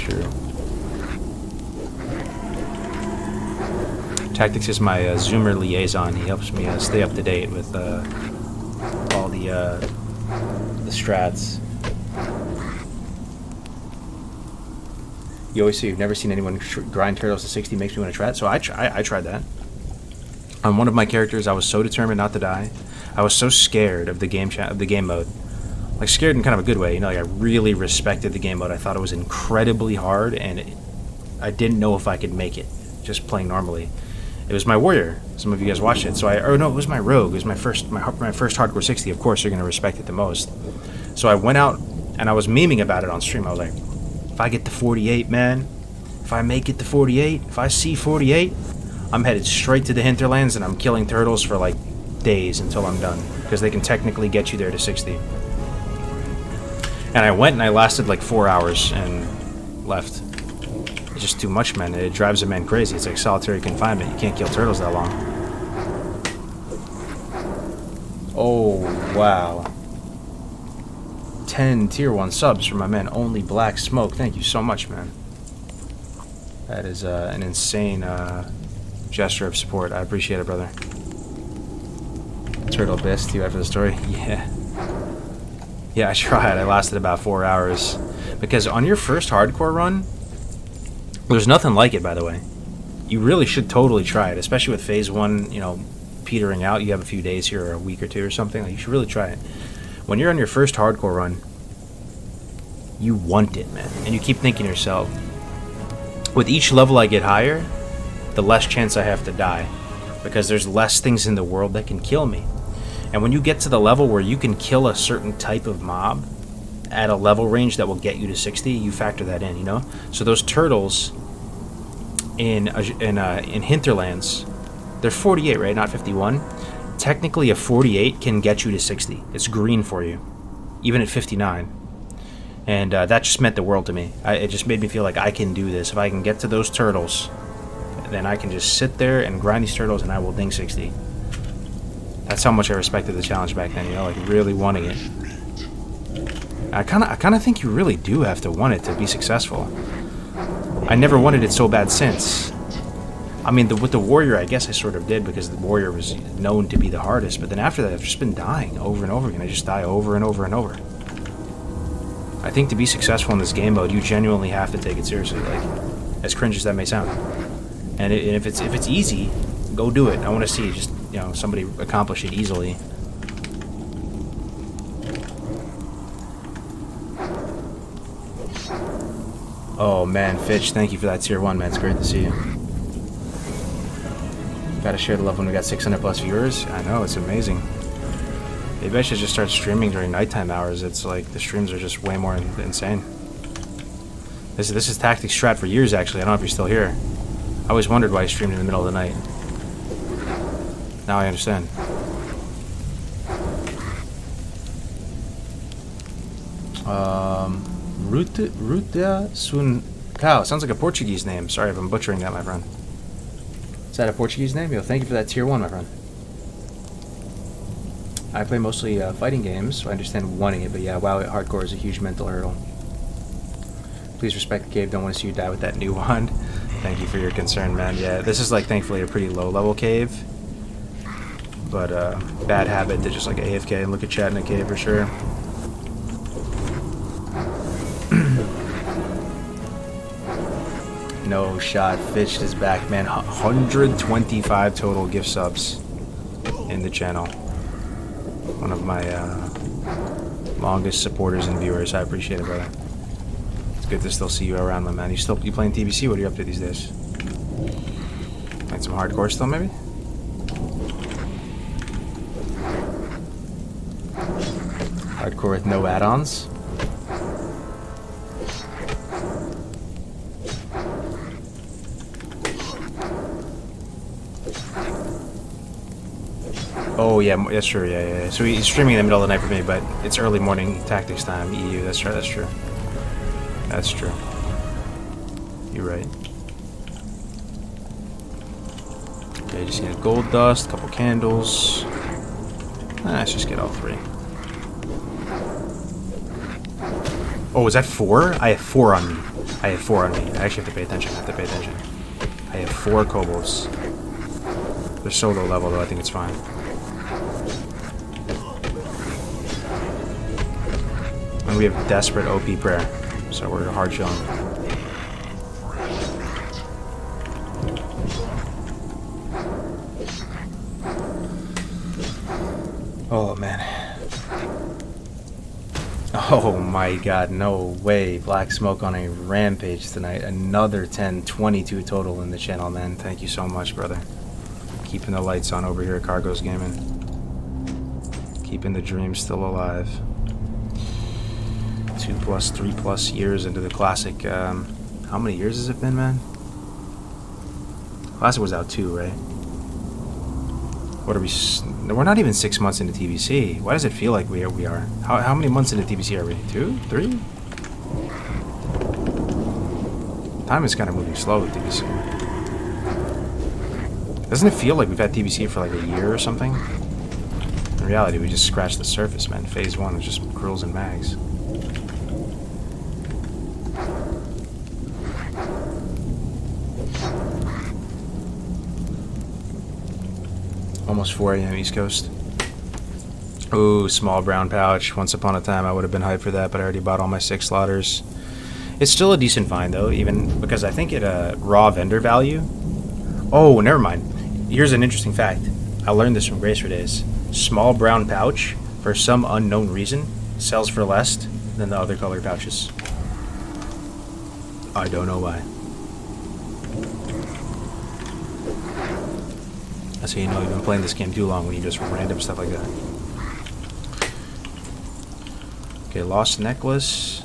Tactics is my Zoomer liaison. He helps me stay up to date with all the strats. You always say you've never seen anyone grind turtles to 60. Makes me want to try it. So I tried that. On one of my characters, I was so determined not to die. I was so scared of the game mode. Like, scared in kind of a good way. You know, like, I really respected the game mode. I thought it was incredibly hard, and I didn't know if I could make it just playing normally. It was my warrior. Some of you guys watched it. So it was my rogue. It was my first hardcore 60. Of course, you're gonna respect it the most. So I went out and I was memeing about it on stream. I was like, if I get to 48, man, if I make it to 48, if I see 48, I'm headed straight to the hinterlands and I'm killing turtles for like days until I'm done, because they can technically get you there to 60. And I went and I lasted like 4 hours and left. It's just too much, man. It drives a man crazy. It's like solitary confinement. You can't kill turtles that long. Oh, wow. 10 tier 1 subs for my man Only Black Smoke. Thank you so much, man. That is an insane gesture of support. I appreciate it, brother. Turtle best you after the story? Yeah, I tried. I lasted about 4 hours. Because on your first hardcore run, there's nothing like it, by the way. You really should totally try it, especially with phase 1, you know, petering out. You have a few days here or a week or two or something. Like, you should really try it. When you're on your first hardcore run, you want it, man. And you keep thinking to yourself, with each level I get higher, the less chance I have to die. Because there's less things in the world that can kill me. And when you get to the level where you can kill a certain type of mob at a level range that will get you to 60, you factor that in, you know? So those turtles in Hinterlands, they're 48, right? Not 51. Technically, a 48 can get you to 60. It's green for you, even at 59. And that just meant the world to me. It just made me feel like I can do this. If I can get to those turtles, then I can just sit there and grind these turtles and I will ding 60. That's how much I respected the challenge back then, you know, like really wanting it. I kind of think you really do have to want it to be successful. I never wanted it so bad since. I mean, with the warrior, I guess I sort of did, because the warrior was known to be the hardest. But then after that, I've just been dying over and over again. I just die over and over and over. I think to be successful in this game mode, you genuinely have to take it seriously. Like, as cringe as that may sound. And if it's easy, go do it. I want to see just, you know, somebody accomplish it easily. Oh man, Fitch, thank you for that tier 1, man. It's great to see you. Gotta share the love when we got 600 plus viewers. I know, it's amazing. Maybe I should just start streaming during nighttime hours. It's like the streams are just way more insane. This is Tactics Strat for years, actually. I don't know if you're still here. I always wondered why I streamed in the middle of the night. Now I understand. Ruta Sun Cao. Sounds like a Portuguese name. Sorry if I'm butchering that, my friend. Is that a Portuguese name? Yo, thank you for that tier 1, my friend. I play mostly fighting games, so I understand wanting it, but yeah, WoW hardcore is a huge mental hurdle. Please respect the cave. Don't want to see you die with that new wand. Thank you for your concern, man. Yeah, this is like thankfully a pretty low-level cave, but bad habit to just like AFK and look at chat in a cave for sure. No shot. Fitched is back, man. 125 total gift subs in the channel. One of my longest supporters and viewers. I appreciate it, brother. It's good to still see you around, my man. You playing TBC? What are you up to these days? Playing some hardcore still, maybe? Hardcore with no add-ons? Oh yeah, that's true. Yeah. So he's streaming in the middle of the night for me, but it's early morning tactics time. EU. That's right. That's true. That's true. You're right. Okay, just need a gold dust, a couple candles. Let's just get all three. Oh, is that 4? I have 4 on me. I actually have to pay attention. I have 4 kobolds. They're so low level though. I think it's fine. And we have desperate OP prayer, so we're hard chilling. Oh man. Oh my god, no way. Black Smoke on a rampage tonight. Another 10, 22 total in the channel, man. Thank you so much, brother. Keeping the lights on over here at Kargoz Gaming. Keeping the dream still alive. 2+, 3+ years into the classic. How many years has it been, man? Classic was out 2, right? What are we? We're not even 6 months into TBC. Why does it feel like we are? How many months into TBC are we? 2? 3? Time is kind of moving slow with TBC. Doesn't it feel like we've had TBC for like a year or something? In reality, we just scratched the surface, man. Phase 1 was just grills and mags. Almost 4 a.m. East Coast. Ooh, small brown pouch. Once upon a time, I would have been hyped for that, but I already bought all my 6 slaughters. It's still a decent find, though, even because I think at raw vendor value. Oh, never mind. Here's an interesting fact. I learned this from Gracer Days. Small brown pouch, for some unknown reason, sells for less than the other colored pouches. I don't know why. That's how you know you've been playing this game too long, when you just random stuff like that. Okay, lost necklace.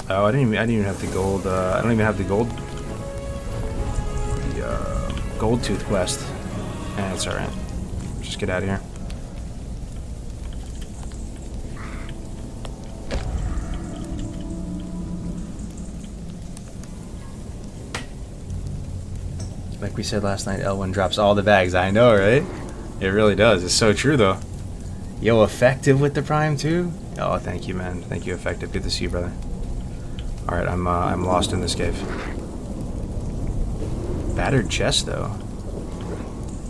Oh, I didn't even have the gold. I don't even have the gold. The gold tooth quest. It's all right. Just get out of here. Like we said last night, L1 drops all the bags. I know, right? It really does. It's so true, though. Yo, Effective with the Prime, too? Oh, thank you, man. Thank you, Effective. Good to see you, brother. Alright, I'm lost in this cave. Battered chest, though.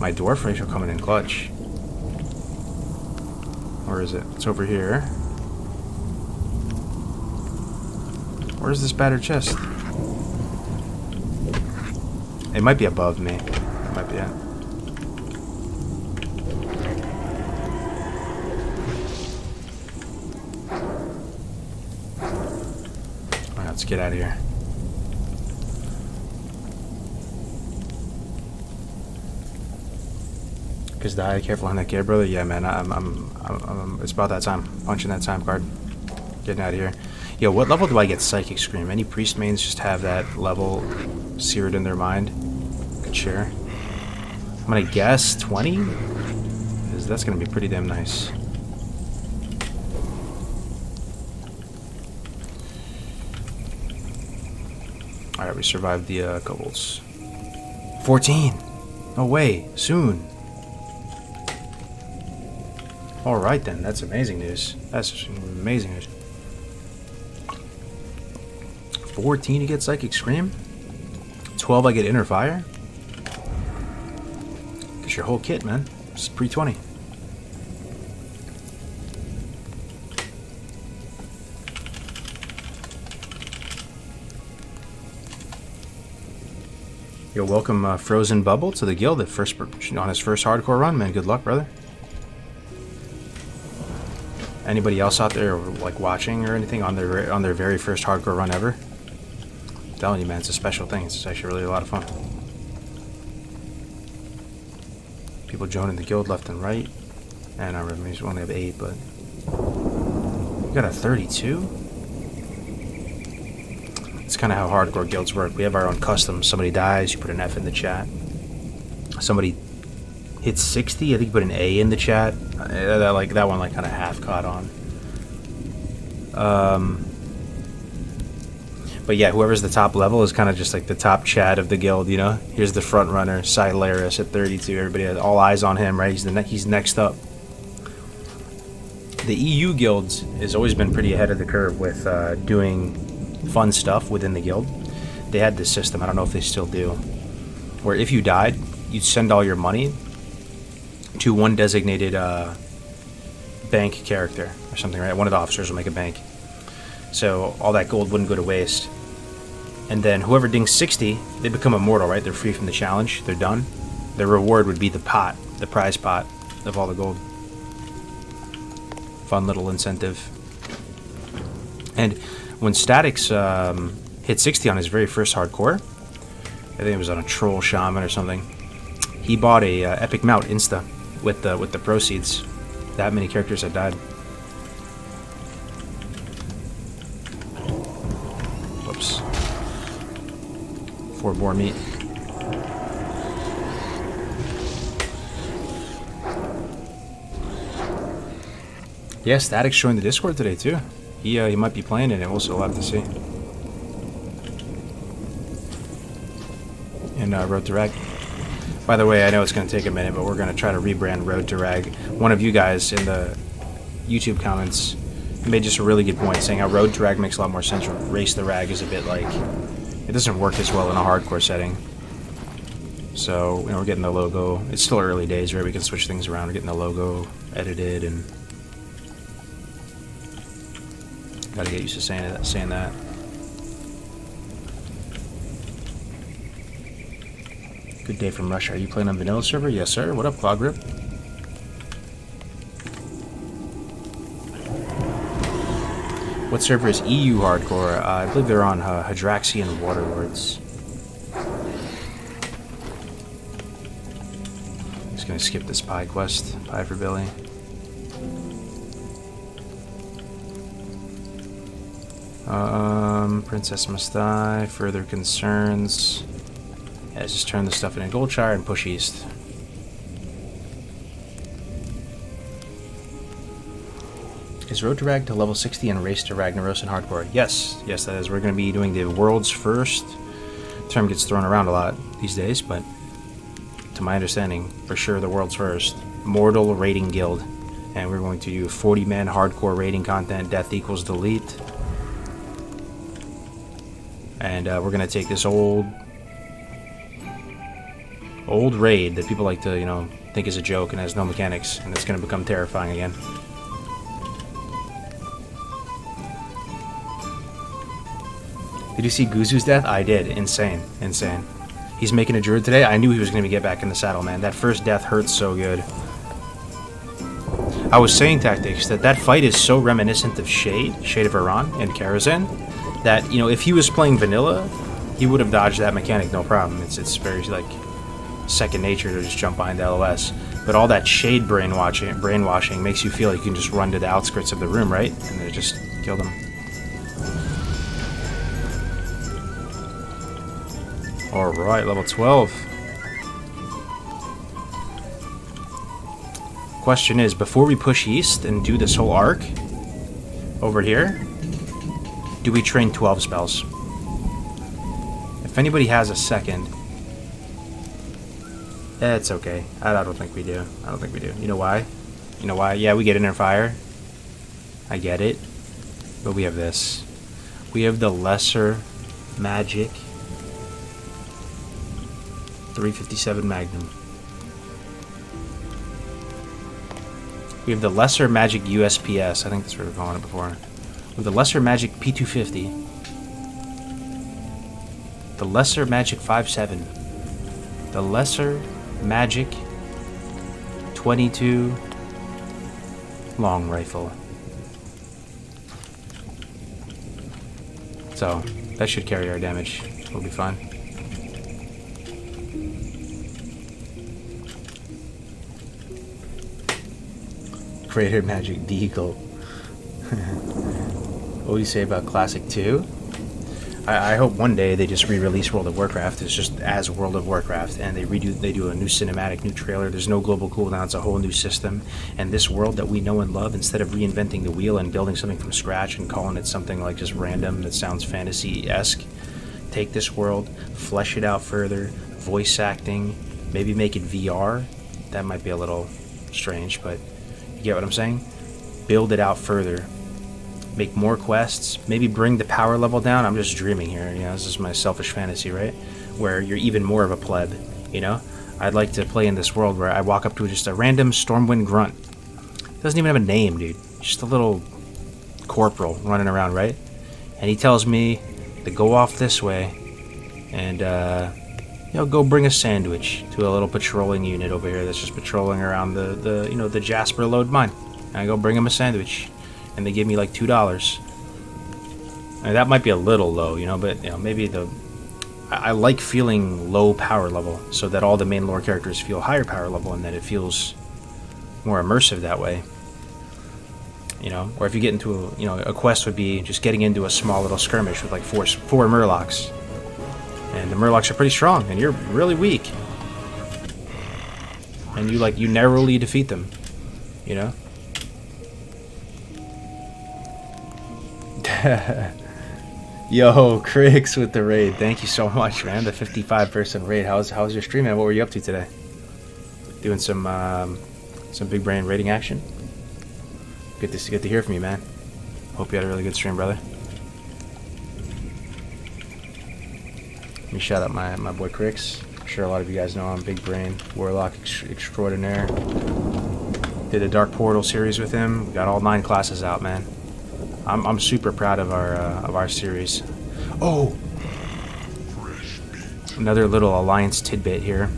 My dwarf ratio coming in clutch. Where is it? It's over here. Where's this battered chest? It might be above me. It might be it. Alright, let's get out of here. Cause die, careful on that gear, brother. Yeah, man. I'm. It's about that time. Punching that time card. Getting out of here. Yo, what level do I get Psychic Scream? Any priest mains just have that level seared in their mind? Good share. I'm gonna guess 20? Because that's gonna be pretty damn nice. Alright, we survived the kobolds. 14! No way, soon. Alright then, that's amazing news. That's amazing news. 14 to get Psychic Scream? 12 I get Inner Fire? Get your whole kit, man. It's pre-20. Yo, welcome Frozen Bubble to the guild on his first hardcore run, man. Good luck, brother. Anybody else out there like watching or anything on their very first hardcore run ever? I'm telling you, man, it's a special thing. It's actually really a lot of fun. People joining the guild left and right. And our revenues only have 8, but we got a 32. It's kind of how hardcore guilds work. We have our own customs. Somebody dies, you put an F in the chat. Somebody hits 60, I think you put an A in the chat. That one like kind of half caught on. But yeah, whoever's the top level is kind of just like the top chat of the guild, you know? Here's the front runner, Silaris at 32. Everybody has all eyes on him, right? He's next up. The EU guilds has always been pretty ahead of the curve with doing fun stuff within the guild. They had this system, I don't know if they still do, where if you died, you'd send all your money to one designated bank character or something, right? One of the officers will make a bank. So all that gold wouldn't go to waste. And then whoever dings 60, they become immortal, right? They're free from the challenge. They're done. Their reward would be the pot, the prize pot of all the gold. Fun little incentive. And when Statix hit 60 on his very first hardcore, I think it was on a troll shaman or something, he bought a epic mount insta with the proceeds. That many characters had died. Whoops. 4 boar meat. Yeah, Statix joined the Discord today too. He might be playing in it. Also, we'll have to see. And Road to Rag. By the way, I know it's going to take a minute, but we're going to try to rebrand Road to Rag. One of you guys in the YouTube comments made just a really good point, saying how Road to Rag makes a lot more sense. Race the Rag is a bit like, it doesn't work as well in a hardcore setting. So, you know, we're getting the logo. It's still early days, right? We can switch things around. We're getting the logo edited and gotta get used to saying that. Good day from Russia. Are you playing on vanilla server? Yes, sir. What up, Claw Grip? What server is EU hardcore? I believe they're on Hadraxian Waterlords. Just gonna skip this pie quest. Pie for Billy. Princess must die. Further concerns. Yeah, let's just turn this stuff into Goldshire and push east. Is Road to Rag to level 60 and Race to Ragnaros and Hardcore? Yes, that is. We're going to be doing the world's first. The term gets thrown around a lot these days, but to my understanding, for sure the world's first Mortal Raiding Guild. And we're going to do 40-man hardcore raiding content, death equals delete. And we're going to take this old raid that people like to, you know, think is a joke and has no mechanics, and it's going to become terrifying again. Did you see Guzu's death? I did. Insane. He's making a druid today. I knew he was going to get back in the saddle, man. That first death hurts so good. I was saying, Tactics, that fight is so reminiscent of Shade of Iran and Karazhan, that, you know, if he was playing vanilla, he would have dodged that mechanic no problem. It's very, like, second nature to just jump behind the LOS. But all that Shade brainwashing makes you feel like you can just run to the outskirts of the room, right? And then just kill them. Alright, level 12. Question is, before we push east and do this whole arc over here, do we train 12 spells? If anybody has a second, it's okay. I don't think we do. You know why? Yeah, we get inner fire. I get it. But we have this. We have the lesser magic 357 Magnum. We have the lesser magic USPS. I think that's what we were calling it before. With the lesser magic P250. The lesser magic 57. The Lesser Magic 22 long rifle. So that should carry our damage. We'll be fine. Greater Magic Deagle. What do you say about Classic 2? I hope one day they just re-release World of Warcraft. It's just as World of Warcraft, and they do a new cinematic, new trailer. There's no global cooldown. It's a whole new system, and this world that we know and love, instead of reinventing the wheel and building something from scratch and calling it something like just random that sounds fantasy-esque, take this world, flesh it out further, voice acting, maybe make it VR. That might be a little strange, but you get what I'm saying? Build it out further. Make more quests, maybe bring the power level down. I'm just dreaming here, you know, this is my selfish fantasy, right? Where you're even more of a pleb, you know? I'd like to play in this world where I walk up to just a random Stormwind grunt. Doesn't even have a name, dude. Just a little corporal running around, right? And he tells me to go off this way and, you know, go bring a sandwich to a little patrolling unit over here that's just patrolling around the Jasper Lode mine. And I go bring him a sandwich. And they give me like $2. And that might be a little low, you know, but you know, maybe I like feeling low power level so that all the main lore characters feel higher power level and that it feels more immersive that way. You know, or if you get into a quest would be just getting into a small little skirmish with like four Murlocs. And the Murlocs are pretty strong and you're really weak. And you narrowly defeat them, you know? Yo, Crix with the raid. Thank you so much, man. The 55-person raid. How's your stream, man? What were you up to today? Doing some big brain raiding action. Good to hear from you, man. Hope you had a really good stream, brother. Let me shout out my boy Crix. I'm sure a lot of you guys know I'm Big Brain Warlock extraordinaire. Did the Dark Portal series with him. We got all 9 classes out, man. I'm super proud of our series. Oh, another little Alliance tidbit here.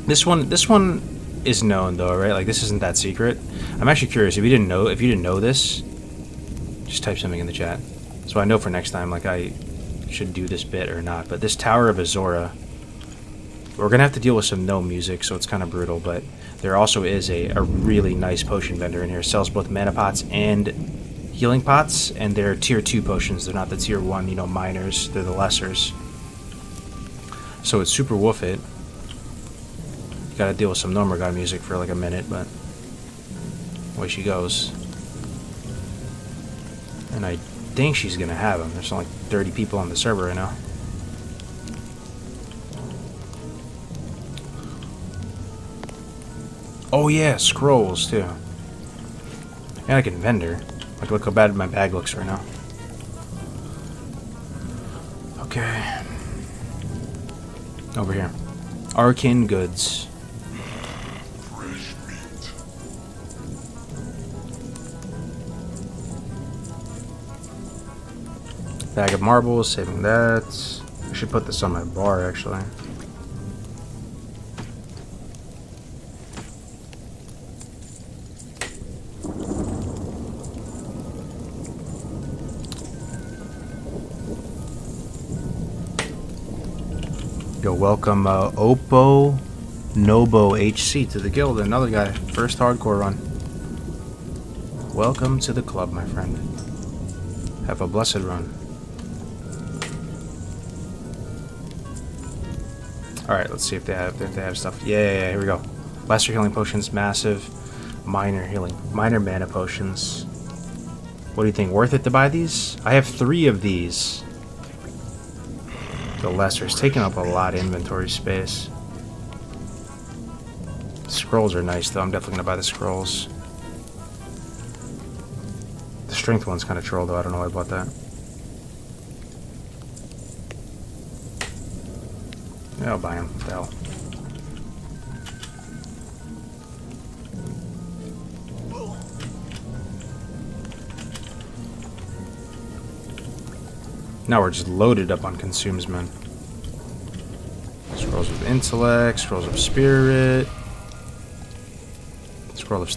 This one is known though, right? Like this isn't that secret. I'm actually curious if you didn't know this. Just type something in the chat, so I know for next time like I should do this bit or not. But this Tower of Azora, we're gonna have to deal with some no music, so it's kind of brutal. But there also is a really nice potion vendor in here. Sells both mana pots and healing pots, and they're tier 2 potions. They're not the tier 1, you know, minors. They're the lessers. So it's super woof it. You gotta deal with some Nomergar music for like a minute, but away she goes. And I think she's gonna have them. There's only like 30 people on the server right now. Oh yeah, scrolls too. And I can vendor. Like, look how bad my bag looks right now. Okay. Over here. Arcane goods. Fresh meat. Bag of marbles, saving that. I should put this on my bar, actually. Yo, welcome Oppo Nobo HC to the guild. Another guy, first hardcore run. Welcome to the club, my friend. Have a blessed run. Alright, let's see if they have stuff. Yeah, here we go. Lesser healing potions, massive. Minor mana potions. What do you think? Worth it to buy these? I have 3 of these. The lesser's taking up a lot of inventory space. Scrolls are nice though. I'm definitely gonna buy the scrolls. The strength one's kind of troll though. I don't know why I bought that. Yeah, I'll buy him. What the hell? Now we're just loaded up on consumes, man. Scrolls Scrolls of Intellect, Scrolls of Spirit, Scroll of...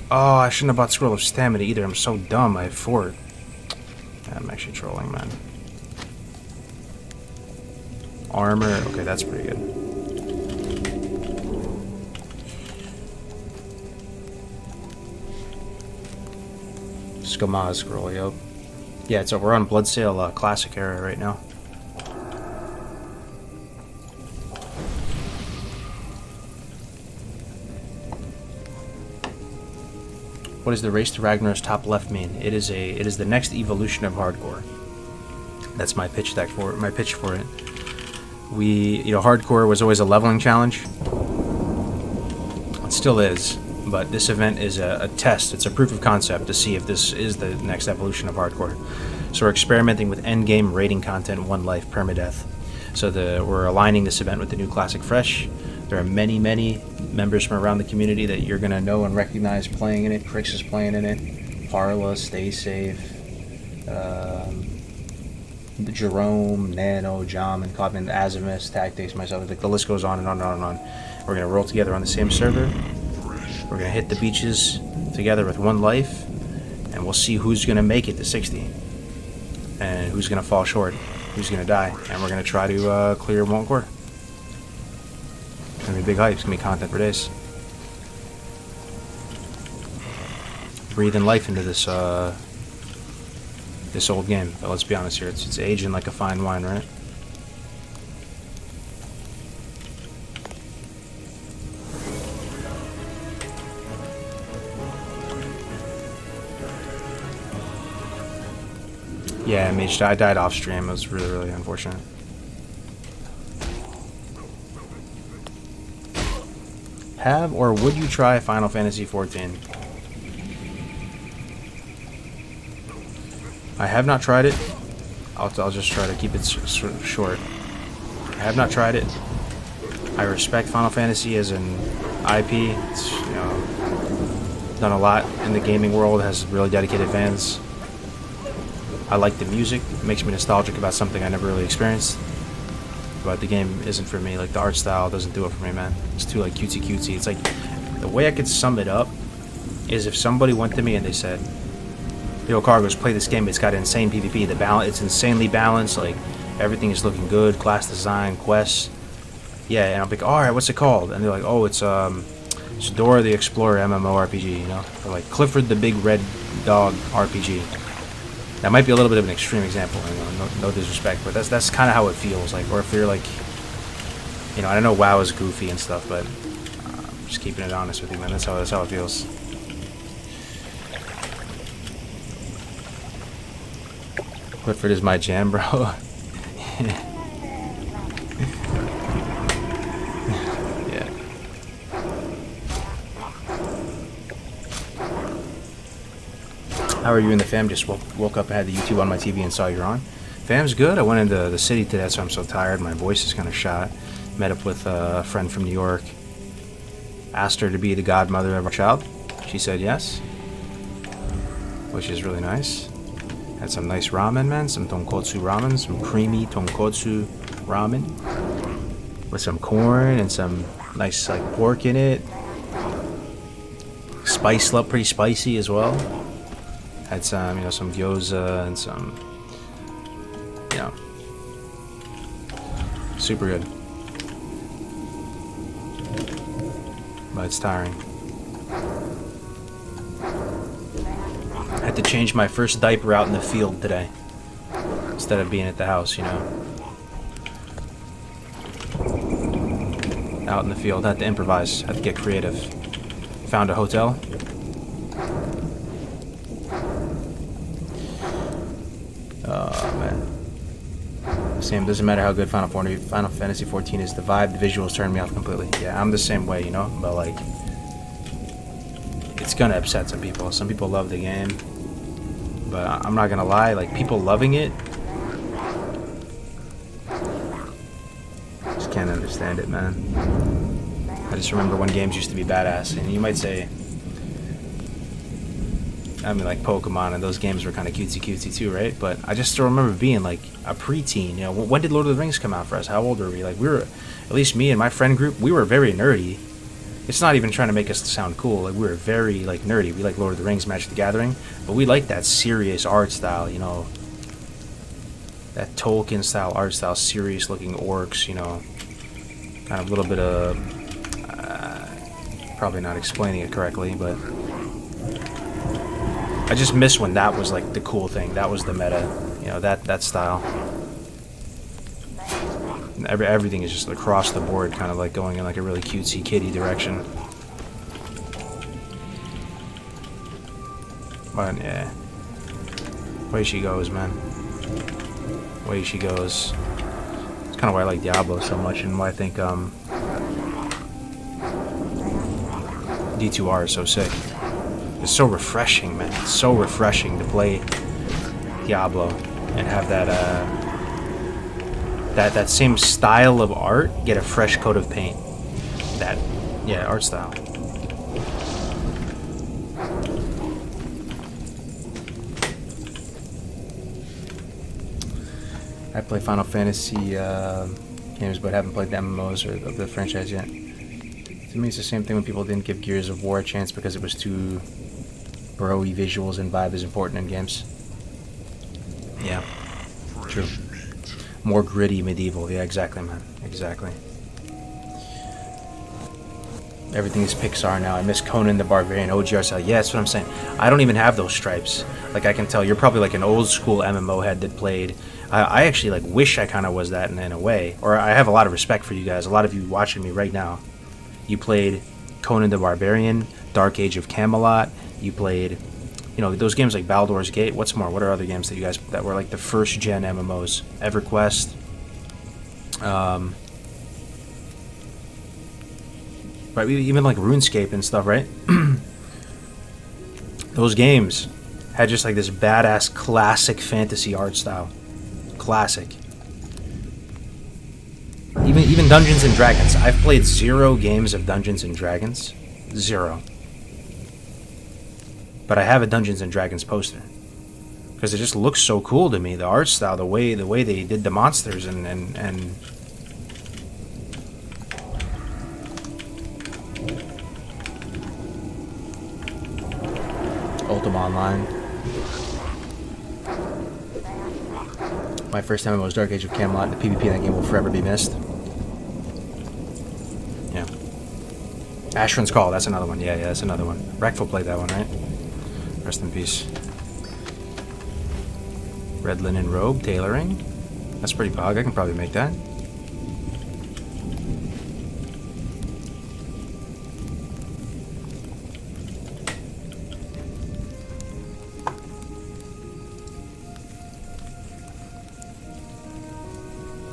Oh, I shouldn't have bought Scroll of Stamina either. I'm so dumb. I have 4. I'm actually trolling, man. Armor. Okay, that's pretty good. Skamaz scroll, yo. Yeah, so we're on Bloodsail Classic era right now. What does the Race to Ragnar's top left mean? It is the next evolution of hardcore. That's my pitch deck for it. My pitch for it. Hardcore was always a leveling challenge. It still is, but this event is a test. It's a proof of concept to see if this is the next evolution of hardcore. So we're experimenting with endgame raiding content, one life, permadeath. So we're aligning this event with the new Classic Fresh. There are many, many members from around the community that you're going to know and recognize playing in it. Crix is playing in it. Parla, Stay Safe, Jerome, Nano, Jom, and Codman, Azimus, Tactics, myself. The list goes on and on and on and on. We're going to roll together on the same server. We're going to hit the beaches together with one life, and we'll see who's going to make it to 60 and who's going to fall short, who's going to die, and we're going to try to clear one core. It's going to be big hype. It's going to be content for days. Breathing life into this this old game, but let's be honest here, it's aging like a fine wine, right? Yeah, Mage, I died off stream. It was really, really unfortunate. Have or would you try Final Fantasy XIV? I have not tried it. I'll just try to keep it short. I have not tried it. I respect Final Fantasy as an IP. It's, done a lot in the gaming world. Has really dedicated fans. I like the music. It makes me nostalgic about something I never really experienced. But the game isn't for me. Like, the art style doesn't do it for me, man. It's too, like, cutesy. It's like, the way I could sum it up is if somebody went to me and they said, yo, Kargoz, play this game. It's got insane PvP. It's insanely balanced. Like, everything is looking good. Class design, quests. Yeah, and I'll be like, alright, what's it called? And they're like, oh, it's Dora the Explorer MMORPG, Or like Clifford the Big Red Dog RPG. That might be a little bit of an extreme example, no disrespect, but that's kind of how it feels. Like, or if you're like, I know WoW is goofy and stuff, but I'm just keeping it honest with you, man. That's how it feels. Clifford is my jam, bro. Yeah. How are you and the fam? Just woke up, had the YouTube on my TV and saw you're on. Fam's good. I went into the city today, so I'm so tired. My voice is kind of shot. Met up with a friend from New York. Asked her to be the godmother of our child. She said yes, which is really nice. Had some nice ramen, man. Some tonkotsu ramen. Some creamy tonkotsu ramen. With some corn and some nice, like, pork in it. Spiced up, pretty spicy as well. Had some, some gyoza and some, super good. But it's tiring. Had to change my first diaper out in the field today instead of being at the house, Out in the field, had to improvise, had to get creative. Found a hotel. Oh man. Same, doesn't matter how good Final Fantasy XIV is, the vibe, the visuals turn me off completely. Yeah, I'm the same way, but like, it's gonna upset some people. Some people love the game, but I'm not gonna lie, like, people loving it, just can't understand it, man. I just remember when games used to be badass, and you might say, I mean, like Pokemon and those games were kind of cutesy too, right? But I just still remember being like a preteen. You know, when did Lord of the Rings come out for us? How old were we? Like, we were, at least me and my friend group, we were very nerdy. It's not even trying to make us sound cool. Like, we were very like nerdy. We like Lord of the Rings, Magic the Gathering, but we like that serious art style. You know, that Tolkien style art style, serious looking orcs. You know, kind of a little bit of probably not explaining it correctly, but I just miss when that was like the cool thing. That was the meta, you know, that style. Everything is just across the board, kind of like going in like a really cutesy kiddie direction. But yeah, way she goes, man. Way she goes. It's kind of why I like Diablo so much, and why I think D2R is so sick. It's so refreshing, man. It's so refreshing to play Diablo and have that that same style of art get a fresh coat of paint. That, yeah, art style. I play Final Fantasy games, but haven't played the MMOs or of the franchise yet. To me, it's the same thing when people didn't give Gears of War a chance because it was too bro-y visuals and vibe is important in games. Yeah, true. More gritty medieval. Yeah, exactly, man. Exactly. Everything is Pixar now. I miss Conan the Barbarian, OGR style. Yeah, that's what I'm saying. I don't even have those stripes. Like, I can tell you're probably like an old school MMO head that played. I actually like wish I kind of was that in a way. Or I have a lot of respect for you guys. A lot of you watching me right now. You played Conan the Barbarian, Dark Age of Camelot. You played, you know, those games like Baldur's Gate. What's more? What are other games that you guys that were like the first gen MMOs? EverQuest. Right, even like RuneScape and stuff, right? Those games had just like this badass classic fantasy art style. Classic. Even Dungeons and Dragons. I've played 0 games of Dungeons and Dragons. 0. But I have a Dungeons and Dragons poster. Because it just looks so cool to me. The art style, the way they did the monsters and Ultima Online. My first MMO was Dark Age of Camelot. The PvP in that game will forever be missed. Yeah. Ashran's Call, that's another one. Yeah, that's another one. Rackful played that one, right? Rest in peace. Red linen robe, tailoring. That's pretty pog. I can probably make that.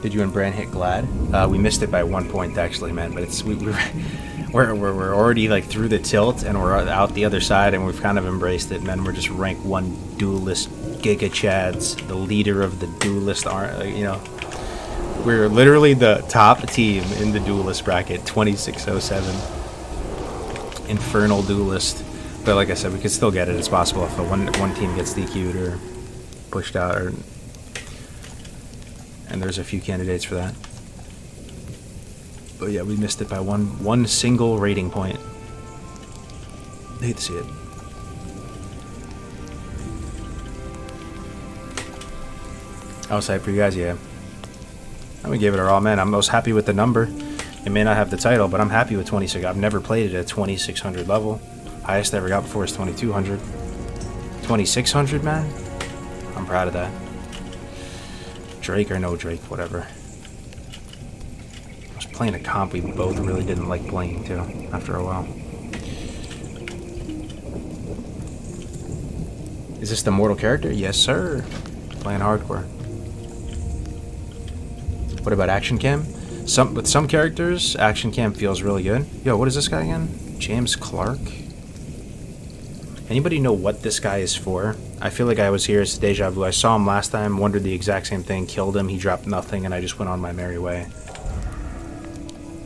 Did you and Bran hit Glad? We missed it by 1 point actually, man. But it's we're already like through the tilt and we're out the other side and we've kind of embraced it, man. We're just rank 1 duelist Giga Chads, the leader of the duelist. You know, we're literally the top team in the duelist bracket, 2607. Infernal duelist. But like I said, we could still get it. It's possible if one team gets DQ'd or pushed out or. And there's a few candidates for that. But yeah, we missed it by one single rating point. I hate to see it. I was hyped for you guys, yeah. And we gave it our all, man. I'm most happy with the number. It may not have the title, but I'm happy with 26. I've never played it at 2600 level. Highest I ever got before is 2200. 2600, man? I'm proud of that. Drake or no Drake, whatever. I was playing a comp we both really didn't like playing too, after a while. Is this the mortal character? Yes, sir. Playing hardcore. What about action cam? With some characters, action cam feels really good. Yo, what is this guy again? James Clark? Anybody know what this guy is for? I feel like I was here. It's deja vu. I saw him last time, wondered the exact same thing, killed him, he dropped nothing, and I just went on my merry way.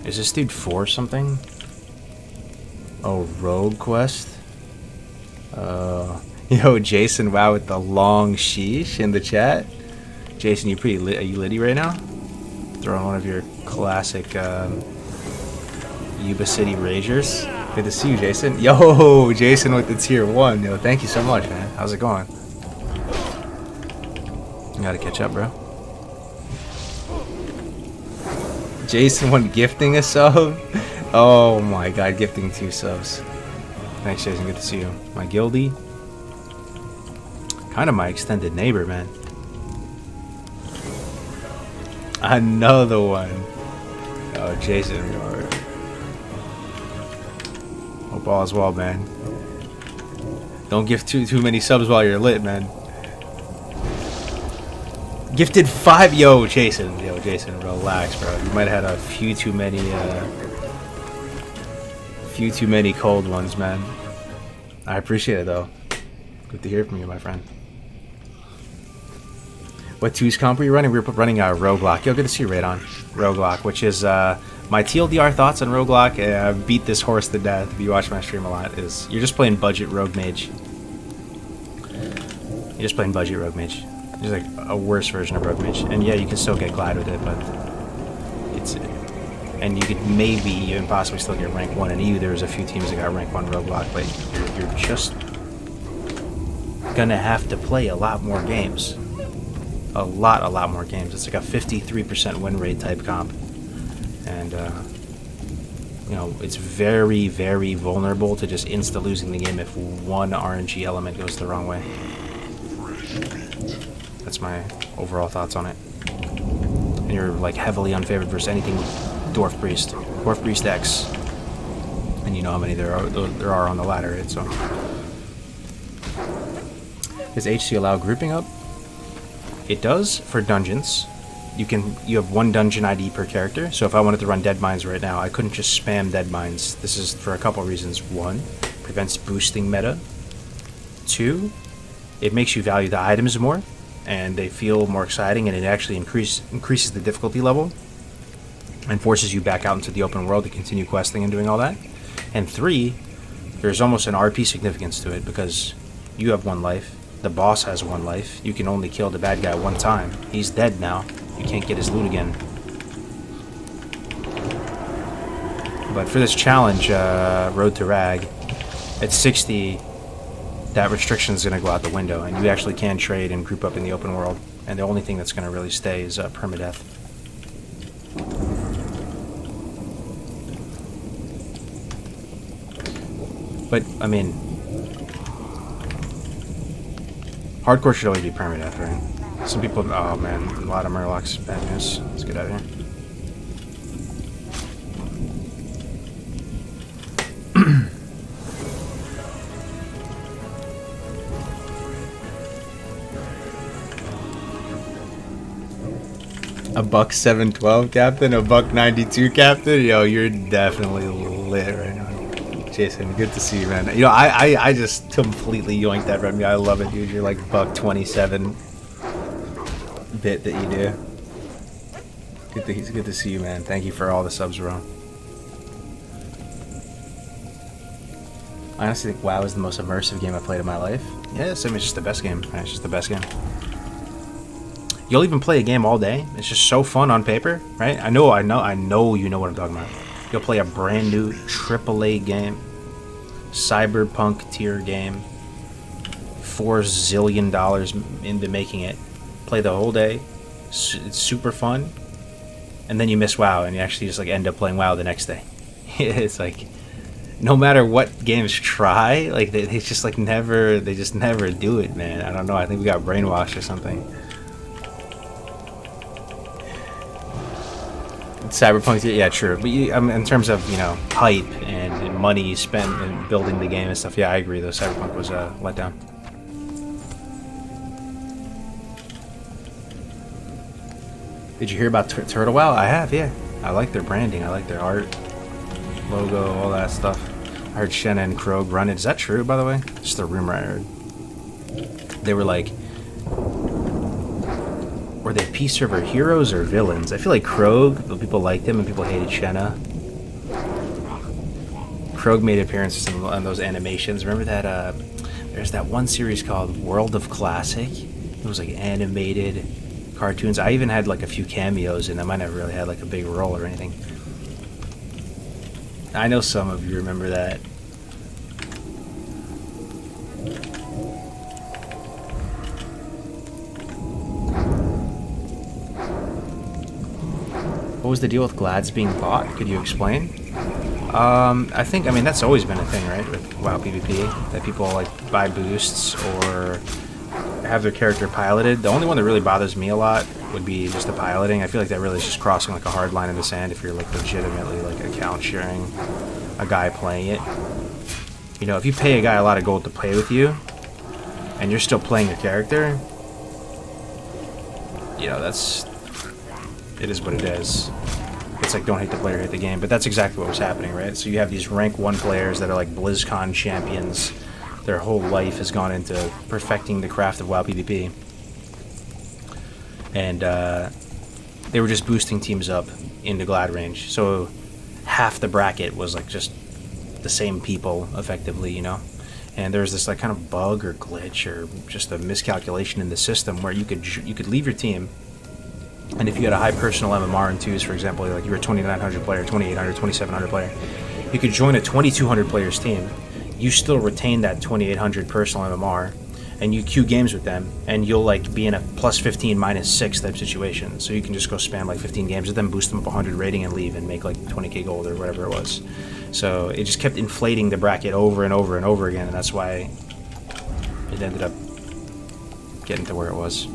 Is this dude for something? Oh, Rogue Quest? Yo, Jason, wow, with the long sheesh in the chat. Jason, you pretty lit? Are you litty right now? Throwing one of your classic Yuba City Ragers. Good to see you, Jason. Yo, Jason with the tier 1. Yo, thank you so much, man. How's it going? You gotta catch up, bro. Jason won gifting a sub. Oh my god, gifting 2 subs. Thanks, Jason. Good to see you. My guildie. Kind of my extended neighbor, man. Another one. Oh, Jason. Hope all is well, man. Don't give too many subs while you're lit, man. Gifted 5. Yo, Jason, relax, bro. You might have had a few too many cold ones, man. I appreciate it, though. Good to hear from you, my friend. What 2's comp were you running? We were running Roguelock. Yo, good to see you, Radon. Roguelock, which is my TLDR thoughts on Roguelock. I've beat this horse to death. If you watch my stream a lot, is you're just playing budget Rogue Mage. You're just playing budget Rogue Mage. It's like a worse version of Rogue Mage. And yeah, you can still get Glide with it, but it's... And you could maybe even possibly still get rank 1 in EU. There's a few teams that got rank 1 Roguelock, but you're just gonna have to play a lot more games. A lot more games. It's like a 53% win rate type comp. And, you know, it's very, very vulnerable to just insta-losing the game if one RNG element goes the wrong way. That's my overall thoughts on it. And you're, like, heavily unfavored versus anything Dwarf Priest. Dwarf Priest X. And you know how many there are on the ladder, right? So... Does HC allow grouping up? It does for dungeons. You have 1 dungeon ID per character. So if I wanted to run Dead Mines right now, I couldn't just spam Dead Mines. This is for a couple reasons. 1, prevents boosting meta. 2, it makes you value the items more, and they feel more exciting, and it actually increases the difficulty level and forces you back out into the open world to continue questing and doing all that. And 3, there's almost an RP significance to it because you have 1 life. The boss has 1 life. You can only kill the bad guy 1 time. He's dead now. You can't get his loot again. But for this challenge, Road to Rag, at 60, that restriction is going to go out the window, and you actually can trade and group up in the open world. And the only thing that's going to really stay is permadeath. But, I mean... Hardcore should always be permadeath, right? Some people... Oh, man. A lot of Murlocs. Bad news. Let's get out of here. A buck 712 captain, a buck 92 captain. Yo, you're definitely lit right now. Jason, good to see you, man. You know, I just completely yoinked that from you. I love it, dude. You're like buck 27 bit that you do. Good to see you, man. Thank you for all the subs, bro. I honestly think WoW is the most immersive game I've played in my life. Yes, I mean, it's just the best game. Right? It's just the best game. You'll even play a game all day. It's just so fun on paper, right? I know you know what I'm talking about. You'll play a brand new AAA game, cyberpunk tier game, $4 zillion into making it. Play the whole day. It's super fun, and then you miss WoW, and you actually just like end up playing WoW the next day. It's like, no matter what games try, like they just like never do it, man. I don't know. I think we got brainwashed or something. Cyberpunk, yeah, true. But in terms of, you know, hype and money spent in building the game and stuff, yeah, I agree. Though Cyberpunk was let down. Did you hear about Turtle WoW? I have, yeah. I like their branding. I like their art, logo, all that stuff. I heard Shenna and Krog run it. Is that true, by the way? Just a rumor I heard. They were like, were they Peace Server heroes or villains? I feel like Krog, but people liked him and people hated Shenna. Krog made appearances on those animations. Remember that There's that one series called World of Classic. It was like animated cartoons. I even had like a few cameos in them. I never really had like a big role or anything. I know some of you remember that. What was the deal with Glads being bought? Could you explain? I mean, that's always been a thing, right? With WoW PvP, that people like buy boosts or have their character piloted. The only one that really bothers me a lot would be just the piloting. I feel like that really is just crossing like a hard line in the sand if you're like legitimately like account sharing a guy playing it. You know, if you pay a guy a lot of gold to play with you and you're still playing your character, you know, it is what it is. It's like, don't hate the player, hate the game. But that's exactly what was happening, right? So you have these rank 1 players that are like BlizzCon champions. Their whole life has gone into perfecting the craft of WoW PvP. And they were just boosting teams up into Glad range. So half the bracket was like just the same people, effectively, you know? And there was this like kind of bug or glitch or just a miscalculation in the system where you could leave your team. And if you had a high personal MMR in 2s, for example, like you were a 2900 player, 2800, 2700 player, you could join a 2200 players team. You still retain that 2800 personal MMR, and you queue games with them, and you'll like be in a plus 15, minus 6 type situation. So you can just go spam like 15 games with them, boost them up 100 rating, and leave and make like 20k gold or whatever it was. So it just kept inflating the bracket over and over and over again, and that's why it ended up getting to where it was.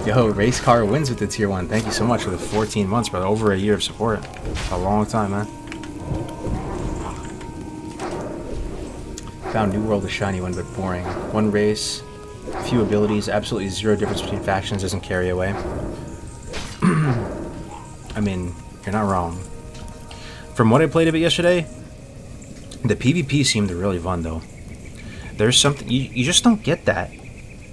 Yo, Race Car wins with the tier 1. Thank you so much for the 14 months, brother. Over a year of support. A long time, man. Found New World a shiny one, but boring. One race, few abilities, absolutely zero difference between factions, doesn't carry away. I mean, you're not wrong. From what I played of it yesterday, the PvP seemed really fun, though. There's something... You just don't get that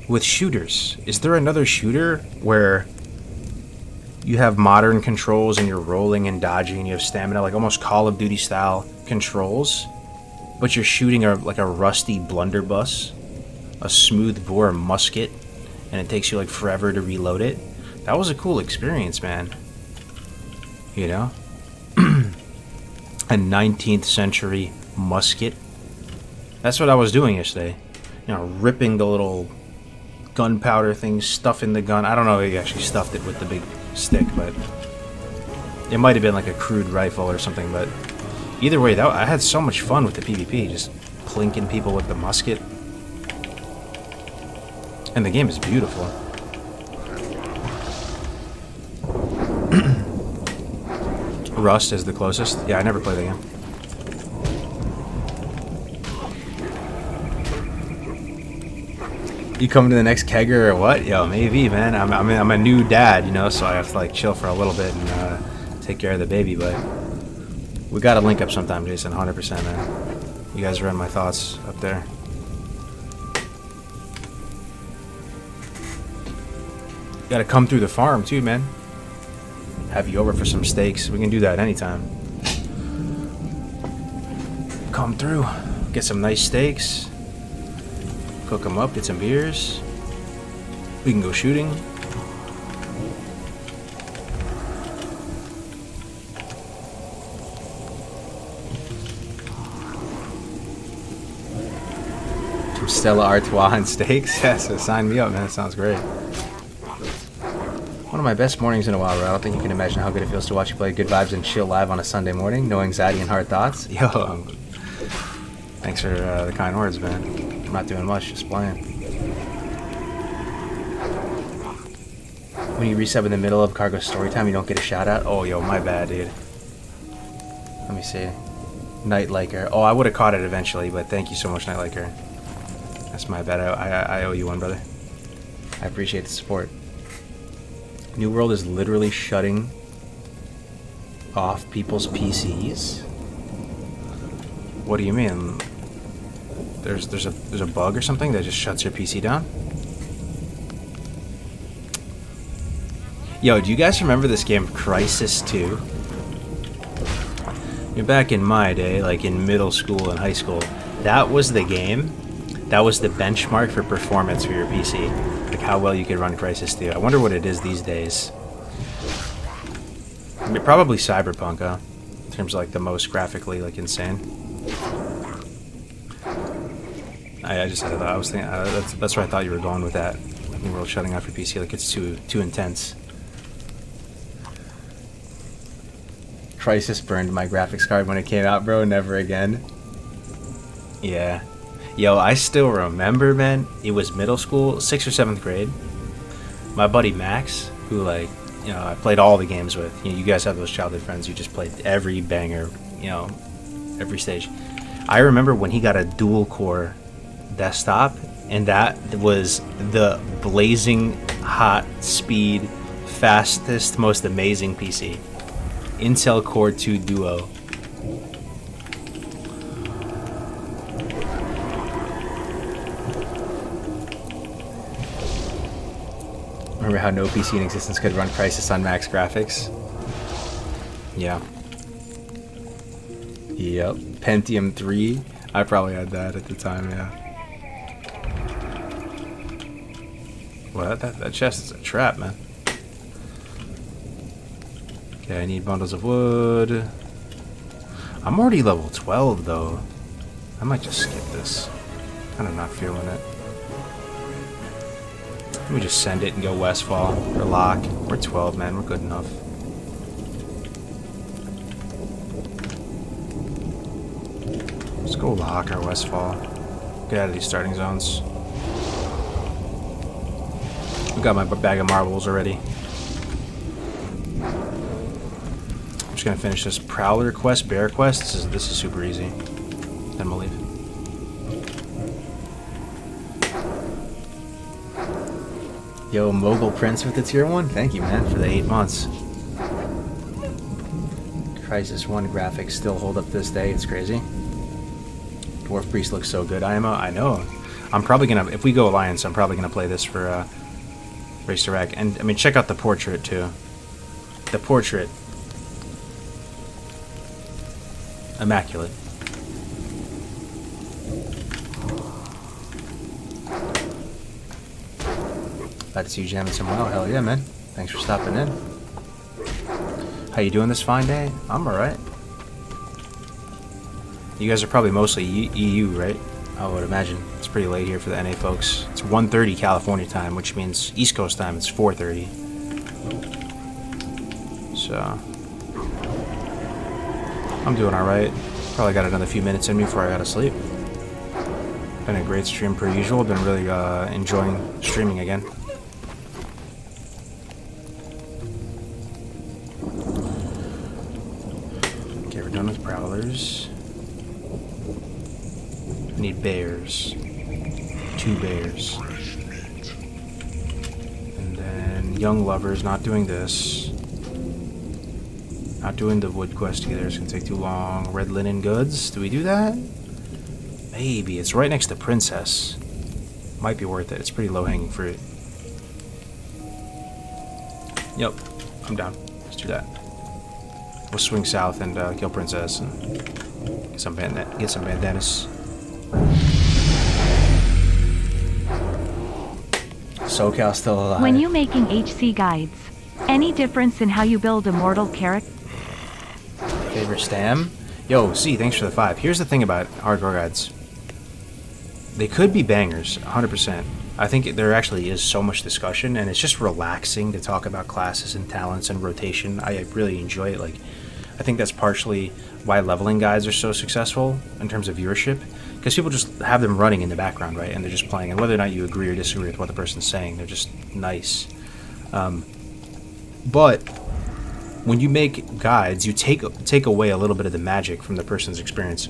with shooters. Is there another shooter where you have modern controls and you're rolling and dodging and you have stamina, like almost Call of Duty style controls, but you're shooting like a rusty blunderbuss, a smooth bore musket, and it takes you like forever to reload it? That was a cool experience, man. You know? A 19th century musket. That's what I was doing yesterday. You know, ripping the little gunpowder thing, stuffing the gun. I don't know if he actually stuffed it with the big stick, but it might have been like a crude rifle or something. But either way, I had so much fun with the PvP, just plinking people with the musket. And the game is beautiful. Rust is the closest. Yeah, I never played the game. You coming to the next kegger or what? Yo, maybe, man. I'm a new dad, you know, so I have to like chill for a little bit and take care of the baby. But we gotta link up sometime, Jason. 100%, man. You guys read my thoughts up there. You gotta come through the farm too, man. Have you over for some steaks? We can do that anytime. Come through, get some nice steaks. Cook them up, get some beers. We can go shooting. Some Stella Artois and steaks. Yes, sign me up, man. That sounds great. One of my best mornings in a while, bro. I don't think you can imagine how good it feels to watch you play Good Vibes and chill live on a Sunday morning. No anxiety and hard thoughts. Yo, thanks for the kind words, man. I'm not doing much, just playing. When you resub in the middle of Kargoz story time, you don't get a shout out? Oh, yo, my bad, dude. Let me see. Night Liker. Oh, I would have caught it eventually, but thank you so much, Night Liker. That's my bad. I owe you one, brother. I appreciate the support. New World is literally shutting off people's PCs? What do you mean? There's a bug or something that just shuts your PC down? Yo, do you guys remember this game, Crisis 2? Back in my day, like in middle school and high school, that was the game. That was the benchmark for performance for your PC. Like how well you could run Crisis 2. I wonder what it is these days. I mean, probably Cyberpunk, huh? In terms of like the most graphically like insane. I just had I was thinking that's where I thought you were going with that. Like the world shutting off your PC, like it's too intense. Crisis burned my graphics card when it came out, bro. Never again. Yeah. Yo, I still remember, man. It was middle school, 6th or 7th grade. My buddy Max, who like, you know, I played all the games with. You know, you guys have those childhood friends. You just played every banger, you know, every stage. I remember when he got a dual core desktop, and that was the blazing hot speed, fastest, most amazing PC. Intel Core 2 Duo. Remember how no PC in existence could run Crisis on max graphics? Yeah. Yep. Pentium 3. I probably had that at the time, yeah. Well, that chest is a trap, man. Okay, I need bundles of wood. I'm already level 12, though. I might just skip this. Kind of not feeling it. Let me just send it and go Westfall or Lock. We're 12, man. We're good enough. Let's go Lock or Westfall. Get out of these starting zones. We got my bag of marbles already. I'm just gonna finish this Prowler quest, Bear quest. This is super easy. Then we'll leave. Yo, Mogul Prince with the tier 1. Thank you, man, for the 8 months. Crisis 1 graphics still hold up to this day. It's crazy. Dwarf Priest looks so good. I know. I'm probably gonna, if we go Alliance, I'm probably gonna play this for Race to Wreck. And I mean, check out the portrait too. The portrait. Immaculate. Glad to see you jamming some well. Hell yeah, man. Thanks for stopping in. How you doing this fine day? I'm alright. You guys are probably mostly EU, right? I would imagine. It's pretty late here for the NA folks. It's 1:30 California time, which means East Coast time it's 4:30. So I'm doing alright. Probably got another few minutes in me before I gotta sleep. Been a great stream per usual. Been really enjoying streaming again. Okay, we're done with Prowlers. I need bears. 2 bears. And then Young Lovers, not doing this. Not doing the wood quest either, it's gonna take too long. Red Linen Goods, do we do that? Maybe, it's right next to Princess. Might be worth it, it's pretty low hanging fruit. Yep, I'm down, let's do that. We'll swing south and kill Princess and get some bandanas. SoCal still alive. When you making HC guides, any difference in how you build a mortal character? Favorite stam? Yo, C, thanks for the 5. Here's the thing about hardcore guides. They could be bangers, 100%. I think there actually is so much discussion, and it's just relaxing to talk about classes and talents and rotation. I really enjoy it. Like, I think that's partially why leveling guides are so successful in terms of viewership, because people just have them running in the background, right? And they're just playing, and whether or not you agree or disagree with what the person's saying, they're just nice. But when you make guides, you take away a little bit of the magic from the person's experience.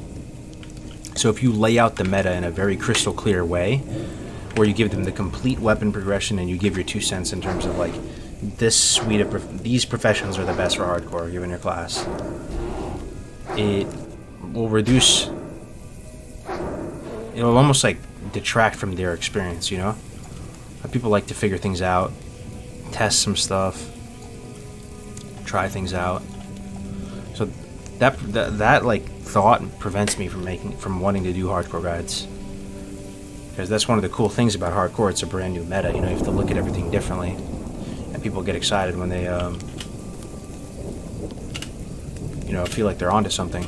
So if you lay out the meta in a very crystal clear way, where you give them the complete weapon progression and you give your 2 cents in terms of like, this suite of these professions are the best for hardcore given your class, it will reduce, it'll almost like detract from their experience, you know? People like to figure things out, test some stuff, try things out. So that like thought prevents me from wanting to do hardcore guides. Because that's one of the cool things about hardcore. It's a brand new meta. You know, you have to look at everything differently, and people get excited when they, you know, feel like they're onto something.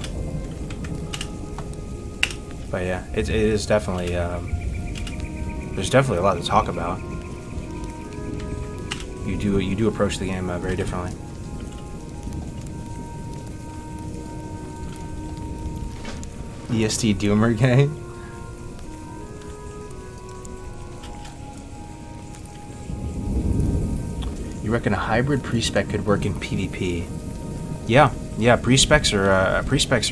But yeah, it is definitely. There's definitely a lot to talk about. You do approach the game very differently. EST Doomer gang. You reckon a hybrid pre-spec could work in PvP? Yeah, pre-specs are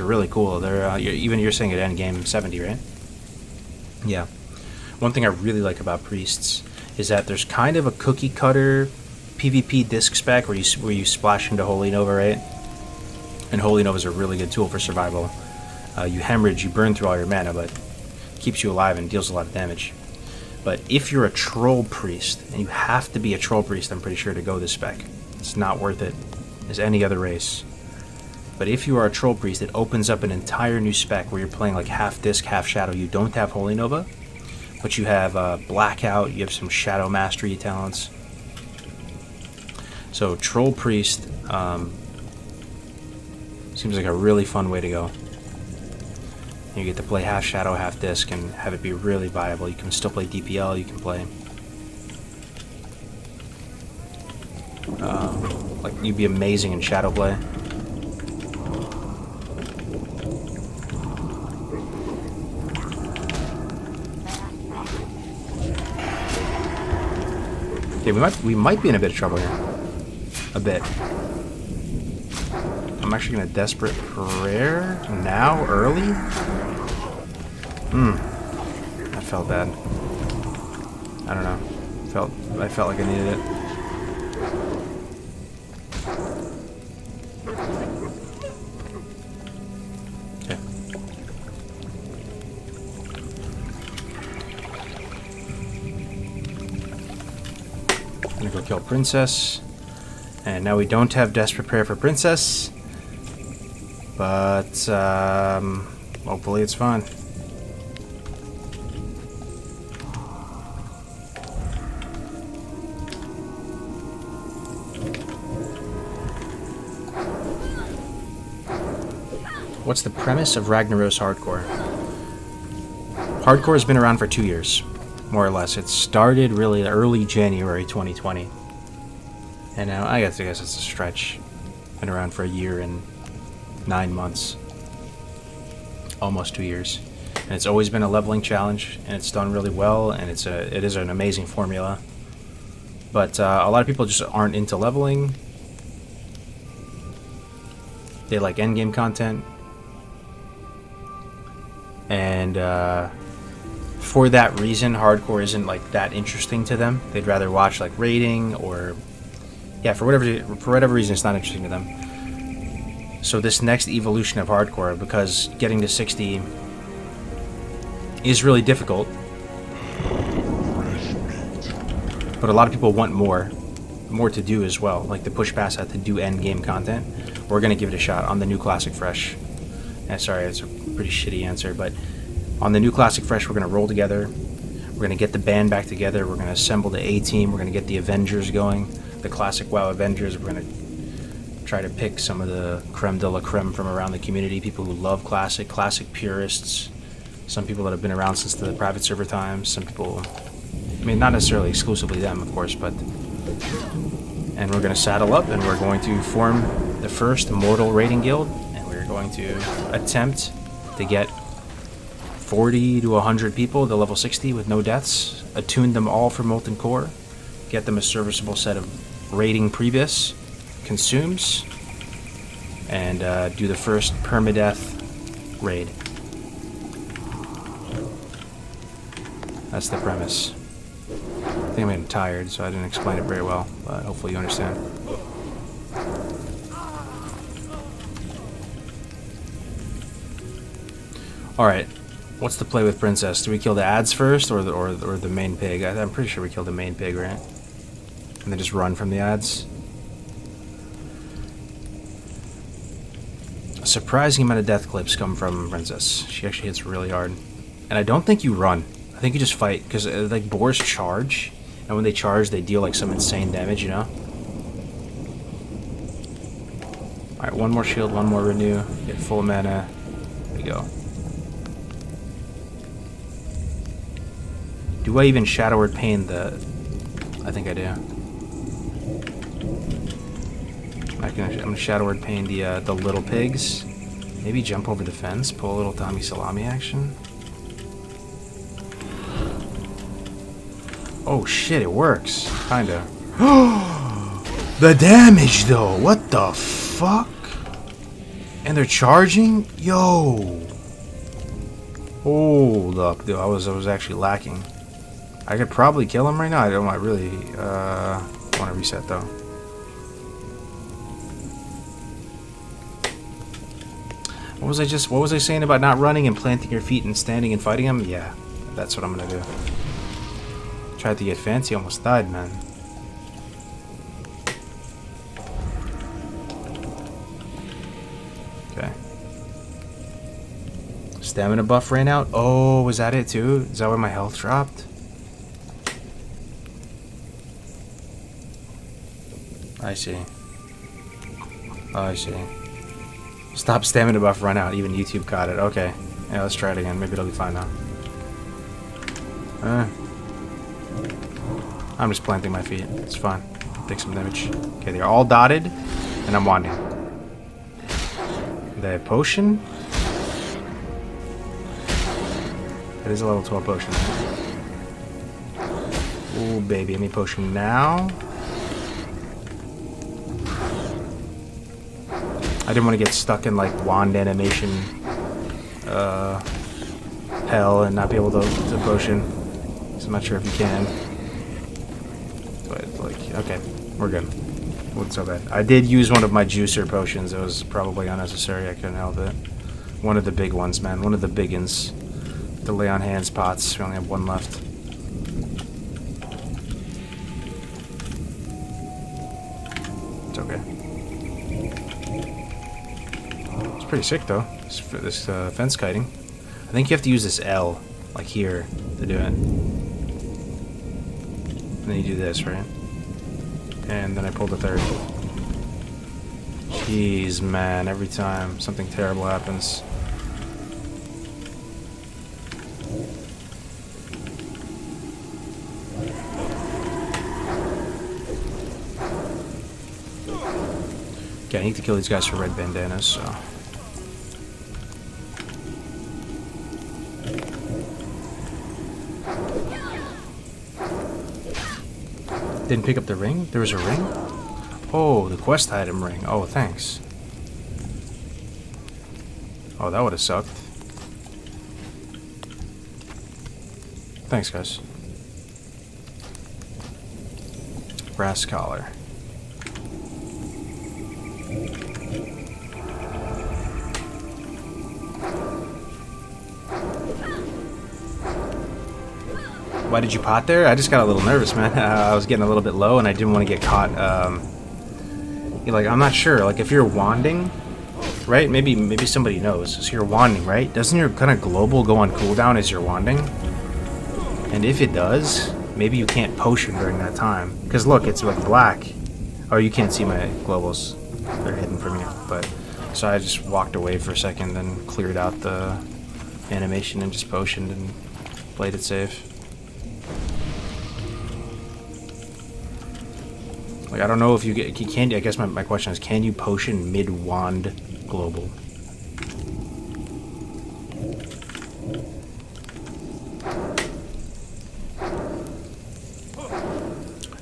really cool. They're even you're saying at Endgame 70, right? Yeah. One thing I really like about priests is that there's kind of a cookie cutter PvP disc spec where you splash into Holy Nova, right? And Holy Nova is a really good tool for survival. You hemorrhage, you burn through all your mana, but keeps you alive and deals a lot of damage. But if you're a troll priest, and you have to be a troll priest, I'm pretty sure, to go this spec. It's not worth it as any other race. But if you are a troll priest, it opens up an entire new spec where you're playing like half disc, half shadow. You don't have Holy Nova, but you have Blackout, you have some Shadow Mastery talents. So troll priest seems like a really fun way to go. You get to play half shadow, half disc, and have it be really viable. You can still play DPL, you can play like you'd be amazing in shadow play. Okay, we might be in a bit of trouble here. A bit. I'm actually gonna Desperate Prayer now, early? That felt bad. I don't know. I felt like I needed it. Okay. I'm gonna go kill Princess. And now we don't have Desperate Prayer for Princess. But, hopefully it's fine. What's the premise of Ragnaros Hardcore? Hardcore has been around for 2 years, more or less. It started really early January 2020. And now, I guess it's a stretch. Been around for a year and 9 months. Almost 2 years. And it's always been a leveling challenge, and it's done really well, and it is an amazing formula. But a lot of people just aren't into leveling. They like endgame content. And for that reason, hardcore isn't like that interesting to them. They'd rather watch like raiding or for whatever reason it's not interesting to them. So this next evolution of hardcore, because getting to 60 is really difficult, but a lot of people want more to do as well, like to push past that to do end game content. We're gonna give it a shot on the new Classic Fresh. Sorry, it's a pretty shitty answer, but on the new Classic Fresh, we're gonna roll together. We're gonna get the band back together. We're gonna assemble the A team. We're gonna get the Avengers going, the Classic WoW Avengers. We're gonna try to pick some of the creme de la creme from around the community, people who love classic purists, some people that have been around since the private server times, some people, I mean, not necessarily exclusively them, of course, but, and we're going to saddle up and we're going to form the first Mortal Raiding Guild, and we're going to attempt to get 40 to 100 people to level 60 with no deaths, attune them all for Molten Core, get them a serviceable set of raiding Prebis, consumes, and do the first permadeath raid. That's the premise. I think I'm tired, so I didn't explain it very well, but hopefully you understand. Alright, what's the play with Princess? Do we kill the ads first, or the main pig? I'm pretty sure we killed the main pig, right? And then just run from the ads? surprising amount of death clips come from Princess. She actually hits really hard. And I don't think you run. I think you just fight, because like boars charge, and when they charge, they deal like some insane damage, you know? Alright, one more shield, one more renew, get full mana. There we go. Do I even Shadow Word Pain the... I think I do. I'm gonna Shadow Word Pain the little pigs. Maybe jump over the fence, pull a little Tommy Salami action. Oh shit, it works. Kinda. The damage though! What the fuck? And they're charging? Yo! Hold up, dude. I was actually lacking. I could probably kill him right now. I don't. I really want to reset though. What was I saying about not running and planting your feet and standing and fighting him? Yeah, that's what I'm gonna do. Tried to get fancy, almost died, man. Okay. Stamina buff ran out. Oh, was that it too? Is that why my health dropped? I see. Oh, I see. Stop stamina buff run out. Even YouTube caught it. Okay. Yeah, let's try it again. Maybe it'll be fine now. I'm just planting my feet. It's fine. Take some damage. Okay, they're all dotted, and I'm wanding. The potion? It is a level 12 potion. Ooh, baby. Any potion now? I didn't want to get stuck in like wand animation hell and not be able to potion. So I'm not sure if you can. But like, okay, we're good. Wasn't so bad. I did use one of my juicer potions. It was probably unnecessary. I couldn't help it. One of the big ones, man. One of the big uns. The lay on hands pots. We only have one left. It's okay. Pretty sick though, this fence kiting. I think you have to use this L, like here, to do it. And then you do this, right? And then I pulled the third. Jeez, man, every time something terrible happens. Okay, I need to kill these guys for red bandanas, so... Didn't pick up the ring? There was a ring? Oh, the quest item ring. Oh, thanks. Oh, that would have sucked. Thanks, guys. Brass collar. Why did you pot there? I just got a little nervous, man. I was getting a little bit low, and I didn't want to get caught. Like, I'm not sure. Like, if you're wanding, right? Maybe somebody knows. So you're wanding, right? Doesn't your kind of global go on cooldown as you're wanding? And if it does, maybe you can't potion during that time. Because look, it's like black. Oh, you can't see my globals. They're hidden from you. But so I just walked away for a second, then cleared out the animation and just potioned and played it safe. Like, I don't know if you can. I guess my question is, can you potion mid-wand global?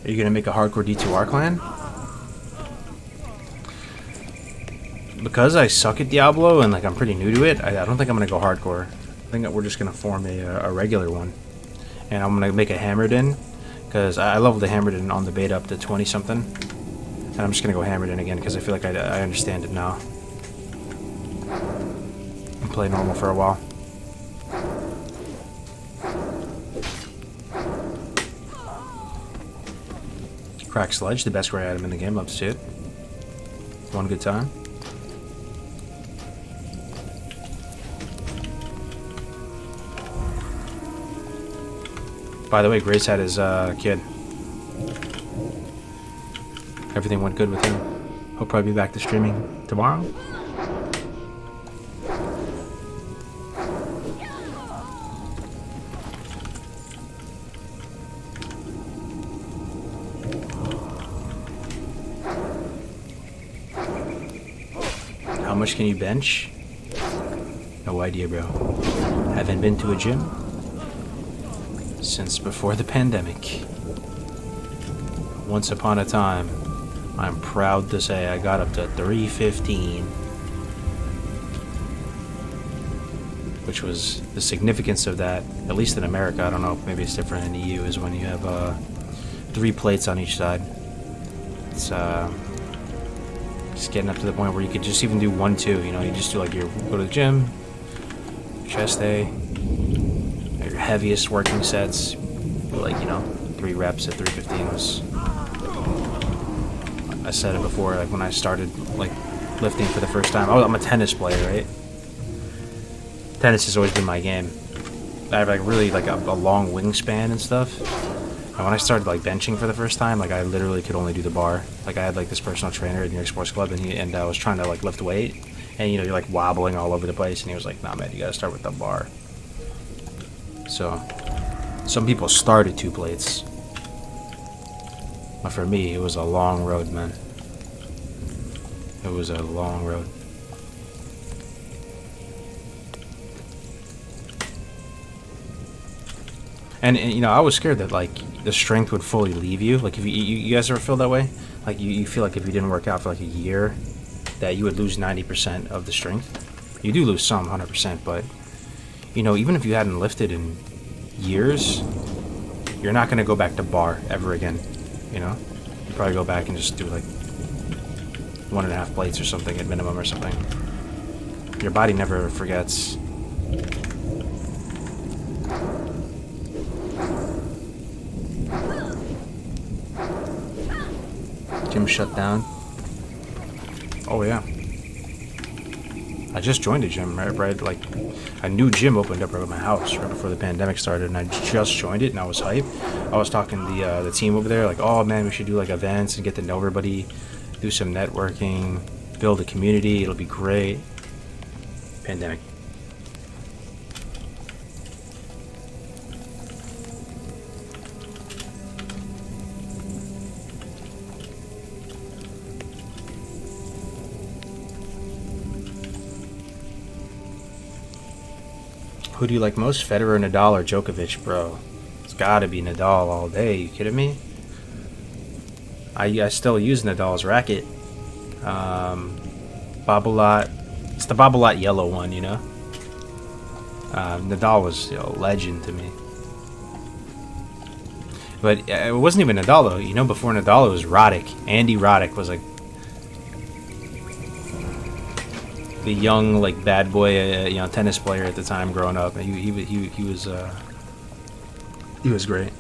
Are you gonna make a hardcore D2R clan? Because I suck at Diablo and like I'm pretty new to it, I don't think I'm gonna go hardcore. I think that we're just gonna form a regular one, and I'm gonna make a hammered in. Because I leveled the hammered in on the beta up to 20 something, and I'm just gonna go hammered in again because I feel like I understand it now. And play normal for a while. Crack Sledge, the best gray item in the game. Love to see it. One good time. By the way, Grace had his kid. Everything went good with him. He'll probably be back to streaming tomorrow. How much can you bench? No idea, bro. Haven't been to a gym since before the pandemic. Once upon a time, I'm proud to say I got up to 315. Which was the significance of that, at least in America, I don't know, maybe it's different in the EU, is when you have 3 plates on each side. It's just getting up to the point where you could just even do 1-2, you know, you just do like your go to the gym, chest day, your heaviest working sets, like, you know, 3 reps at 315 was, I said it before, like when I started like lifting for the first time. I'm a tennis player, right? Tennis has always been my game. I have like really like a long wingspan and stuff. And when I started like benching for the first time, like I literally could only do the bar. Like I had like this personal trainer at New York Sports Club, and I was trying to like lift weight, and you know you're like wobbling all over the place, and he was like, "Nah, man, you gotta start with the bar." So some people start at 2 plates, but for me it was a long road, man. It was a long road. And you know, I was scared that like the strength would fully leave you. Like if you guys ever feel that way? Like you feel like if you didn't work out for like a year, that you would lose 90% of the strength. You do lose some, 100%, but you know, even if you hadn't lifted in years, you're not gonna go back to bar ever again. You know, you probably go back and just do like 1.5 plates or something at minimum or something. Your body never forgets. Gym shut down. Oh yeah. I just joined a gym, right? Like a new gym opened up right at my house right before the pandemic started, and I just joined it, and I was hyped. I was talking to the team over there, like, oh man, we should do like events and get to know everybody, do some networking, build a community. It'll be great. Pandemic. Who do you like most, Federer, Nadal, or Djokovic, bro? It's gotta be Nadal all day. You kidding me? I still use Nadal's racket. Babolat. It's the Babolat yellow one, you know? Nadal was a legend to me. But it wasn't even Nadal, though. You know, before Nadal, it was Roddick. Andy Roddick was like the young, like, bad boy, you know, tennis player at the time growing up. He was great.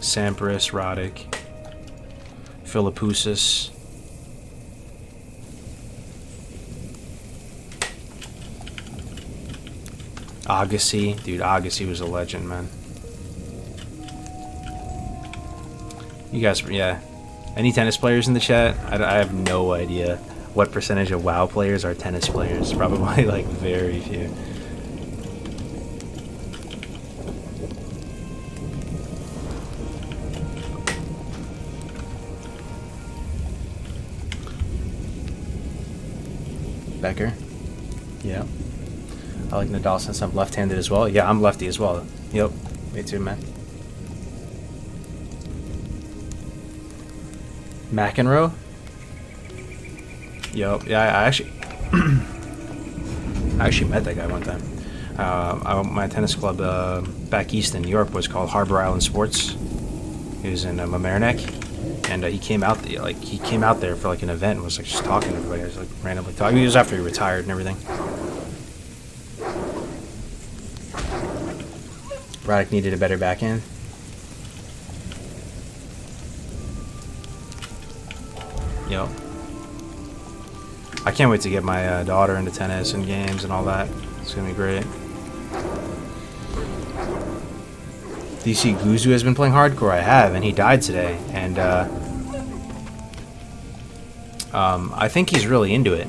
Sampras, Roddick, Philippoussis. Agassi. Dude, Agassi was a legend, man. You guys, yeah. Any tennis players in the chat? I have no idea what percentage of WoW players are tennis players. Probably, like, very few. Becker. Yeah. I like Nadal since I'm left-handed as well. Yeah, I'm lefty as well. Yep. Me too, man. McEnroe? Yep. Yeah, I actually I actually met that guy one time. My tennis club back east in New York was called Harbor Island Sports. He was in Mamaroneck, and he came out there for like an event and was like just talking to everybody. I was like randomly talking. It was after he retired and everything. Roddick needed a better backhand. Yep. I can't wait to get my daughter into tennis and games and all that. It's gonna be great. Do you see Guzu has been playing hardcore? I have, and he died today. And I think he's really into it.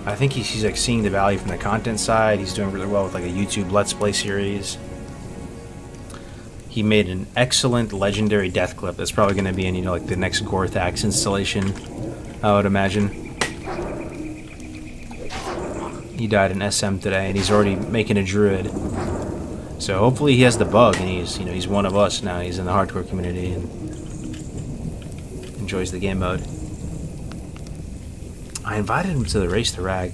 I think he's like seeing the value from the content side. He's doing really well with like a YouTube Let's Play series. He made an excellent legendary death clip that's probably going to be in, you know, like the next Gorthax installation, I would imagine. He died in SM today, and he's already making a druid. So hopefully he has the bug, and he's, you know, he's one of us now. He's in the hardcore community and enjoys the game mode. I invited him to the race to Rag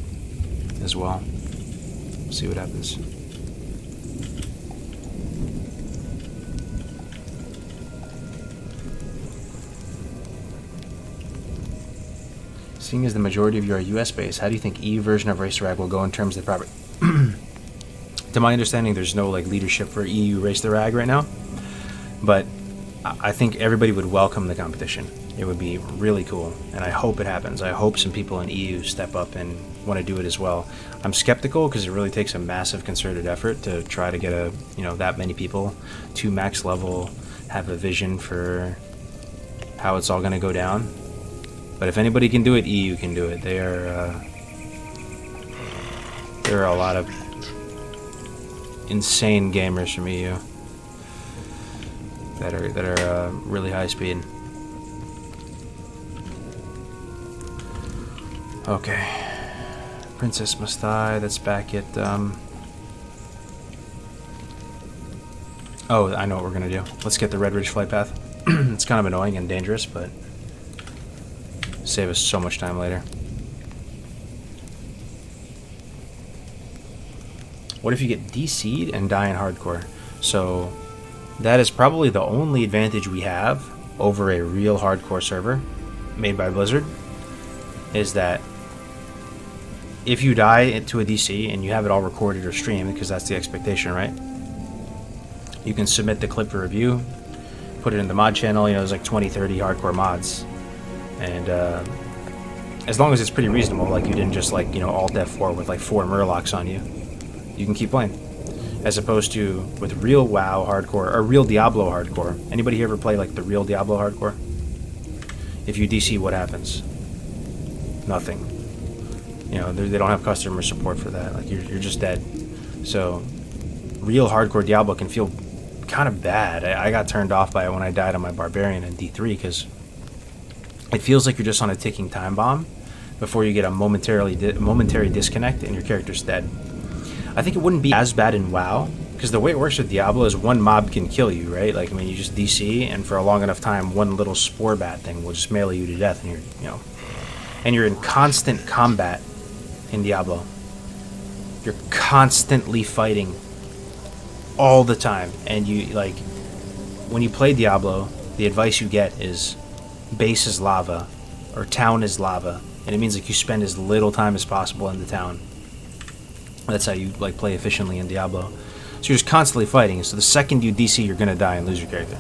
as well. See what happens. Seeing as the majority of you are US based, how do you think EU version of Race to Rag will go in terms of the property? To my understanding, there's no like leadership for EU Race to Rag right now, but I think everybody would welcome the competition. It would be really cool, and I hope it happens. I hope some people in EU step up and want to do it as well. I'm skeptical because it really takes a massive concerted effort to try to get that many people to max level, have a vision for how it's all going to go down. But if anybody can do it, EU can do it. There are a lot of insane gamers from EU that are really high speed. Okay, Princess must die. That's back at Oh, I know what we're gonna do. Let's get the Red Ridge flight path. It's kind of annoying and dangerous, but save us so much time later. What if you get DC'd and die in hardcore? So that is probably the only advantage we have over a real hardcore server made by Blizzard, is that if you die to a DC and you have it all recorded or streamed, because that's the expectation, right? You can submit the clip for review, put it in the mod channel. You know, there's like 20-30 hardcore mods, and as long as it's pretty reasonable, like you didn't just like, you know, Alt F4 with like 4 Murlocs on you, you can keep playing. As opposed to with real WoW hardcore or real Diablo hardcore. Anybody here ever play like the real Diablo hardcore? If you DC, what happens? Nothing. You know, they don't have customer support for that. Like you're just dead. So real hardcore Diablo can feel kind of bad. I got turned off by it when I died on my Barbarian in D3 because it feels like you're just on a ticking time bomb before you get a momentary disconnect and your character's dead. I think it wouldn't be as bad in WoW, because the way it works with Diablo is one mob can kill you, right? Like, I mean, you just DC, and for a long enough time, one little spore bat thing will just melee you to death, and you're in constant combat in Diablo. You're constantly fighting all the time, and you, like, when you play Diablo, the advice you get is base is lava, or town is lava, and it means like you spend as little time as possible in the town. That's how you like play efficiently in Diablo. So you're just constantly fighting. So the second you DC, you're gonna die and lose your character.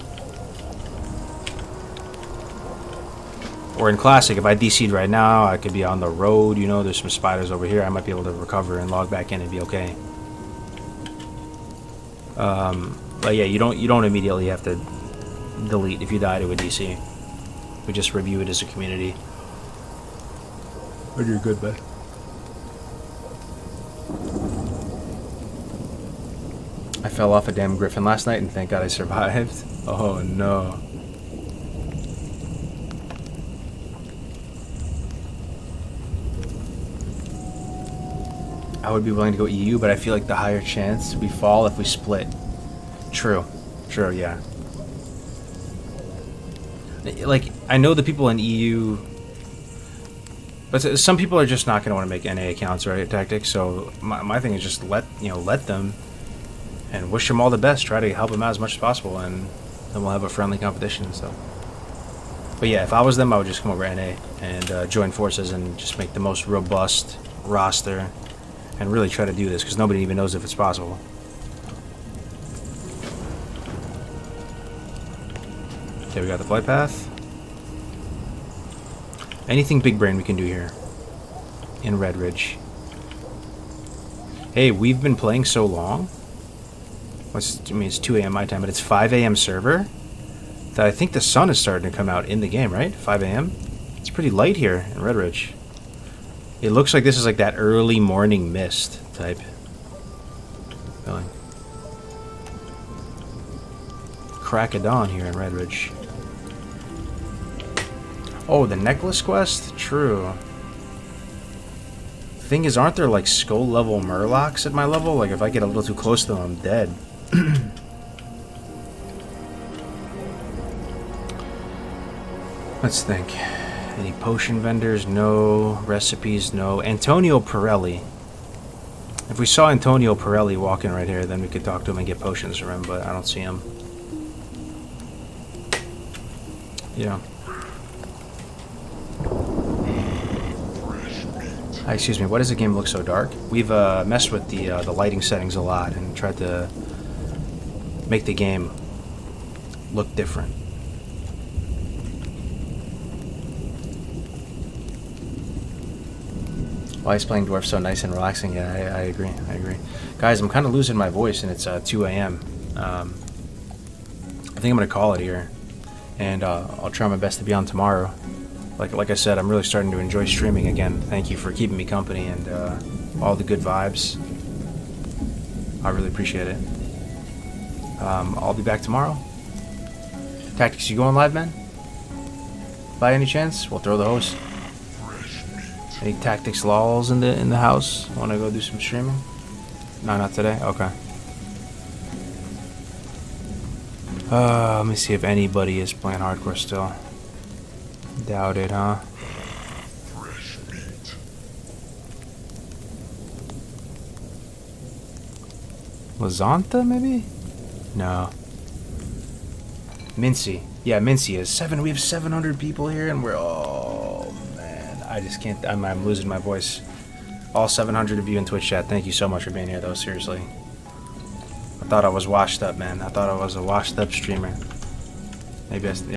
Or in Classic, if I DC'd right now, I could be on the road. You know, there's some spiders over here. I might be able to recover and log back in and be okay. But yeah, you don't immediately have to delete if you die to a DC. We just review it as a community. But you're good, bud. I fell off a damn griffin last night and thank God I survived. Oh no. I would be willing to go EU, but I feel like the higher chance we fall if we split. True, yeah. Like, I know the people in EU, but some people are just not going to want to make NA accounts, right, Tactics? So my thing is just let them, and wish them all the best. Try to help them out as much as possible, and then we'll have a friendly competition and stuff. But yeah, if I was them, I would just come over to NA and join forces and just make the most robust roster and really try to do this, because nobody even knows if it's possible. Okay, we got the flight path. Anything big brain we can do here in Red Ridge. Hey, we've been playing so long. I mean, it's 2 a.m. my time, but it's 5 a.m. server. That I think the sun is starting to come out in the game, right? 5 a.m. It's pretty light here in Red Ridge. It looks like this is like that early morning mist type feeling. Crack of dawn here in Red Ridge. Oh, the necklace quest? True. Thing is, aren't there like skull level murlocs at my level? Like if I get a little too close to them, I'm dead. Let's think. Any potion vendors? No. Recipes? No. Antonio Pirelli. If we saw Antonio Pirelli walking right here, then we could talk to him and get potions from him, but I don't see him. Yeah. Excuse me, why does the game look so dark? We've messed with the lighting settings a lot and tried to make the game look different. Why is playing Dwarf so nice and relaxing? Yeah, I agree. I agree. Guys, I'm kind of losing my voice, and it's 2 a.m. I think I'm going to call it here, and I'll try my best to be on tomorrow. Like I said, I'm really starting to enjoy streaming again. Thank you for keeping me company and all the good vibes. I really appreciate it. I'll be back tomorrow. Tactics, you going live, man? By any chance? We'll throw the host. Any Tactics lols in the house? Want to go do some streaming? No, not today? Okay. Let me see if anybody is playing hardcore still. Doubt it, huh? Fresh meat. Lazanta, maybe? No. Mincy. Yeah, Mincy is. We have 700 people here, and we're... Oh, man. I just can't... I'm losing my voice. All 700 of you in Twitch chat, thank you so much for being here, though, seriously. I thought I was washed up, man. I thought I was a washed up streamer. Maybe I...